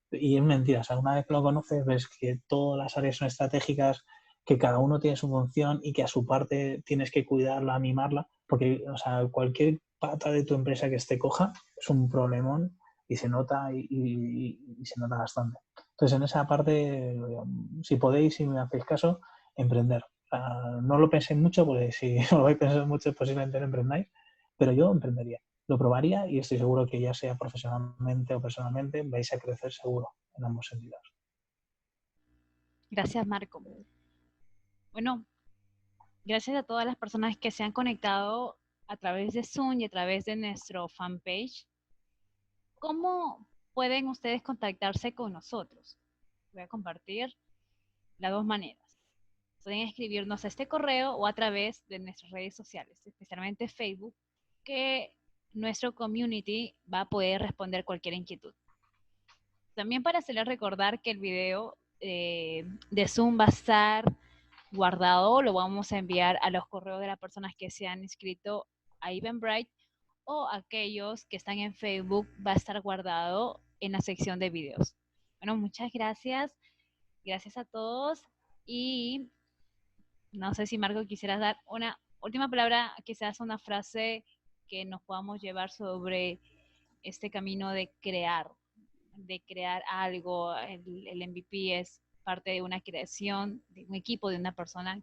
Y es mentira, o sea, una vez que lo conoces, ves que todas las áreas son estratégicas, que cada uno tiene su función y que a su parte tienes que cuidarla, mimarla, porque o sea, cualquier pata de tu empresa que esté coja es un problemón y se nota y se nota bastante. Entonces, en esa parte, si podéis, si me hacéis caso, emprender. No lo penséis mucho, porque si no lo vais a pensar mucho, posiblemente no emprendáis, pero yo emprendería. Lo probaría y estoy seguro que ya sea profesionalmente o personalmente, vais a crecer seguro en ambos sentidos. Gracias, Marco. Bueno, gracias a todas las personas que se han conectado a través de Zoom y a través de nuestro fanpage. ¿Cómo pueden ustedes contactarse con nosotros? Voy a compartir las dos maneras. Pueden escribirnos a este correo o a través de nuestras redes sociales, especialmente Facebook, que nuestro community va a poder responder cualquier inquietud. También para hacerles recordar que el video de Zoom va a estar guardado, lo vamos a enviar a los correos de las personas que se han inscrito a Eventbrite, o aquellos que están en Facebook va a estar guardado en la sección de videos. Bueno, muchas gracias. Gracias a todos y no sé si Marco quisieras dar una última palabra, quizás una frase que nos podamos llevar sobre este camino de crear algo. El MVP es parte de una creación, de un equipo, de una persona.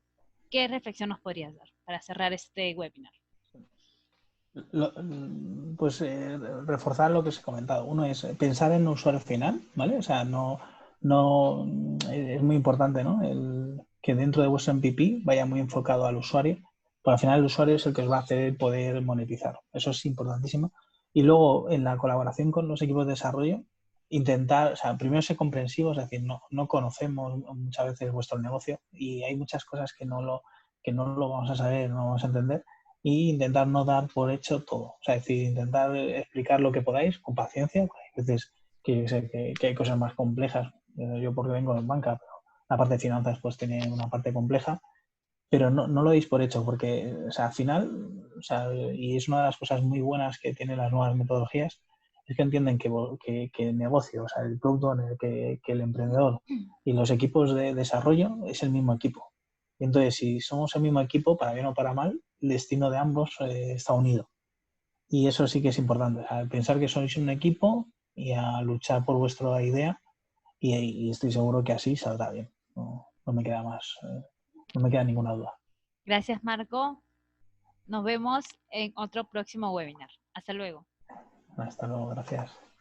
¿Qué reflexión nos podrías dar para cerrar este webinar? Pues reforzar lo que os he comentado. Uno es pensar en un usuario final, ¿vale? O sea, no es muy importante, ¿no? Que dentro de vuestro MVP vaya muy enfocado al usuario, porque al final el usuario es el que os va a hacer poder monetizar. Eso es importantísimo. Y luego, en la colaboración con los equipos de desarrollo, intentar, o sea, primero ser comprensivos, es decir, no conocemos muchas veces vuestro negocio y hay muchas cosas que no lo vamos a saber, no lo vamos a entender, y intentar no dar por hecho todo. O sea, es decir, intentar explicar lo que podáis con paciencia. Hay veces que sé que hay cosas más complejas. Yo porque vengo en banca, pero la parte de finanzas pues tiene una parte compleja, pero no lo deis por hecho, porque o sea, al final, o sea, y es una de las cosas muy buenas que tienen las nuevas metodologías, es que entienden que el negocio, o sea, el producto owner, que el emprendedor y los equipos de desarrollo es el mismo equipo. Y entonces, si somos el mismo equipo, para bien o para mal, el destino de ambos está unido. Y eso sí que es importante, o sea, pensar que sois un equipo y a luchar por vuestra idea y estoy seguro que así saldrá bien. No me queda más, no me queda ninguna duda. Gracias, Marco. Nos vemos en otro próximo webinar. Hasta luego. Hasta luego, gracias.